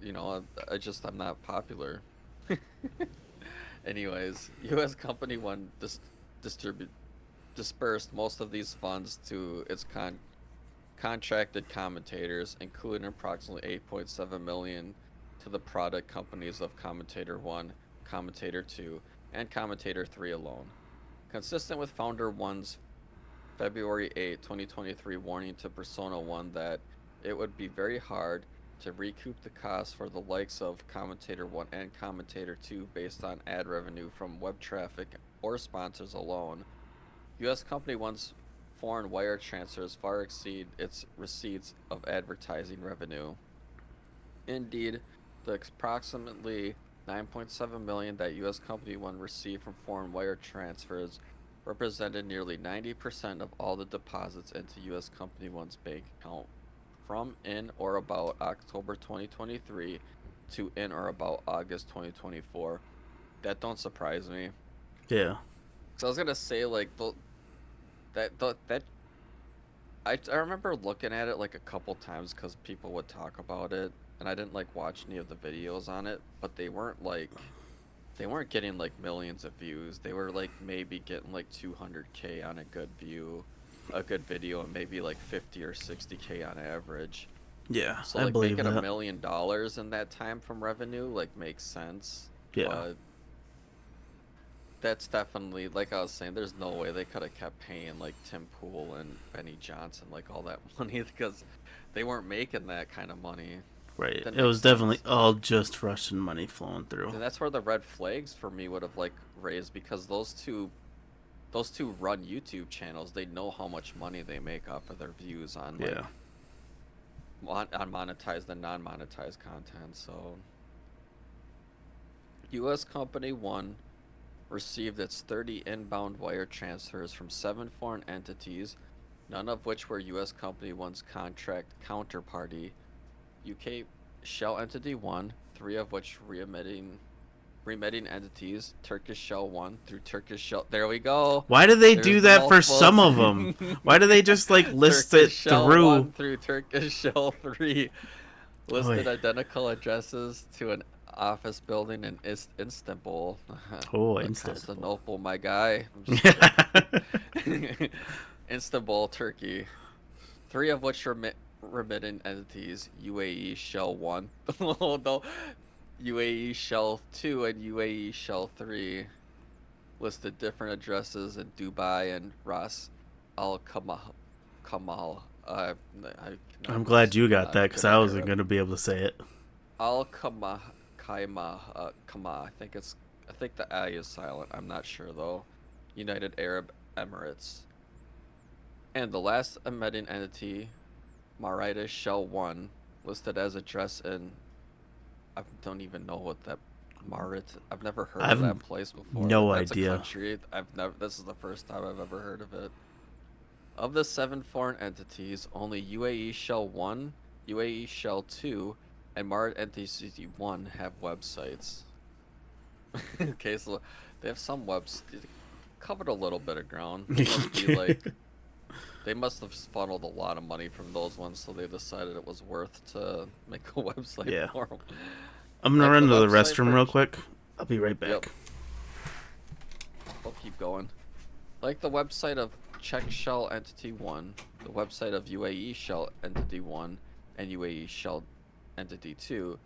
B: I'm not popular. Anyways, U.S. Company 1 dispersed most of these funds to its contracted commentators, including approximately 8.7 million to the product companies of Commentator 1, Commentator 2, and Commentator 3 alone. Consistent with Founder 1's February 8, 2023 warning to Persona 1 that it would be very hard to recoup the costs for the likes of Commentator 1 and Commentator 2 based on ad revenue from web traffic or sponsors alone, U.S. Company 1's foreign wire transfers far exceed its receipts of advertising revenue. Indeed, the approximately 9.7 million that U.S. Company 1 received from foreign wire transfers represented nearly 90% of all the deposits into U.S. Company 1's bank account from in or about October 2023 to in or about August 2024. That don't surprise me.
A: Yeah.
B: So I was gonna say like I remember looking at it like a couple times because people would talk about it, and I didn't like watch any of the videos on it, but they weren't getting like millions of views. They were like maybe getting like 200K on a good video, and maybe like 50 or 60K on average.
A: Yeah,
B: so
A: I
B: like
A: believe
B: making
A: that.
B: $1 million in that time from revenue like makes sense.
A: Yeah.
B: But that's definitely, like I was saying, there's no way they could have kept paying like Tim Pool and Benny Johnson like all that money because they weren't making that kind of money.
A: Right. It was definitely all just Russian money flowing through.
B: And that's where the red flags for me would have like raised, because those those two run YouTube channels. They know how much money they make off of their views on like
A: Yeah.
B: on monetized and non-monetized content. So, U.S. Company 1 received its 30 inbound wire transfers from 7 foreign entities, none of which were U.S. Company 1's contract counterparty. UK Shell Entity 1, 3 of which remitting entities, Turkish Shell 1 through Turkish Shell. There we go.
A: Why do they
B: There's
A: do
B: the
A: that for
B: multiples.
A: some of them? Why do they just like list
B: Turkish
A: it
B: Shell
A: through?
B: 1 through Turkish Shell 3 listed
A: Oy.
B: identical addresses to an office building in Istanbul.
A: Oh,
B: Like
A: Istanbul.
B: Constantinople, my guy. I'm just
A: Yeah.
B: kidding. Istanbul, Turkey. 3 of which remitting entities, UAE Shell 1. Oh, no. UAE Shell 2 and UAE Shell 3 listed different addresses in Dubai and Ras Al Kamal.
A: I'm glad you got
B: not
A: that because
B: good
A: I
B: at
A: wasn't
B: Arab.
A: gonna be able to say it.
B: Al Kama Kama. I think the I is silent. I'm not sure though. United Arab Emirates. And the last emitting entity, Marita Shell 1, listed as address in I don't even know what that I've never heard of
A: I've
B: that place before.
A: no
B: That's
A: idea.
B: a country. This is the first time I've ever heard of it. Of the 7 foreign entities, only UAE Shell 1, UAE Shell 2, and Marit Entity 1 have websites. Okay, so they have some webs covered a little bit of ground. They must be like they must have funneled a lot of money from those ones, so they decided it was worth to make a website
A: Yeah.
B: for them.
A: I'm gonna
B: Like
A: run
B: the
A: to the
B: website
A: restroom
B: for
A: real quick. I'll be right back.
B: Yep. I'll keep going. Like the website of Czech Shell Entity 1, the website of UAE Shell Entity 1, and UAE Shell Entity 2,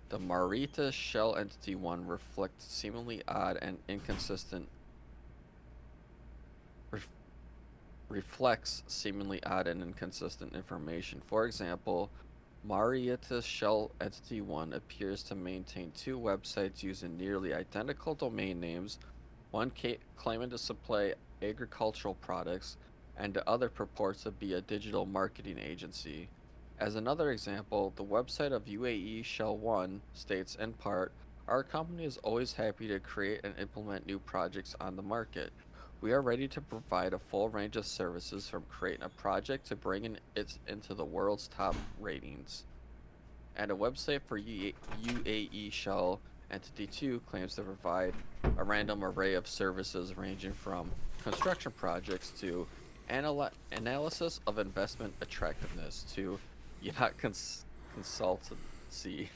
B: the Marita Shell Entity 1 reflects seemingly odd and inconsistent reflects seemingly odd and inconsistent information. For example, Marietta Shell Entity 1 appears to maintain 2 websites using nearly identical domain names, one claiming to supply agricultural products, and the other purports to be a digital marketing agency. As another example, the website of UAE Shell 1 states in part, "Our company is always happy to create and implement new projects on the market. We are ready to provide a full range of services from creating a project to bringing it into the world's top ratings." And a website for UAE Shell Entity 2 claims to provide a random array of services ranging from construction projects to analysis of investment attractiveness to yacht consultancy.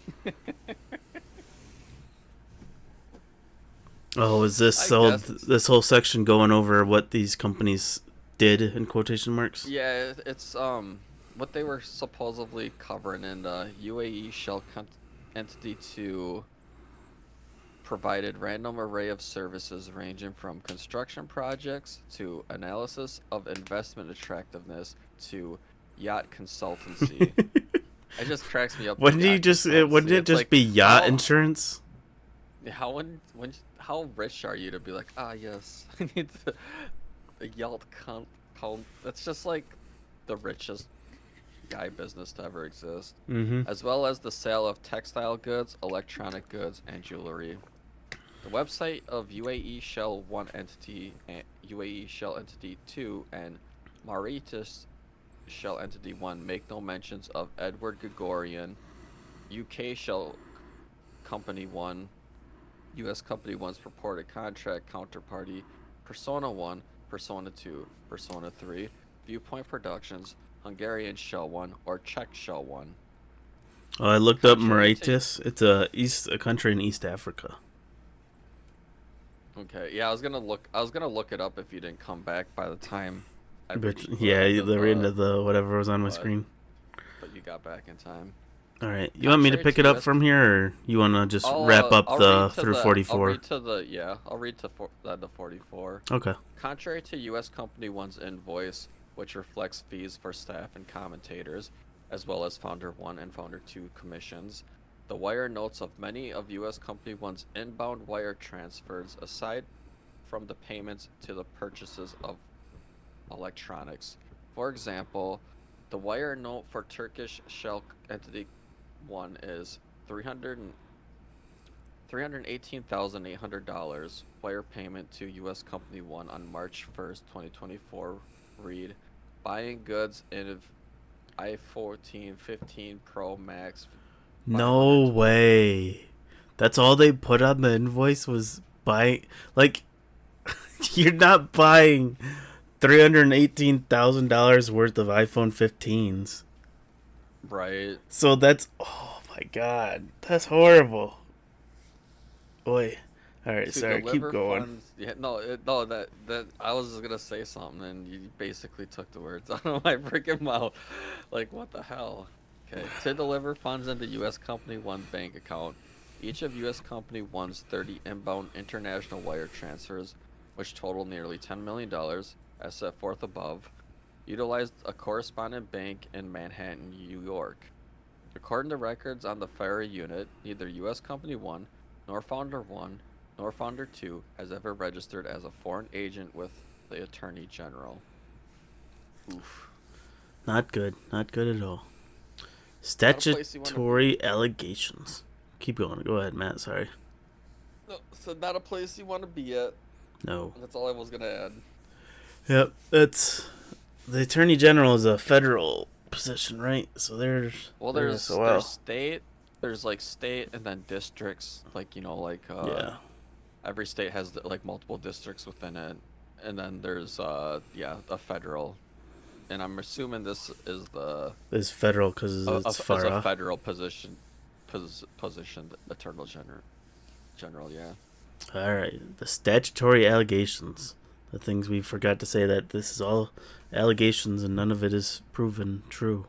A: Oh, is this
B: I
A: so?
B: guess it's,
A: This whole section going over what these companies did in quotation marks?
B: yeah, it's what they were supposedly covering in the UAE Shell Entity 2 provided random array of services ranging from construction projects to analysis of investment attractiveness to yacht consultancy. It just cracks me up.
A: Wouldn't you just? Wouldn't it
B: It's
A: just
B: like,
A: be yacht insurance?
B: how rich are you to be like, ah, yes, I need a yacht That's just like the richest guy business to ever exist,
A: Mm-hmm.
B: as well as the sale of textile goods, electronic goods, and jewelry. The website of UAE Shell 1 entity and UAE Shell Entity 2 and Mauritius Shell Entity 1 make no mentions of Edward Gregorian, UK Shell Company 1, US Company 1's purported contract counterparty, Persona 1, Persona 2, Persona 3, Viewpoint Productions, Hungarian Shell 1, or Czech Shell 1.
A: I looked up
B: Contrary to-
A: Mauritius. It's a country in East Africa.
B: Okay, yeah, I was gonna look it up if you didn't come back by the time I
A: But
B: reached
A: yeah,
B: end of
A: the end of the whatever was on my
B: but-
A: screen.
B: but you got back in time.
A: All right, you want me to
B: Contrary
A: pick
B: to
A: it up
B: US
A: from here, or you want to just wrap up
B: I'll
A: the
B: read to
A: through
B: I'll
A: 44?
B: read to the 44.
A: Okay.
B: Contrary to U.S. Company 1's invoice, which reflects fees for staff and commentators, as well as Founder 1 and Founder 2 commissions, the wire notes of many of U.S. Company 1's inbound wire transfers, aside from the payments to the purchases of electronics. For example, the wire note for Turkish shell entity 1 is 318,800. Wire payment to U.S. Company 1 on March 1st, 2024. Read, buying goods in iPhone 15 Pro Max.
A: No way. That's all they put on the invoice was buying. Like, you're not buying $318,000 worth of iPhone 15s.
B: Right.
A: So that's, oh my god, that's horrible. Boy. All right,
B: To
A: sorry, keep
B: deliver
A: going.
B: funds. Yeah, no, that I was just gonna say something, and you basically took the words out of my freaking mouth. Like, what the hell? Okay, to deliver funds into U.S. Company 1 bank account, each of U.S. Company 1's 30 inbound international wire transfers, which total nearly $10 million, as set forth above, utilized a correspondent bank in Manhattan, New York. According to records on the FIRA unit, neither U.S. Company 1 nor Founder 1 nor Founder 2 has ever registered as a foreign agent with the Attorney General. Oof.
A: Not good. Not good at all.
B: Not a place you wanna
A: Statutory allegations. Keep going. Go ahead, Matt. Sorry.
B: No, so not a place you want to be at.
A: No.
B: That's all I was gonna add.
A: Yep. That's the Attorney General is a federal position, right? So there's
B: There's state, there's like state and then districts, like
A: yeah.
B: every state has like multiple districts within it, and then there's a federal, and I'm assuming this is
A: It's federal because it's
B: a
A: FARA.
B: federal position, positioned Attorney General, yeah.
A: All right. The statutory allegations. The things we forgot to say that this is all allegations and none of it is proven true.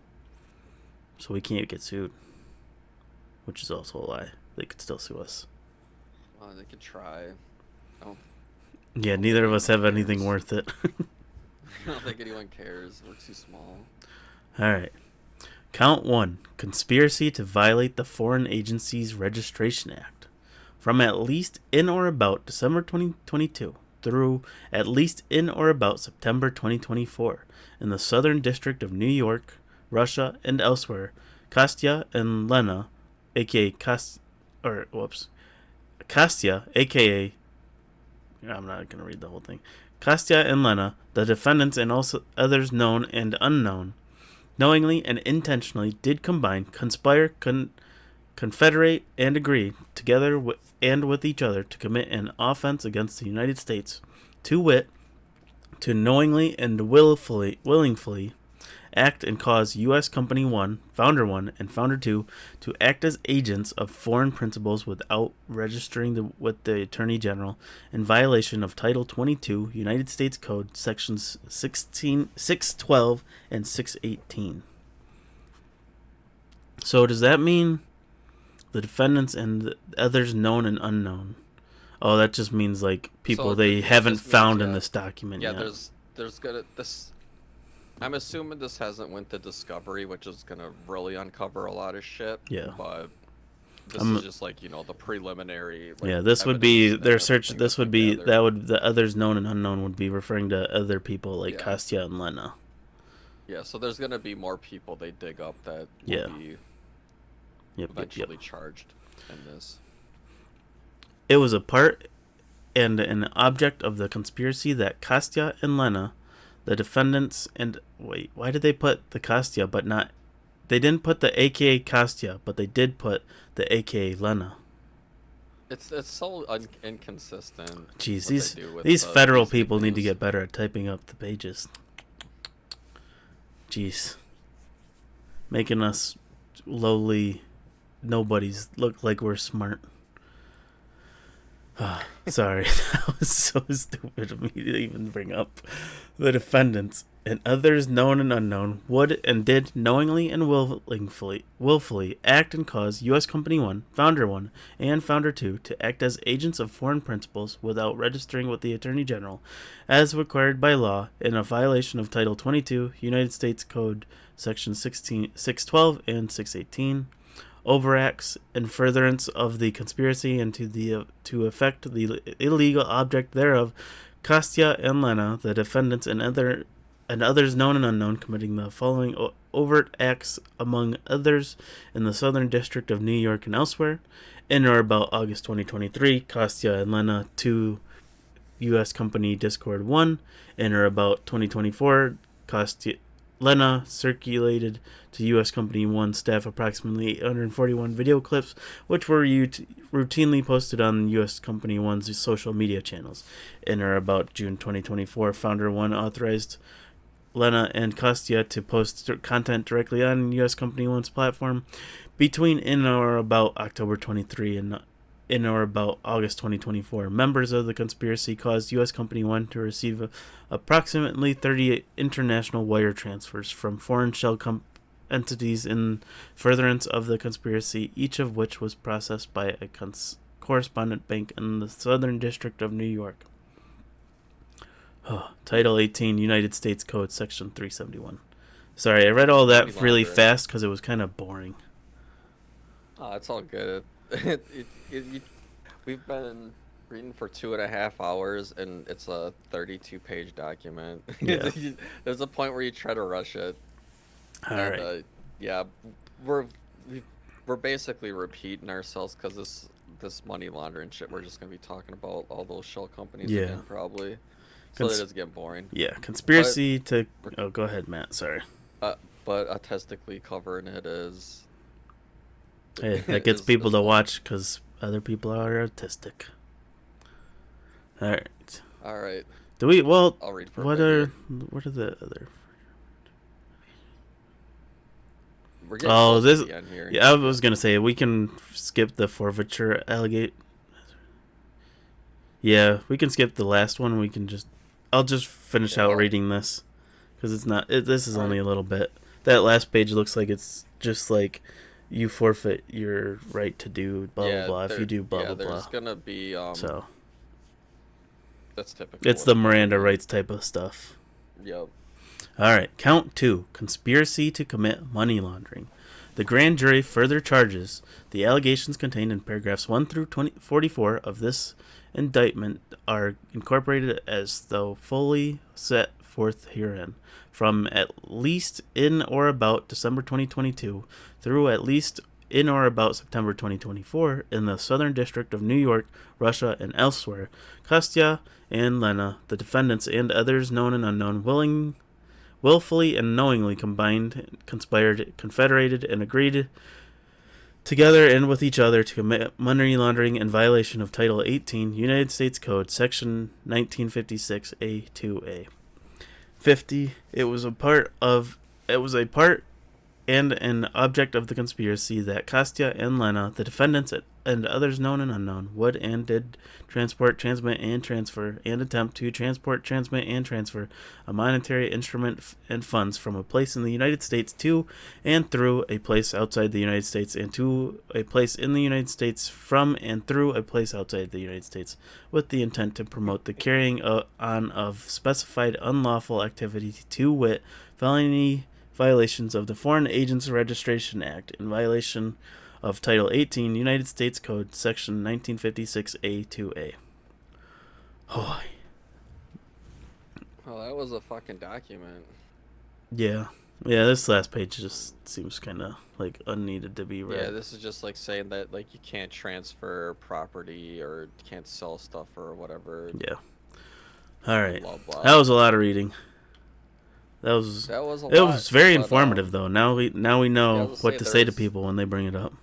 A: So we can't get sued. Which is also a lie. They could still sue us.
B: Well, they could try.
A: Yeah, neither of us have anything worth it.
B: I don't think anyone cares. We're too small.
A: All right. Count 1. Conspiracy to violate the Foreign Agencies Registration Act. From at least in or about December 2022 through at least in or about September 2024 in the Southern District of New York, Russia, and elsewhere, Kostya and Lena, aka Kostya, aka I'm not going to read the whole thing. Kostya and Lena, the defendants and also others known and unknown, knowingly and intentionally did combine, conspire, confederate, and agree together with each other to commit an offense against the United States, to wit, to knowingly and willingly act and cause U.S. Company 1, Founder 1, and Founder 2 to act as agents of foreign principals without registering with the Attorney General in violation of Title 22, United States Code, Sections 612 and 618. So does that mean the defendants and the others known and unknown? Oh, that just means like people they haven't found in this document yet.
B: There's gonna this. I'm assuming this hasn't went to discovery, which is gonna really uncover a lot of shit.
A: Yeah.
B: But this is just like the preliminary. Like,
A: yeah, this would be their search.
B: everything
A: This would be
B: gathered.
A: the others known and unknown would be referring to other people like
B: Yeah.
A: Kostya and Lena.
B: Yeah, so there's gonna be more people they dig up that
A: Yeah.
B: will be
A: Yep.
B: eventually charged in this.
A: It was a part and an object of the conspiracy that Kostya and Lena, the defendants, and wait, why did they put the Kostya but not? They didn't put the AKA Kostya, but they did put the AKA Lena.
B: It's so inconsistent.
A: Jeez,
B: what
A: these
B: the
A: federal
B: these
A: people need to
B: nicknames.
A: get better at typing up the pages. Jeez, making us lowly nobodies look like we're smart. Sorry, that was so stupid of me to even bring up. The defendants and others known and unknown would and did knowingly and willfully act and cause U.S. Company 1, Founder 1, and Founder 2 to act as agents of foreign principals without registering with the Attorney General, as required by law, in a violation of Title 22, United States Code, Section 612 and 618. overacts in furtherance of the conspiracy and to effect the illegal object thereof, Kostya and Lena, the defendants, and others known and unknown, committing the following overt acts, among others, in the Southern District of New York and elsewhere. In or about August 2023, Kostya and Lena to U.S. company Discord 1. In or about 2024, Lena circulated to U.S. Company 1 staff approximately 841 video clips, which were routinely posted on U.S. Company 1's social media channels. In or about June 2024, Founder 1 authorized Lena and Kostya to post content directly on U.S. Company 1's platform. Between in or about October 23 and in or about August 2024, members of the conspiracy caused U.S. Company 1 to receive approximately 38 international wire transfers from foreign shell entities in furtherance of the conspiracy, each of which was processed by a correspondent bank in the Southern District of New York. Title 18, United States Code, Section 371. Sorry, I read all that really fast because it was kind of boring.
B: Oh, it's all good. We've been reading for 2.5 hours, and it's a 32-page document.
A: Yeah.
B: There's a point where you try to rush it.
A: All right.
B: Yeah, we're basically repeating ourselves because this money laundering shit. We're just gonna be talking about all those shell companies again, probably. So it is getting boring.
A: Yeah, conspiracy to. Oh, go ahead, Matt. Sorry.
B: But autistically covering it is.
A: Hey, that gets people to watch because other people are autistic. All right. Do we? Well,
B: I'll read for
A: what are the other?
B: We're getting close to the end here.
A: Yeah, I was gonna say we can skip the forfeiture allegate. Yeah, we can skip the last one. I'll just finish out reading this because it's not. This is only a little bit. That last page looks like it's just like. You forfeit your right to do blah blah blah if you do blah blah blah.
B: There's gonna be
A: so.
B: That's typical.
A: It's the Miranda rights type of stuff.
B: Yep.
A: All right, count 2: conspiracy to commit money laundering. The grand jury further charges the allegations contained in paragraphs 1 through 44 of this indictment are incorporated as though fully set forth herein. From at least in or about December 2022 through at least in or about September 2024 in the Southern District of New York, Russia, and elsewhere, Kostya and Lena, the defendants, and others known and unknown, willfully and knowingly combined, conspired, confederated, and agreed together and with each other to commit money laundering in violation of Title 18, United States Code, Section 1956 A2A. 50. It was a part and an object of the conspiracy that Kostya and Lena, the defendants and others known and unknown, would and did transport, transmit, and transfer, and attempt to transport, transmit, and transfer a monetary instrument and funds from a place in the United States to and through a place outside the United States and to a place in the United States from and through a place outside the United States with the intent to promote the carrying on of specified unlawful activity, to wit, felony violations of the Foreign Agents Registration Act in violation of Title 18, United States Code, Section 1956 A2A. Oh.
B: Well, that was a fucking document.
A: Yeah, this last page just seems kind of like unneeded to be read.
B: Yeah, this is just like saying that like you can't transfer property or can't sell stuff or whatever.
A: Yeah. All right.
B: Blah, blah.
A: That was a lot of reading. That was a lot. It was very informative though. Now we know what to say to people when they bring it up.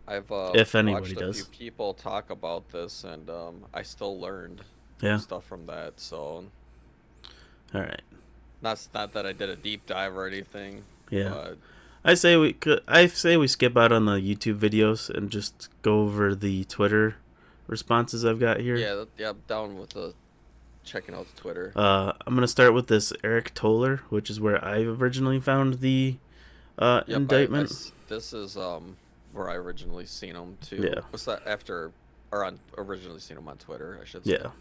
B: I've
A: if anybody
B: watched
A: does.
B: A few people talk about this, and I still learned stuff from that. So,
A: all right.
B: Not that I did a deep dive or anything.
A: Yeah.
B: But...
A: I say we skip out on the YouTube videos and just go over the Twitter responses I've got here.
B: Yeah, I'm down with checking out the Twitter.
A: I'm gonna start with this Eric Toller, which is where I originally found the indictment.
B: This is where I originally seen him too.
A: Yeah.
B: Was that originally seen him on Twitter, I should say.
A: Yeah.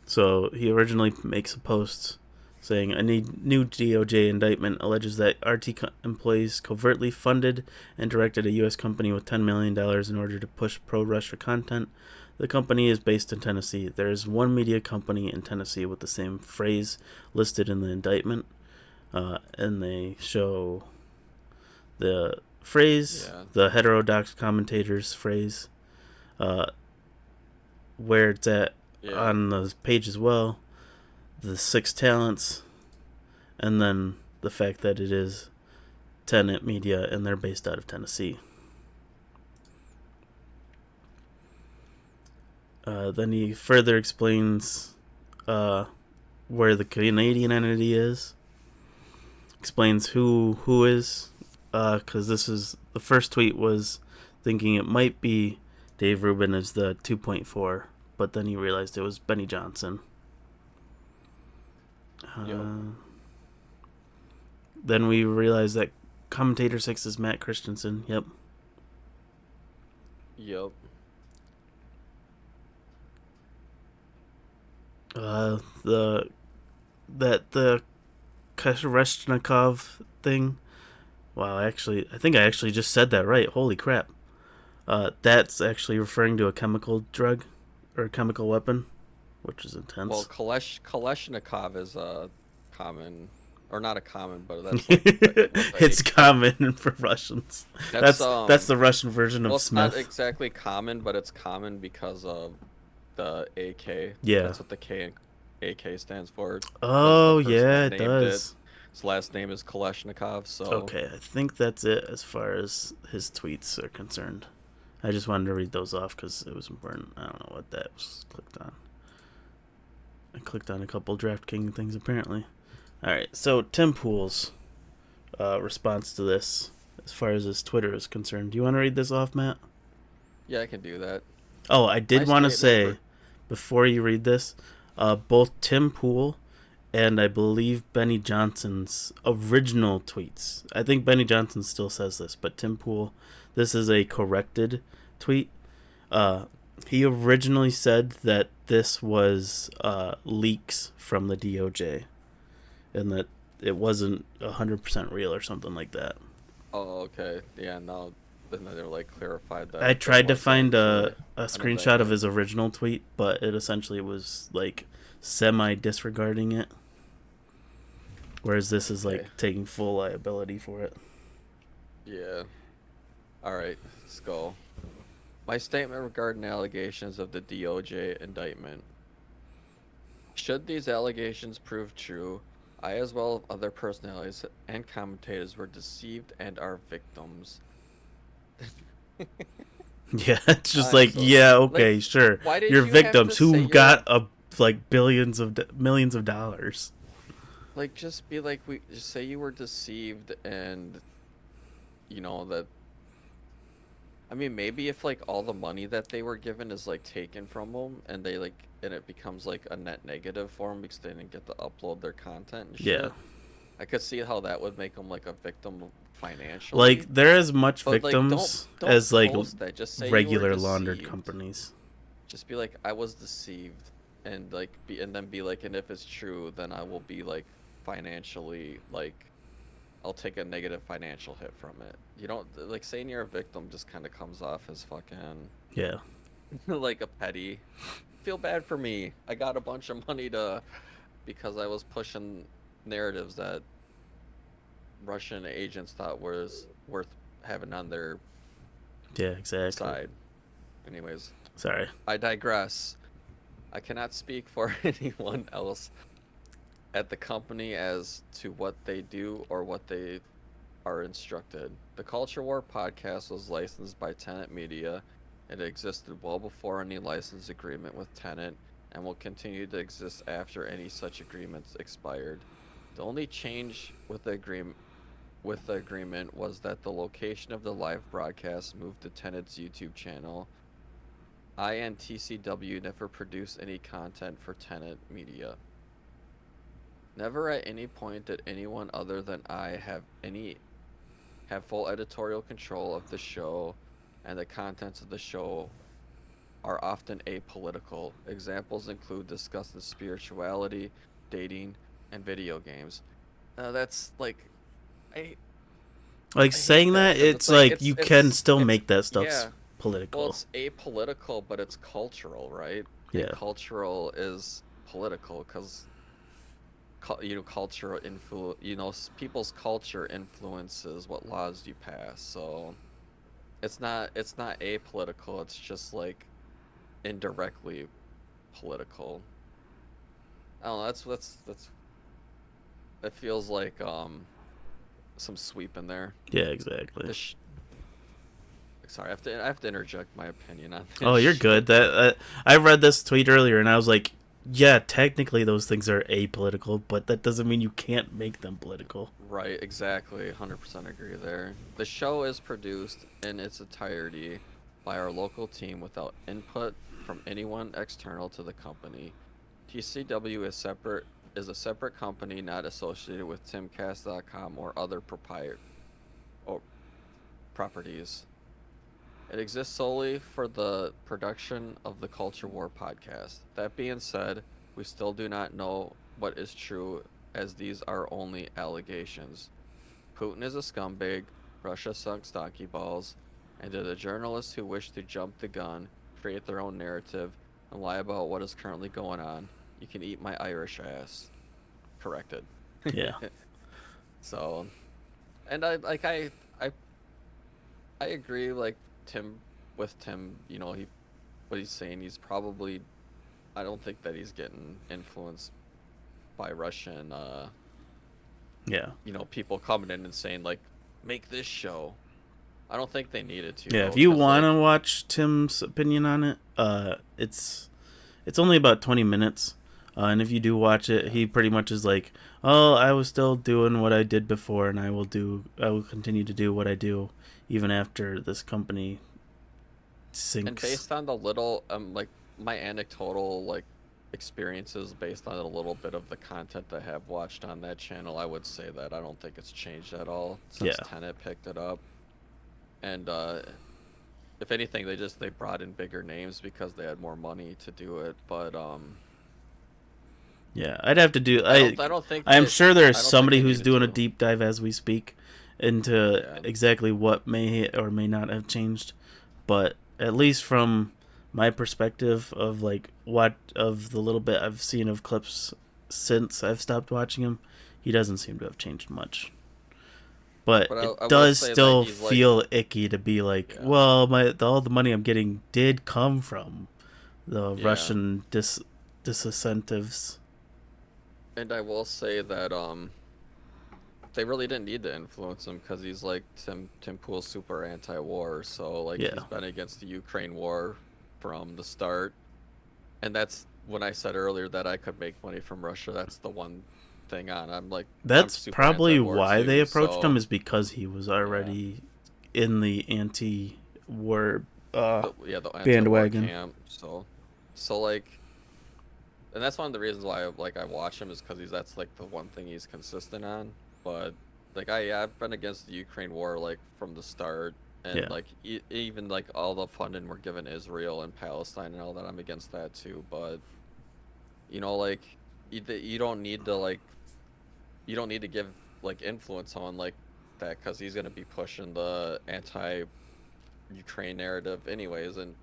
A: So he originally makes a post saying a new DOJ indictment alleges that employees covertly funded and directed a U.S. company with $10 million in order to push pro-Russia content. The company is based in Tennessee. There is one media company in Tennessee with the same phrase listed in the indictment, and they show the phrase, the heterodox commentator's phrase, where it's at on the page as well, the 6 talents, and then the fact that it is Tenet Media and they're based out of Tennessee. Then he further explains where the Canadian entity is, explains who is, because this is the first tweet was thinking it might be Dave Rubin as the 2.4, but then he realized it was Benny Johnson. Then we realized that commentator 6 is Matt Christensen. Yep. The Kashresnikov thing. Wow, I think I actually just said that right. Holy crap. That's actually referring to a chemical drug or a chemical weapon, which is intense.
B: Well, Kalashnikov is a common, or not a common, but that's like
A: it's common for Russians. That's the Russian version of
B: Smith.
A: Smith.
B: It's not exactly common, but it's common because of the AK.
A: Yeah.
B: That's what the AK stands for.
A: Oh, yeah, it does.
B: His last name is Kalashnikov, so...
A: Okay, I think that's it as far as his tweets are concerned. I just wanted to read those off because it was important. I don't know what that was clicked on. I clicked on a couple DraftKings things, apparently. Alright, so Tim Pool's response to this, as far as his Twitter is concerned. Do you want to read this off, Matt?
B: Yeah, I can do that.
A: Oh, I did want to say, before you read this, both Tim Pool and I believe Benny Johnson's original tweets. I think Benny Johnson still says this, but Tim Pool, this is a corrected tweet. He originally said that this was leaks from the DOJ and that it wasn't 100% real or something like that.
B: Oh, okay. Yeah, now then they're like clarified that.
A: I tried to find a screenshot of his original tweet, but it essentially was like semi-disregarding it. Whereas this is like taking full liability for it.
B: Yeah. Alright, let's go. My statement regarding allegations of the DOJ indictment. Should these allegations prove true, I as well as other personalities and commentators were deceived and are victims.
A: Yeah, it's just okay, sure. You're victims who got millions of dollars.
B: Like, just be like, just say you were deceived and, you know, that, I mean, maybe if, like, all the money that they were given is, like, taken from them and they, like, and it becomes, like, a net negative for them because they didn't get to upload their content and shit.
A: Yeah.
B: I could see how that would make them, like, a victim financially.
A: Like, they're as much victims
B: don't
A: as, like,
B: just say
A: regular laundered companies.
B: Just be like, I was deceived, and, like, and then be like, and if it's true, then I will be, like, financially, like, I'll take a negative financial hit from it. You don't, like, saying you're a victim just kind of comes off as fucking,
A: yeah,
B: like a petty. Feel bad for me. I got a bunch of money because I was pushing narratives that Russian agents thought was worth having on their side. Anyways,
A: sorry,
B: I digress. I cannot speak for anyone else at the company as to what they do or what they are instructed. The Culture War podcast was licensed by Tenet Media. It existed well before any license agreement with Tenet and will continue to exist after any such agreements expired. The only change with the agreement was that the location of the live broadcast moved to Tenet's YouTube channel. I and TCW never produced any content for Tenet Media. Never at any point did anyone other than I have full editorial control of the show, and the contents of the show are often apolitical. Examples include discussing spirituality, dating, and video games. That's like, I
A: Like
B: I hate
A: saying
B: that
A: that,
B: because
A: it's like you can still
B: it's
A: make that stuff
B: yeah. Well,
A: political.
B: it's apolitical, but it's cultural, right? And
A: Yeah.
B: cultural is political because culture people's culture influences what laws you pass. So it's not apolitical. It's just like indirectly political. I don't know. That's it feels like some sweep in there.
A: Yeah, exactly.
B: This Sorry, I have to interject my opinion on
A: Oh,
B: this
A: you're
B: shit.
A: good. That I read this tweet earlier, and I was like, yeah, technically those things are apolitical, but that doesn't mean you can't make them political.
B: Right, exactly. 100% agree there. The show is produced in its entirety by our local team without input from anyone external to the company. TCW is a separate company not associated with timcast.com or other or properties. It exists solely for the production of the Culture War podcast. That being said, we still do not know what is true, as these are only allegations. Putin is a scumbag, Russia sucks donkey balls, and to the journalists who wish to jump the gun, create their own narrative, and lie about what is currently going on, you can eat my Irish ass. Corrected.
A: Yeah.
B: So, and I I agree. Like Tim, with Tim, what he's saying. He's probably. I don't think that he's getting influenced by Russian.
A: Yeah.
B: People coming in and saying like, make this show. I don't think they needed to
A: Yeah, if
B: though,
A: you
B: because
A: want
B: like,
A: to watch Tim's opinion on it, it's only about 20 minutes. And if you do watch it,
B: yeah.
A: he pretty much is like, "Oh, I was still doing what I did before, and I will continue to do what I do even after this company
B: And
A: sinks."
B: based on the little like my anecdotal like experiences, based on a little bit of the content I have watched on that channel, I would say that I don't think it's changed at all since
A: Yeah.
B: Tenet picked it up. And if anything, they brought in bigger names because they had more money to do it. But
A: Yeah, I'd have to do.
B: I don't think
A: I'm sure there's
B: I don't think
A: somebody
B: they
A: who's
B: needed
A: doing a
B: to.
A: deep dive as we speak into
B: Yeah.
A: exactly what may or may not have changed. But at least from my perspective of like what of the little bit I've seen of clips since I've stopped watching him, he doesn't seem to have changed much. But
B: But
A: it
B: I will
A: does
B: say that
A: still
B: he's like,
A: feel icky to be like,
B: yeah,
A: well, all the money I'm getting did come from the
B: yeah.
A: Russian disincentives.
B: And I will say that they really didn't need to influence him because he's like Tim Pool's super anti-war, so like
A: Yeah.
B: he's been against the Ukraine war from the start. And that's when I said earlier that I could make money from Russia. That's the one thing I'm
A: That's
B: super
A: probably
B: anti-war
A: why they
B: too.
A: approached him,
B: So
A: is because he was
B: yeah,
A: already in the anti-war
B: the anti-war
A: bandwagon.
B: camp. So like, and that's one of the reasons why I watch him is because that's like the one thing he's consistent on. But like I've been against the Ukraine war like from the start, and
A: Yeah,
B: like even like all the funding we're giving Israel and Palestine and all that, I'm against that too. But like you don't need to give like influence on like that because he's gonna be pushing the anti-Ukraine narrative anyways. And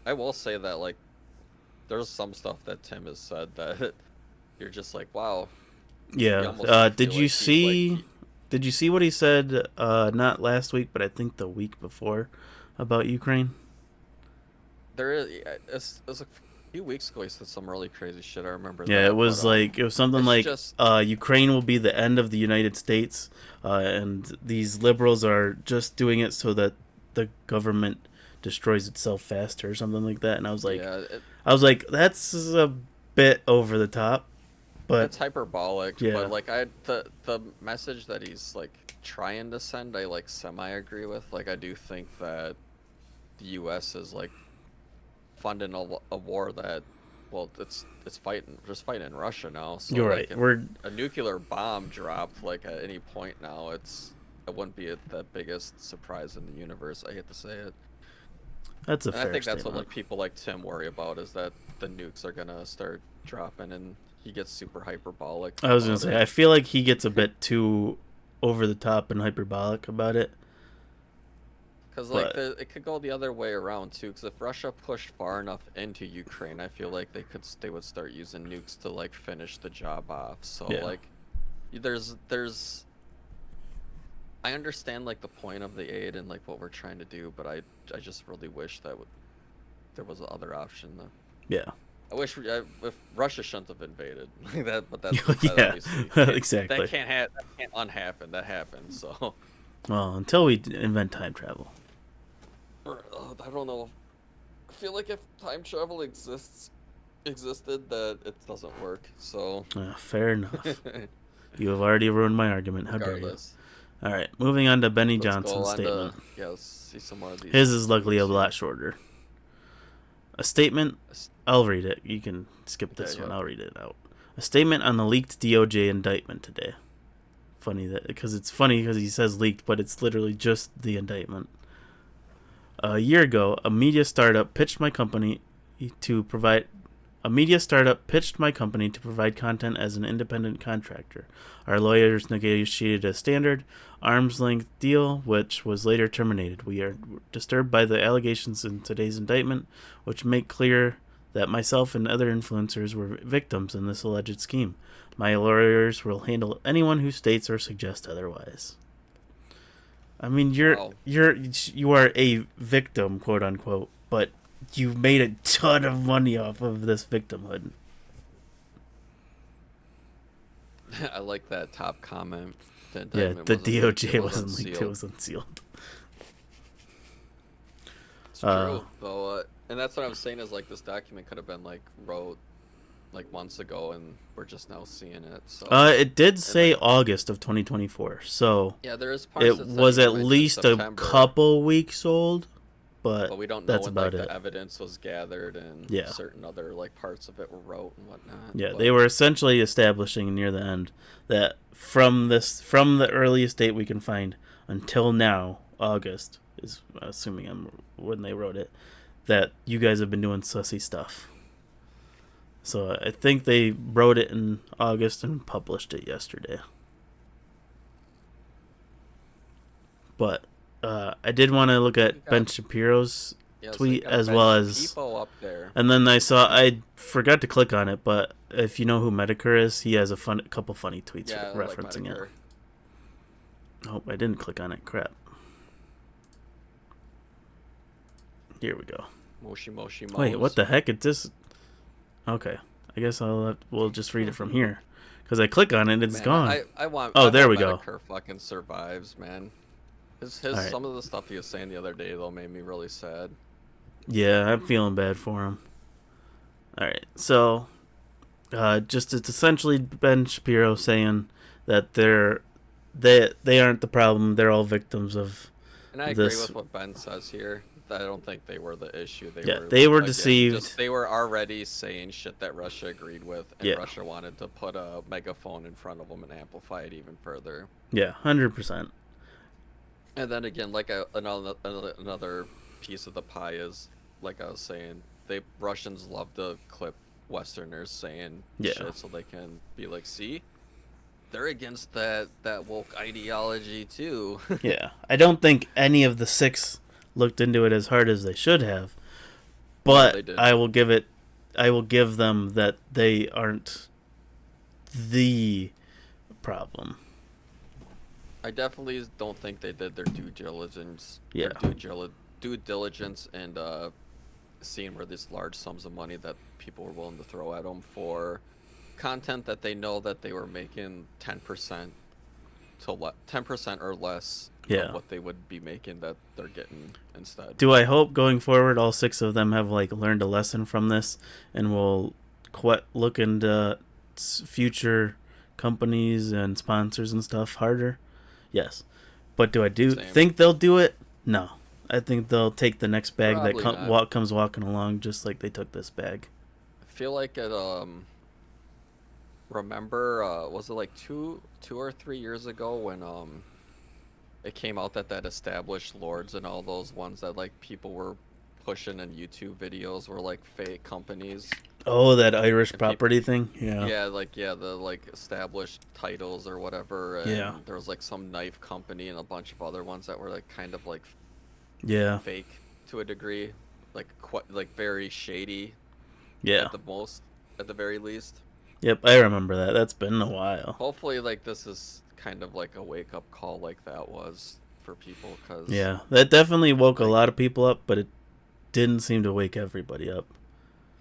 B: I will say that like there's some stuff that Tim has said that you're just like, wow, you
A: yeah.
B: almost do
A: Did
B: feel
A: you
B: like he's like
A: see? Did you see what he said? Not last week, but I think the week before, about Ukraine.
B: there is. It's a few weeks ago he said some really crazy shit. I remember
A: Yeah, it
B: that, but
A: was like it was something
B: it's
A: like
B: just
A: Ukraine will be the end of the United States, and these liberals are just doing it so that the government destroys itself faster or something like that. And
B: yeah,
A: I was like, that's a bit over the top, but
B: it's hyperbolic. But
A: yeah,
B: like the message that he's like trying to send, I like semi agree with. Like I do think that the U.S. is like funding a war that, well, it's fighting in Russia now. So
A: you're
B: like
A: right.
B: if
A: We're
B: a nuclear bomb dropped like at any point now, it wouldn't be the biggest surprise in the universe. I hate to say it.
A: that's a
B: And I
A: fair
B: think that's what
A: statement.
B: like people like Tim worry about, is that the nukes are gonna start dropping, and he gets super hyperbolic.
A: I was gonna
B: about
A: say,
B: it.
A: I feel like he gets a bit too over the top and hyperbolic about it.
B: Because
A: But
B: it could go the other way around too. Because if Russia pushed far enough into Ukraine, I feel like they would start using nukes to like finish the job off. So
A: Yeah.
B: like, there's I understand like the point of the aid and like what we're trying to do, but I just really wish that there was other option though.
A: yeah,
B: I wish if Russia shouldn't have invaded like that, but that
A: yeah,
B: obviously
A: exactly.
B: that can't unhappen. That happened. So
A: Well, until we invent time travel.
B: I don't know. I feel like if time travel existed, that it doesn't work. So
A: Fair enough. You have already ruined my argument. How dare you?
B: regardless,
A: All right, moving on to Benny
B: let's go
A: Johnson's
B: on
A: statement.
B: to let's see some more of these.
A: His is luckily a
B: tweets here.
A: lot shorter. A statement. I'll read it. You can skip this
B: Okay,
A: one.
B: yep.
A: I'll read it out. A statement on the leaked DOJ indictment today. Funny that because he says leaked, but it's literally just the indictment. A year ago, a media startup pitched my company to provide content as an independent contractor. Our lawyers negotiated a standard arm's length deal, which was later terminated. We are disturbed by the allegations in today's indictment, which make clear that myself and other influencers were victims in this alleged scheme. My lawyers will handle anyone who states or suggests otherwise. I mean, you are a victim, quote unquote, but you've made a ton of money off of this victimhood.
B: I like that top comment. The
A: Yeah,
B: indictment
A: the
B: wasn't leaked,
A: DOJ
B: it was
A: wasn't leaked; it
B: unsealed.
A: was unsealed.
B: It's true, though, and that's what I'm saying is like this document could have been like wrote like months ago, and we're just now seeing it. So
A: It did say August of 2024, so
B: yeah, there is parts
A: it
B: that
A: was
B: said
A: at
B: he mentioned
A: least
B: September,
A: a couple weeks old. But
B: we don't know
A: that's
B: when
A: about
B: like
A: it.
B: the evidence was gathered and
A: Yeah.
B: certain other like parts of it were wrote and whatnot.
A: Yeah,
B: but
A: they were essentially establishing near the end that from the earliest date we can find until now, August is assuming when they wrote it, that you guys have been doing sussy stuff. So I think they wrote it in August and published it yesterday. But I did want to look at Ben Shapiro's tweet as well as
B: up there.
A: And then I forgot to click on it, but if you know who Medicare is, he has a couple funny tweets referencing it. Oh, I didn't click on it. Crap. Here we go.
B: Moshi
A: Wait, what the heck? It just... Okay. I guess we'll just read it from here. Because I click on it and it's gone.
B: I want.
A: Oh,
B: I
A: there
B: want
A: we go.
B: Medicare fucking survives, man. His
A: right.
B: Some of the stuff he was saying the other day though made me really sad.
A: Yeah, I'm feeling bad for him. Alright, so... it's essentially Ben Shapiro saying that they aren't the problem. They're all victims of
B: And I agree with what Ben says here. I don't think they were the issue.
A: They were deceived.
B: They were already saying shit that Russia agreed with, and
A: Yeah.
B: Russia wanted to put a megaphone in front of them and amplify it even further.
A: Yeah, 100%.
B: And then again, like another piece of the pie is, like I was saying, Russians love to clip Westerners saying shit so they can be like, see, they're against that woke ideology too.
A: Yeah, I don't think any of the 6 looked into it as hard as they should have, but
B: no,
A: I will give them that they aren't the problem.
B: I definitely don't think they did their due diligence.
A: Yeah.
B: Due diligence and seeing where these large sums of money that people were willing to throw at them for content that they know that they were making 10% or less of what they would be making that they're getting instead.
A: Do I hope going forward all 6 of them have learned a lesson from this and will look into future companies and sponsors and stuff harder? Yes. But do I think they'll do it? No. I think they'll take the next bag that comes walking along just like they took this bag.
B: I feel like it remember was it like 2 or 3 years ago when it came out that established lords and all those ones that people were pushing in YouTube videos were fake companies.
A: Oh, that Irish
B: And
A: property thing. Yeah.
B: the like established titles or whatever,
A: Yeah.
B: and there was like some knife company and a bunch of other ones that were like kind of like
A: Yeah.
B: fake to a degree, like like very shady
A: Yeah.
B: at the most, at the very least.
A: Yep. I remember that. That's been a while.
B: Hopefully, like this is kind of like a wake up call, like that was for people, because
A: Yeah. That definitely woke a
B: like
A: lot of people up, but it didn't seem to wake everybody up.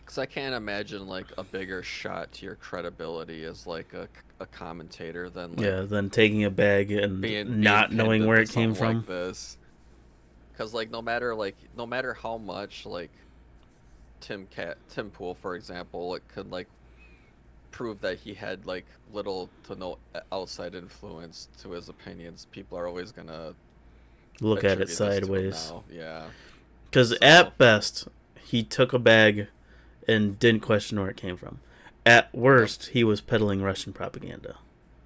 B: because I can't imagine like a bigger shot to your credibility as like a commentator than like
A: Yeah. Then taking a bag and
B: being
A: not
B: pinned
A: knowing where
B: into
A: it came
B: something
A: from.
B: like this. Because like no matter how much like Tim Pool, for example, like could like prove that he had like little to no outside influence to his opinions, people are always gonna
A: Look at it
B: attribute this to him
A: sideways.
B: now. Yeah.
A: Because
B: So
A: at best, he took a bag and didn't question where it came from. At worst, he was peddling Russian propaganda.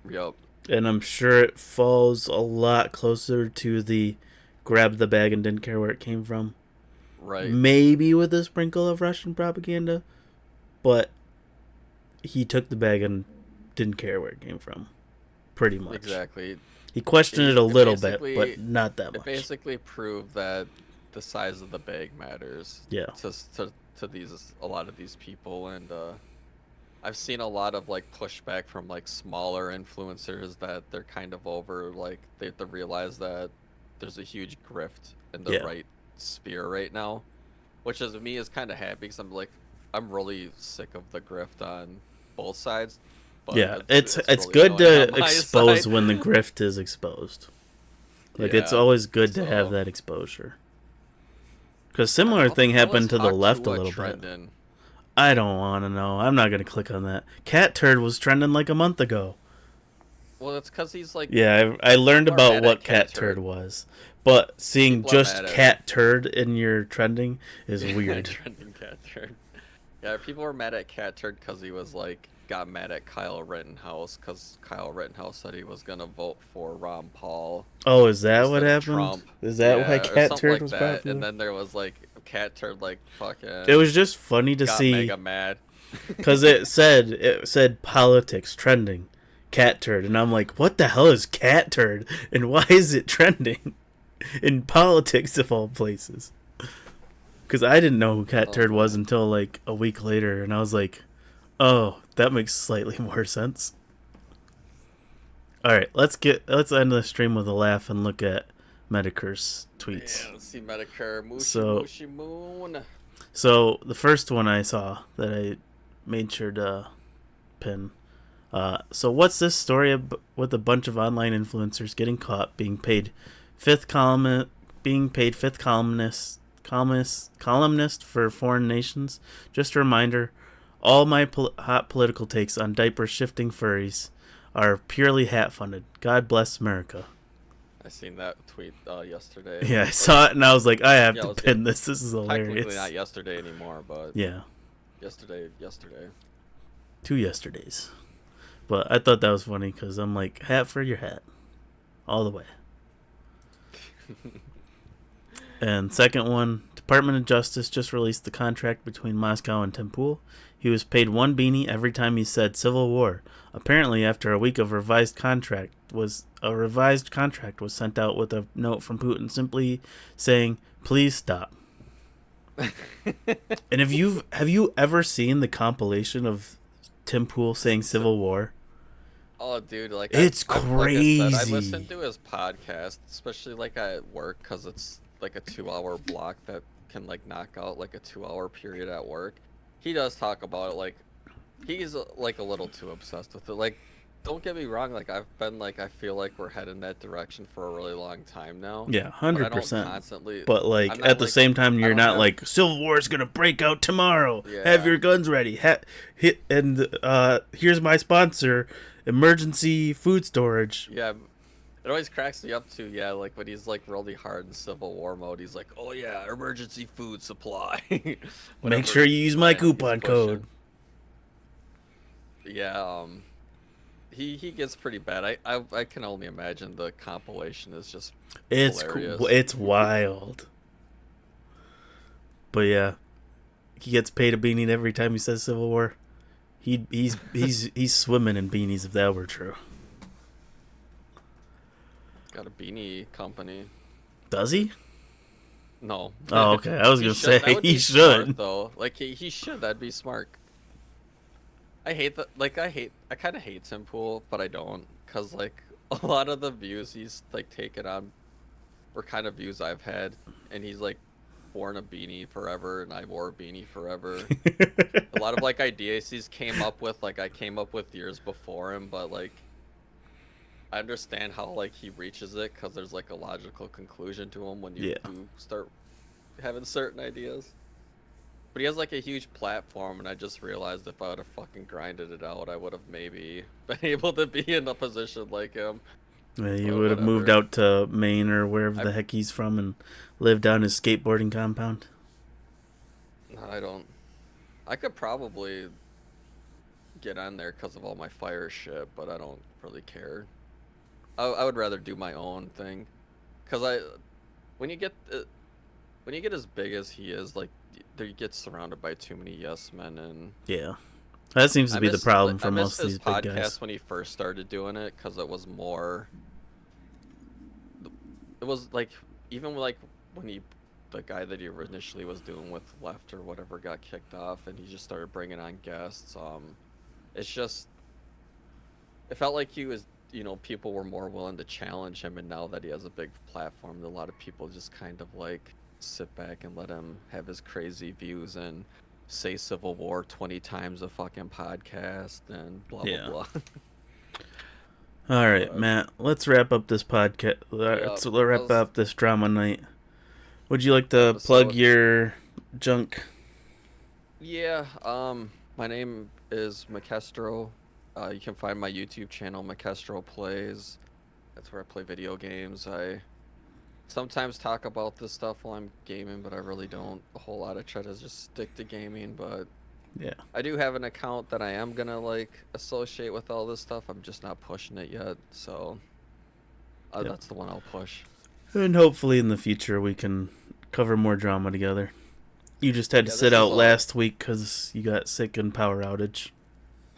B: yep.
A: And I'm sure it falls a lot closer to the grabbed the bag and didn't care where it came from.
B: Right.
A: Maybe with a sprinkle of Russian propaganda, but he took the bag and didn't care where it came from. Pretty much.
B: Exactly.
A: He questioned it a little bit,
B: basically-
A: but not that
B: It
A: much.
B: basically proved that the size of the bag matters.
A: Yeah.
B: To these a lot of these people, and I've seen a lot of like pushback from like smaller influencers that they're kind of over, like they have to realize that there's a huge grift in the
A: Yeah.
B: right sphere right now, which is me is kind of happy because I'm really sick of the grift on both sides. But
A: Yeah, it's
B: really
A: good
B: annoying
A: to
B: on my
A: expose
B: side.
A: when the grift is exposed. Like, it's
B: Yeah,
A: always good to
B: so-
A: have that exposure. Because
B: Alright,
A: similar thing
B: how
A: happened
B: is
A: to the
B: Hawk
A: left a
B: Tua
A: little bit.
B: trending?
A: I don't want to know. I'm not going to click on that. Cat turd was trending like a month ago.
B: Well, it's because he's like
A: Yeah, I learned
B: People are
A: about
B: mad
A: what
B: at
A: cat
B: cat
A: turd
B: turd.
A: was. But seeing
B: People are
A: just
B: mad at
A: cat turd in your trending is weird.
B: trending cat turd. Yeah, people were mad at cat turd because he was like got mad at Kyle Rittenhouse because Kyle Rittenhouse said he was gonna vote for Ron Paul
A: Oh, is that what
B: instead of
A: happened?
B: Trump.
A: Is that why
B: Yeah, or
A: cat
B: something
A: turd
B: like
A: was
B: that.
A: popular?
B: And then there was like cat turd like fucking.
A: It was just funny to
B: got
A: see.
B: mega mad.
A: Because it said politics trending, cat turd, and I'm like, what the hell is cat turd, and why is it trending in politics of all places? Because I didn't know who cat turd was until like a week later, and I was like, oh, that makes slightly more sense. All right, let's end the stream with a laugh and look at Medicare's tweets.
B: Yeah, let's see Medicare. Mushy
A: So-
B: mushy moon.
A: So the first one I saw that I made sure to pin. So what's this story with a bunch of online influencers getting caught being paid fifth columnist columnist for foreign nations? Just a reminder, all my hot political takes on diaper shifting furries are purely hat funded. God bless America.
B: I seen that tweet yesterday.
A: Yeah, I saw it and I was like, I have
B: Yeah,
A: to
B: it was
A: pin this. This is hilarious.
B: Technically not yesterday anymore, but
A: Yeah.
B: yesterday.
A: 2 yesterdays. But I thought that was funny because I'm like, hat for your hat. All the way. And second one, Department of Justice just released the contract between Moscow and Tempool. He was paid one beanie every time he said Civil War. Apparently, after a week of revised contract was sent out with a note from Putin simply saying, "Please stop." And have you ever seen the compilation of Tim Pool saying Civil War?
B: Oh, dude, like
A: It's
B: like I said, I
A: crazy.
B: listen to his podcast, especially like at work, because it's like a 2-hour block that can like knock out like a 2-hour period at work. He does talk about it, like he's like a little too obsessed with it. Like, don't get me wrong, like I've been like I feel like we're heading that direction for a really long time now.
A: Yeah,
B: but I don't
A: 100%.
B: constantly.
A: But like
B: I'm not,
A: at the
B: like-
A: same time,
B: I
A: you're
B: don't
A: not
B: have-
A: like Civil War is gonna break out tomorrow.
B: Yeah.
A: Have your guns ready. Hit and here's my sponsor, emergency food storage.
B: Yeah, it always cracks me up too. Yeah, like when he's like really hard in Civil War mode, he's like, "Oh yeah, emergency food supply."
A: Make
B: Whatever
A: sure you use my
B: plan he's
A: coupon
B: pushing.
A: code.
B: Yeah, he gets pretty bad. I can only imagine the compilation is just
A: It's
B: hilarious.
A: it's wild. But yeah, he gets paid a beanie every time he says Civil War. He's swimming in beanies if that were true.
B: Got a beanie company.
A: Does he?
B: No.
A: Oh, okay. I was gonna say
B: That would
A: he
B: be smart,
A: should.
B: though. Like he should. That'd be smart. I hate that. Like I kind of hate Tim Pool, but I don't, cause like a lot of the views he's like taken on were kind of views I've had, and he's like worn a beanie forever, and I wore a beanie forever. A lot of like ideas he's came up with, like I came up with years before him, but like I understand how like he reaches it, cause there's like a logical conclusion to him when you do start having certain ideas. But he has like a huge platform, and I just realized if I would have fucking grinded it out, I would have maybe been able to be in a position like him.
A: Yeah, you
B: But
A: would have moved
B: whatever.
A: out to Maine or wherever the heck he's from and lived on his skateboarding compound.
B: I don't. I could probably get on there because of all my fire shit, but I don't really care. I would rather do my own thing, cause when you get as big as he is, like you get surrounded by too many yes men, and
A: Yeah, that seems to be the problem for most of these big guys.
B: I missed his podcast when he first started doing it, cause it was more. It was like even like when the guy that he initially was doing with left or whatever got kicked off, and he just started bringing on guests. It's just it felt like he was, people were more willing to challenge him, and now that he has a big platform, a lot of people just kind of like sit back and let him have his crazy views and say Civil War 20 times a fucking podcast and blah blah blah.
A: All right, Matt, let's wrap up this podcast. Let's wrap up this drama night. Would you like to plug your junk?
B: Yeah, my name is Macestro. You can find my YouTube channel, Macestro Plays. That's where I play video games. I sometimes talk about this stuff while I'm gaming, but I really don't a whole lot. I try to just stick to gaming, but
A: yeah,
B: I do have an account that I am gonna like associate with all this stuff. I'm just not pushing it yet, so that's the one I'll push.
A: And hopefully in the future we can cover more drama together. You just had to sit out last week because you got sick and power outage.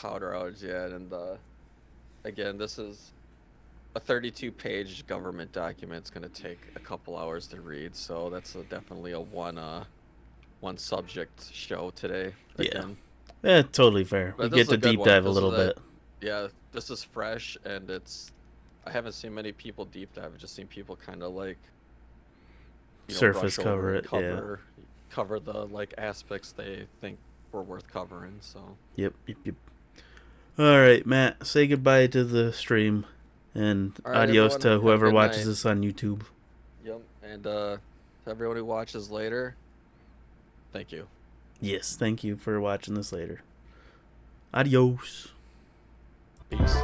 B: Yeah, and again, this is a 32-page government document. It's gonna take a couple hours to read, so that's definitely a one subject show today. Again.
A: Yeah, totally fair. We get to deep dive a little bit.
B: Yeah, this is fresh, and I haven't seen many people deep dive. I've just seen people kind of like
A: surface cover it,
B: cover the like aspects they think were worth covering. So
A: yep. All right, Matt, say goodbye to the stream, and adios to whoever watches this on YouTube.
B: Yep, and to everyone who watches later, thank you.
A: Yes, thank you for watching this later. Adios.
B: Peace.